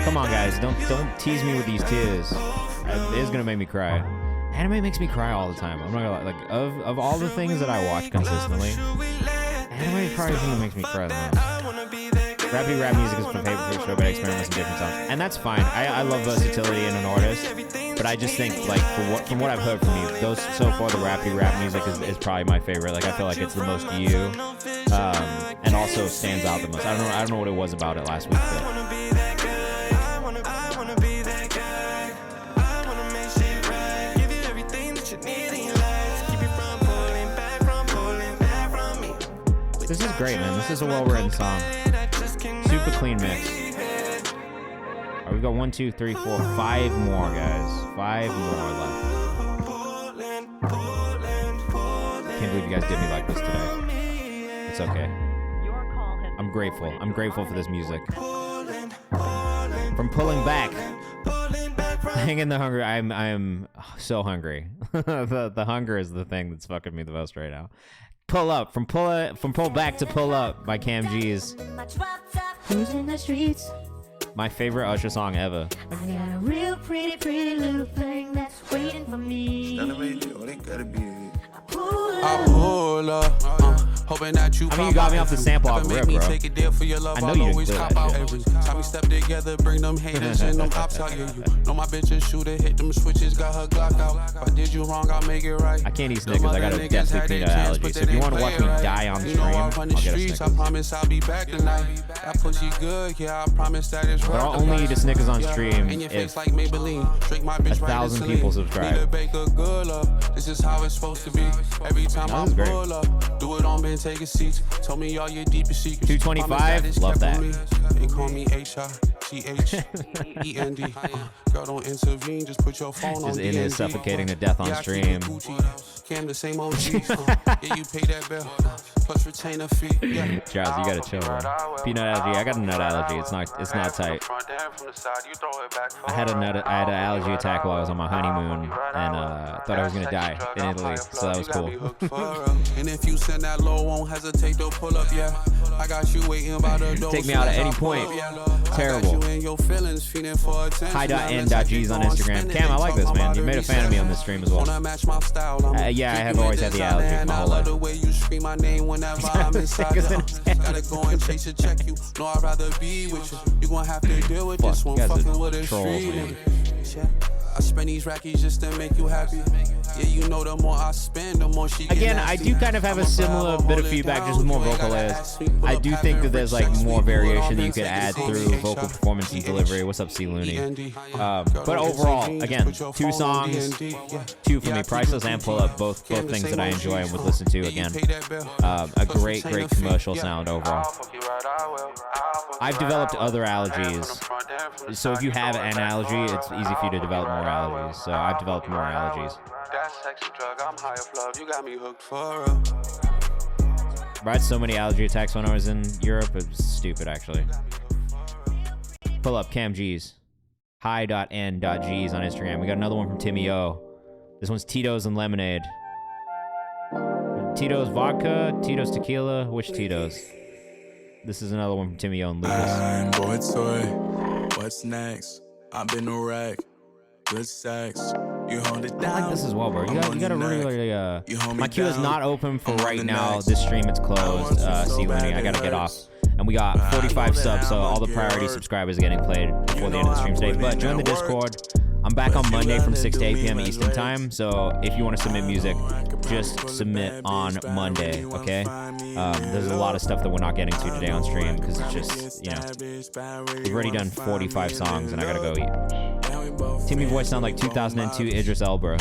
Come on, guys, don't tease me with these tears. It is gonna make me cry. Anime makes me cry all the time. I'm not gonna lie. Like of all the things that I watch consistently, anime probably is what makes me cry the most. Rappy rap music is my favorite for sure, but I experiment with some different songs, and that's fine. I love versatility in an artist, but I just think like from what I've heard from you, those so far the rappy rap music is probably my favorite. Like I feel like it's the most you, and also stands out the most. I don't know what it was about it last week, but. This is great, man. This is a well-written song. Super clean mix. Alright, we've got 1, 2, 3, 4, 5 more, guys. 5 more left. Can't believe you guys did me like this today. It's okay. I'm grateful. I'm grateful for this music. From Pulling Back. Hang in the hunger. I'm so hungry. the hunger is the thing that's fucking me the most right now. Pull Up. From Pull Back to Pull Up by Cam G's. Who's in the streets? My favorite Usher song ever. I got a real pretty little thing that's waiting for me. I pull up, hope hoping that you I mean, you got me off the sample off rip, bro. Take it there for your love, I know I'll you always didn't cop out every time we step together, bring them haters and them ops out. Yeah, you know my bitch a shooter, hit them switches, got her Glock out. If I did you wrong, I'll make it right. I can't eat Snickers. I got a deathly peanut allergy. So if you want to watch me die on stream, I'll get a Snickers. I promise I'll be back tonight. That pussy good, yeah, I promise that it's right. But I'll only eat a Snickers on stream if like Maybelline. Drink my bitch 1,000 people subscribe. This is how it's supposed to be. Every time I pull up, do it on, man, take a seat. Tell me all your deepest secrets. 225, love that. They call me HICHEND. Girl, don't intervene, just put your phone on. Just in is suffocating to death on stream. Cam the same OG. Yeah, you pay that bill. Plus retainer fee. Yeah. Charles, you gotta chill, bro. Peanut allergy. I got a nut allergy. It's not tight. I had an allergy attack while I was on my honeymoon and thought I was gonna die in Italy, so that was cool. And if you send that low, won't hesitate to pull up. Yeah, I got you waiting by the door. Take me out at any point. Terrible. Hi.n.g's on Instagram. Cam, I like this, man. You made a fan of me on this stream as well. Yeah, I have always had the allergy my whole life. Gotta go and chase a check you. No, I'd rather be with you. You gonna have to deal with this one. Fucking with a street. I spend these rackies just to make you happy. Yeah, you know the more I spend, the more she get Again, nasty. I do kind of have a similar bit of feedback, just with more vocal layers. I do think that there's like more variation that you could add through vocal performance and delivery. What's up, C. Looney? But overall, again, 2 songs, 2 for me, Priceless and Pull Up, both things that I enjoy and would listen to again. A great commercial sound overall. I've developed other allergies, so if you have an allergy, it's easy for you to develop more allergies. So I've developed more allergies. I had so many allergy attacks when I was in Europe. It was stupid, actually. Pull up Cam G's. Hi.n.g's on Instagram. We got another one from Timmy O. This one's Tito's and Lemonade. Tito's vodka, Tito's tequila. Which Tito's? This is another one from Timmy O and Lucas. Boy toy, what's next? I've been a wreck. Good sex. You hold it down. I like this as well, bro. You gotta really, my queue is not open for right now. This stream, it's closed. See, Looney, I gotta get off. And we got 45 subs, so all the priority subscribers are getting played before the end of the stream today. But join the Discord. I'm back on Monday from 6 to 8 p.m. Eastern time. So if you want to submit music, just submit on Monday, okay? There's a lot of stuff that we're not getting to today on stream because it's just, you know, we've already done 45 songs and I gotta go eat. Timmy voice sound like 2002 Idris Elba.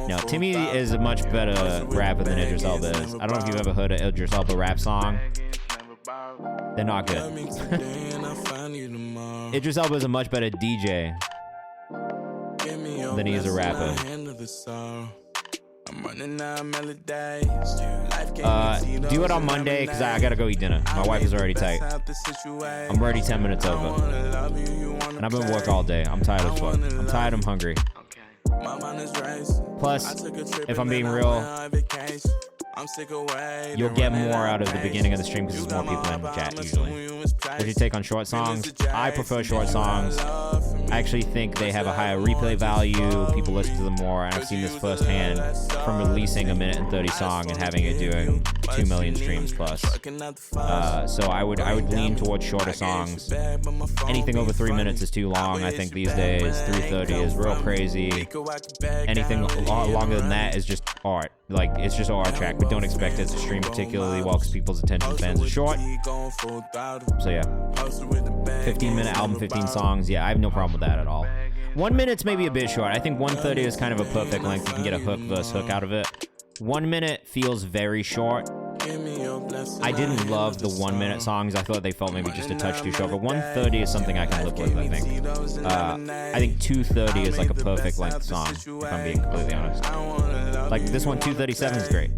No, Timmy is a much better rapper than Idris Elba is. I don't know if you've ever heard an Idris Elba rap song. They're not good. Idris Elba is a much better DJ than he is a rapper. Do it on Monday because I gotta go eat dinner. My wife is already tight. I'm already 10 minutes over. And I've been working all day. I'm tired as fuck. I'm tired, I'm hungry. Plus, if I'm being real, you'll get more out of the beginning of the stream because there's more people in the chat usually. What's your take on short songs? I prefer short songs. I actually think they have a higher replay value. People listen to them more, and I've seen this firsthand from releasing a 1:30 song and having it doing 2 million streams plus. So I would lean towards shorter songs. Anything over 3 minutes is too long. I think these days 3:30 is real crazy. Anything longer than that is just art. Like, it's just an art track, but don't expect it to stream particularly well because people's attention spans are short. So yeah, 15-minute album, 15 songs. Yeah, I have no problem with that at all. 1 minute's maybe a bit short. I think 1:30 is kind of a perfect length. You can get a hook versus hook out of it. 1 minute feels very short. I didn't love the 1 minute songs. I thought they felt maybe just a touch too short, but 1:30 is something I can live with, I think. I think 2:30 is like a perfect length song, if I'm being completely honest. Like this one, 2:37 is great.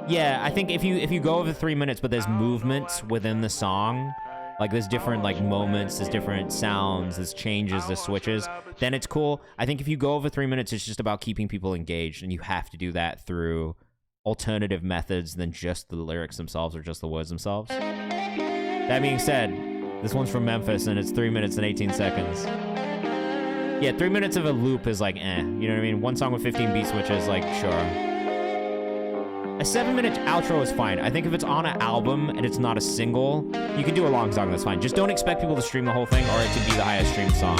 Yeah, I think if you go over 3 minutes, but there's movements within the song, like there's different like moments, there's different sounds, there's changes, there's switches, then it's cool. I think if you go over 3 minutes, it's just about keeping people engaged, and you have to do that through alternative methods than just the lyrics themselves or just the words themselves. That being said, this one's from Memphis, and it's 3 minutes and 18 seconds. Yeah, 3 minutes of a loop is like, you know what I mean? One song with 15 beat switches, like, sure. 7-minute outro is fine. I think if it's on an album and it's not a single, you can do a long song, that's fine. Just don't expect people to stream the whole thing or it to be the highest streamed song.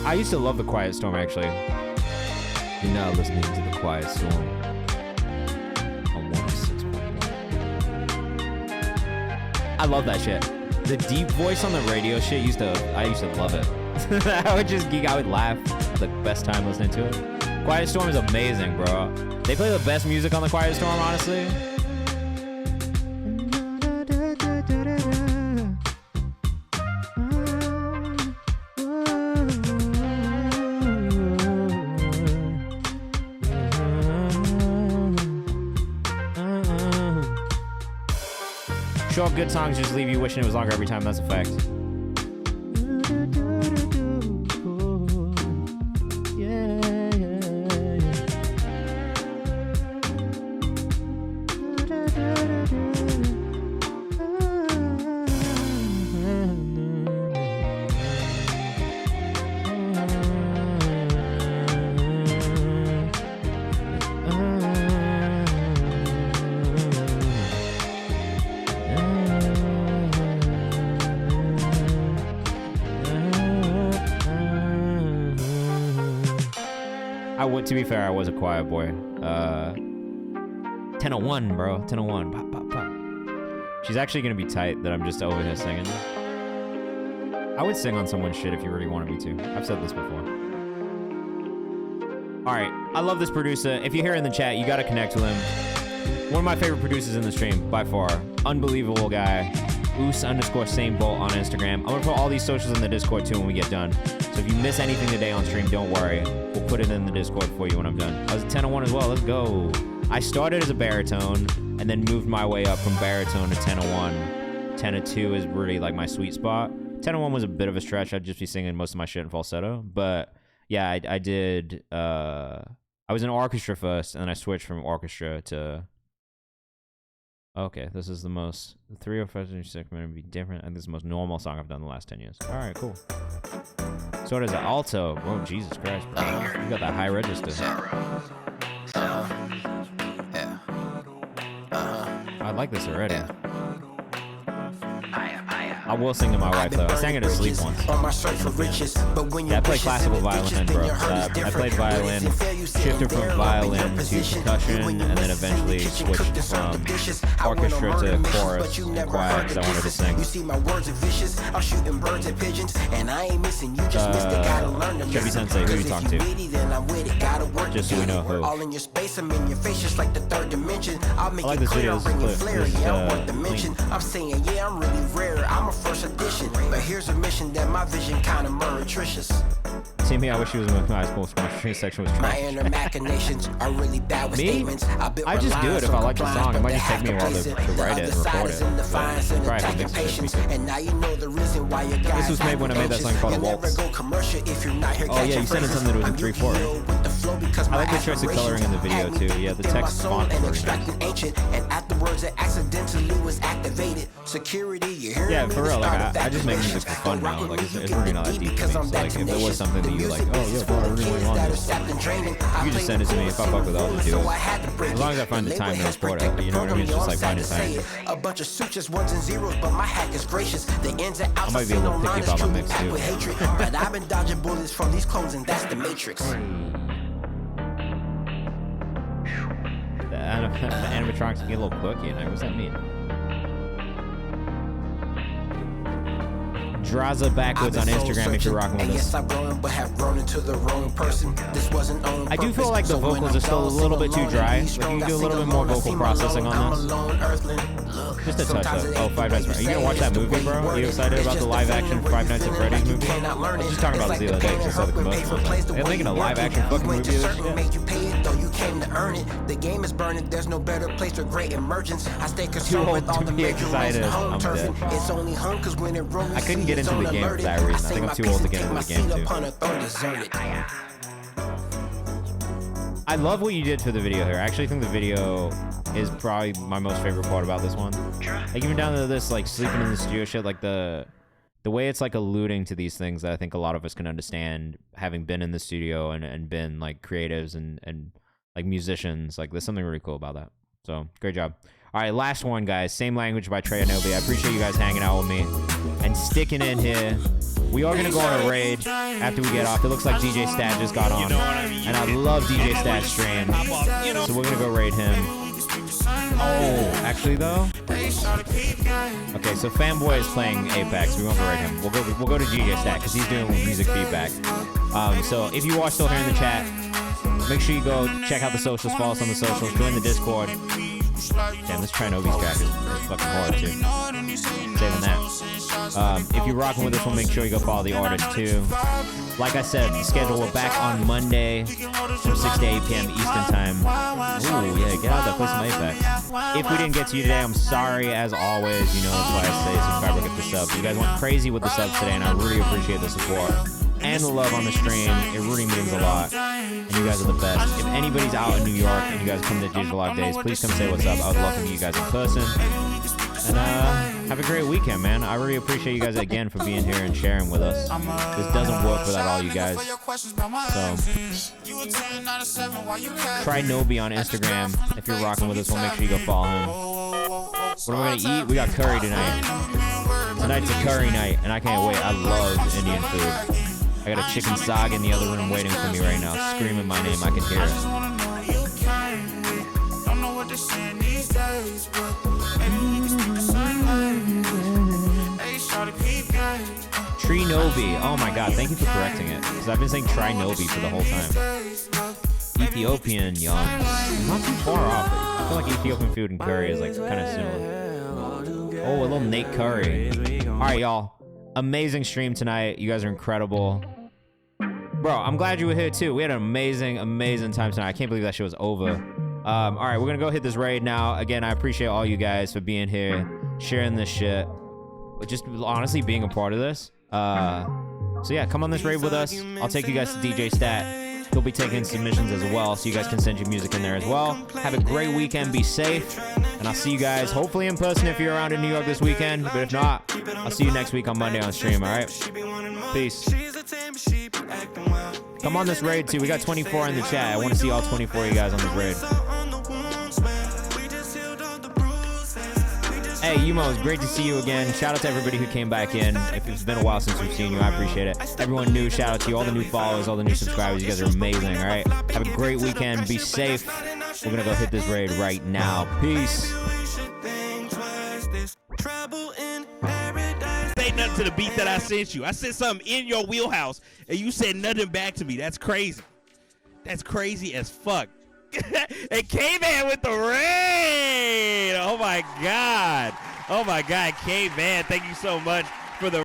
I used to love The Quiet Storm, actually. You're now listening to The Quiet Storm on 106.1. I love that shit. The deep voice on the radio shit I used to love it. I would just geek, I would laugh. The best time listening to it. Quiet Storm is amazing, bro. They play the best music on The Quiet Storm, honestly. Show up good songs, just leave you wishing it was longer every time. That's a fact. To be fair, I was a quiet boy. 1001, bro. 1001. Pop, pop, pop. She's actually gonna be tight that I'm just over here singing. I would sing on someone's shit if you really wanted me to. I've said this before. Alright, I love this producer. If you're here in the chat, you gotta connect with him. One of my favorite producers in the stream, by far. Unbelievable guy. Oos_SameBolt on Instagram. I'm gonna put all these socials in the Discord too when we get done. So if you miss anything today on stream, don't worry. We'll put it in the Discord for you when I'm done. I was a 1001 as well. Let's go. I started as a baritone and then moved my way up from baritone to 1001. 1002 is really like my sweet spot. 1001 was a bit of a stretch. I'd just be singing most of my shit in falsetto. But yeah, I did. I was in orchestra first, and then I switched from orchestra to. Okay, this is the most 3 or 5 or 6 minute be different, and this is the most normal song I've done in the last 10 years. All right, cool. So does an alto. Oh, Jesus Christ, bro. You got that high register. I like this already. I will sing to my wife though. I sang it to sleep once. Yeah, I played classical violin, bro. I played violin, shifted from violin to percussion, and then eventually switched from orchestra to chorus and choir because I wanted to sing. Chevy Sensei, who are you talking to? Just so we know who. I like this video. I'm saying, yeah, I'm really rare. I'm a first edition, but here's a mission that my vision kind of meretricious. See me, I wish she was in my high school. My section was trash. My inner machinations are really bad with statements. I just do it if I like the song. It might just take me a while to write it and record it. Probably have to mix it. And now you know the reason why your this was made when I made that song called A Waltz. Oh yeah, you sent in something that was in 3/4. I like the choice of coloring in the video too. Yeah, the text font is very nice. And afterwards it accidentally was activated. Security, you hear? Yeah, for real. Like I just make music for fun now. Like it's really not that deep to me. So like if it was something that you like, oh yeah, bro, I really want this. You can just send it to me. If I fuck with it, I'll just do it. As long as I find the time to record it, you know what I mean? It's just like finding time. A bunch of sutures, ones and zeros, but my hack is gracious. The ins and outs I might be a little picky about my mix too. But I've been dodging bullets from these clones, and that's the Matrix. The animatronics get a little quirky, and what does that mean? Draza backwards on Instagram if you're rocking with us. Yes, I've grown, but have grown into the wrong person. This wasn't on I do purpose. feel like the So when vocals I'm are still a gone, little bit sing too alone dry. and be Like, you strong. can do a I little sing bit more alone, I vocal seem processing alone, on I'm this. a lone earthling. Look, Just a touch sometimes of. it Oh, ain't Five the Nights way at Freddy's. you You gonna say watch it, that it's the movie, way you bro? word Are you it. excited It's about just the the live feeling action where Five you Nights at feeling Freddy's like you movie? cannot learn I was it. just talking It's about like this the the other day pain because I and saw the hurt when pay commercial. for I was plays like, the they're way making a you live work action it. fucking You ain't movie of just this certain, shit. made you pay it, though you came to earn it. The game is burning, there's no better place for great emergence. I stay concerned old with all to the be major wins excited. and home I'm turfing. dead. It's only hung cause when it rolls, I couldn't get into the game for that reason. I think I'm too old to get into the game too. I love what you did for the video here. I actually think the video is probably my most favorite part about this one. Like even down to this like sleeping in the studio shit, like the way it's like alluding to these things that I think a lot of us can understand having been in the studio and been like creatives and like musicians. Like there's something really cool about that. So great job. All right, last one, guys. Same Language by Trey Anobi. I appreciate you guys hanging out with me and sticking in here. We are going to go on a raid after we get off. It looks like DJ Stat just got on. And I love DJ Stat's stream. So we're going to go raid him. Oh, actually, though? Okay, so Fanboy is playing Apex. We won't go raid him. We'll go to DJ Stat because he's doing music feedback. So if you are still here in the chat, make sure you go check out the socials, follow us on the socials, join the Discord. Damn, this Trinobi's track is fucking hard, too. Saving that. If you're rocking with this one, make sure you go follow the artist, too. Like I said, the schedule, we're back on Monday from 6 to 8 p.m. Eastern Time. Ooh, yeah, get out there, play some Apex. If we didn't get to you today, I'm sorry, as always. You know, that's why I say subscribe or get the subs. You guys went crazy with the subs today, and I really appreciate the support and the love on the stream. It really means a lot, and you guys are the best. If anybody's out in New York and you guys come to Digital Live Days, please come say what's up. I would love to meet you guys in person. And have a great weekend, man. I really appreciate you guys again for being here and sharing with us. This doesn't work without all you guys. So try Nobi on Instagram. If you're rocking with us, we'll make sure you go follow him. What are we gonna eat? We got curry tonight. Tonight's a curry night, and I can't wait. I love Indian food. I got a chicken saag in the other room waiting for me right now, screaming my name. I can hear it. Trinobi. Oh my god, thank you for correcting it. Because I've been saying Trinobi for the whole time. Ethiopian yum. Not too far off. I feel like Ethiopian food and curry is like kind of similar. Oh, a little Nate Curry. Alright, y'all. Amazing stream tonight. You guys are incredible. Bro, I'm glad you were here too. We had an amazing, amazing time tonight. I can't believe that shit was over. All right, we're gonna go hit this raid now. Again, I appreciate all you guys for being here, sharing this shit, just honestly being a part of this. So yeah, come on this raid with us. I'll take you guys to DJ Stat. He'll be taking submissions as well, so you guys can send your music in there as well. Have a great weekend. Be safe. And I'll see you guys hopefully in person if you're around in New York this weekend. But if not, I'll see you next week on Monday on stream, all right? Peace. Come on this raid, too. We got 24 in the chat. I want to see all 24 of you guys on this raid. Hey, Yumo, it's great to see you again. Shout out to everybody who came back in. If it's been a while since we've seen you, I appreciate it. Everyone new, shout out to you. All the new followers, all the new subscribers. You guys are amazing, all right? Have a great weekend. Be safe. We're going to go hit this raid right now. Peace. Say nothing to the beat that I sent you. I sent something in your wheelhouse, and you said nothing back to me. That's crazy. That's crazy as fuck. And K-Man with the raid. Oh, my God. Oh, my God. K-Man, thank you so much for the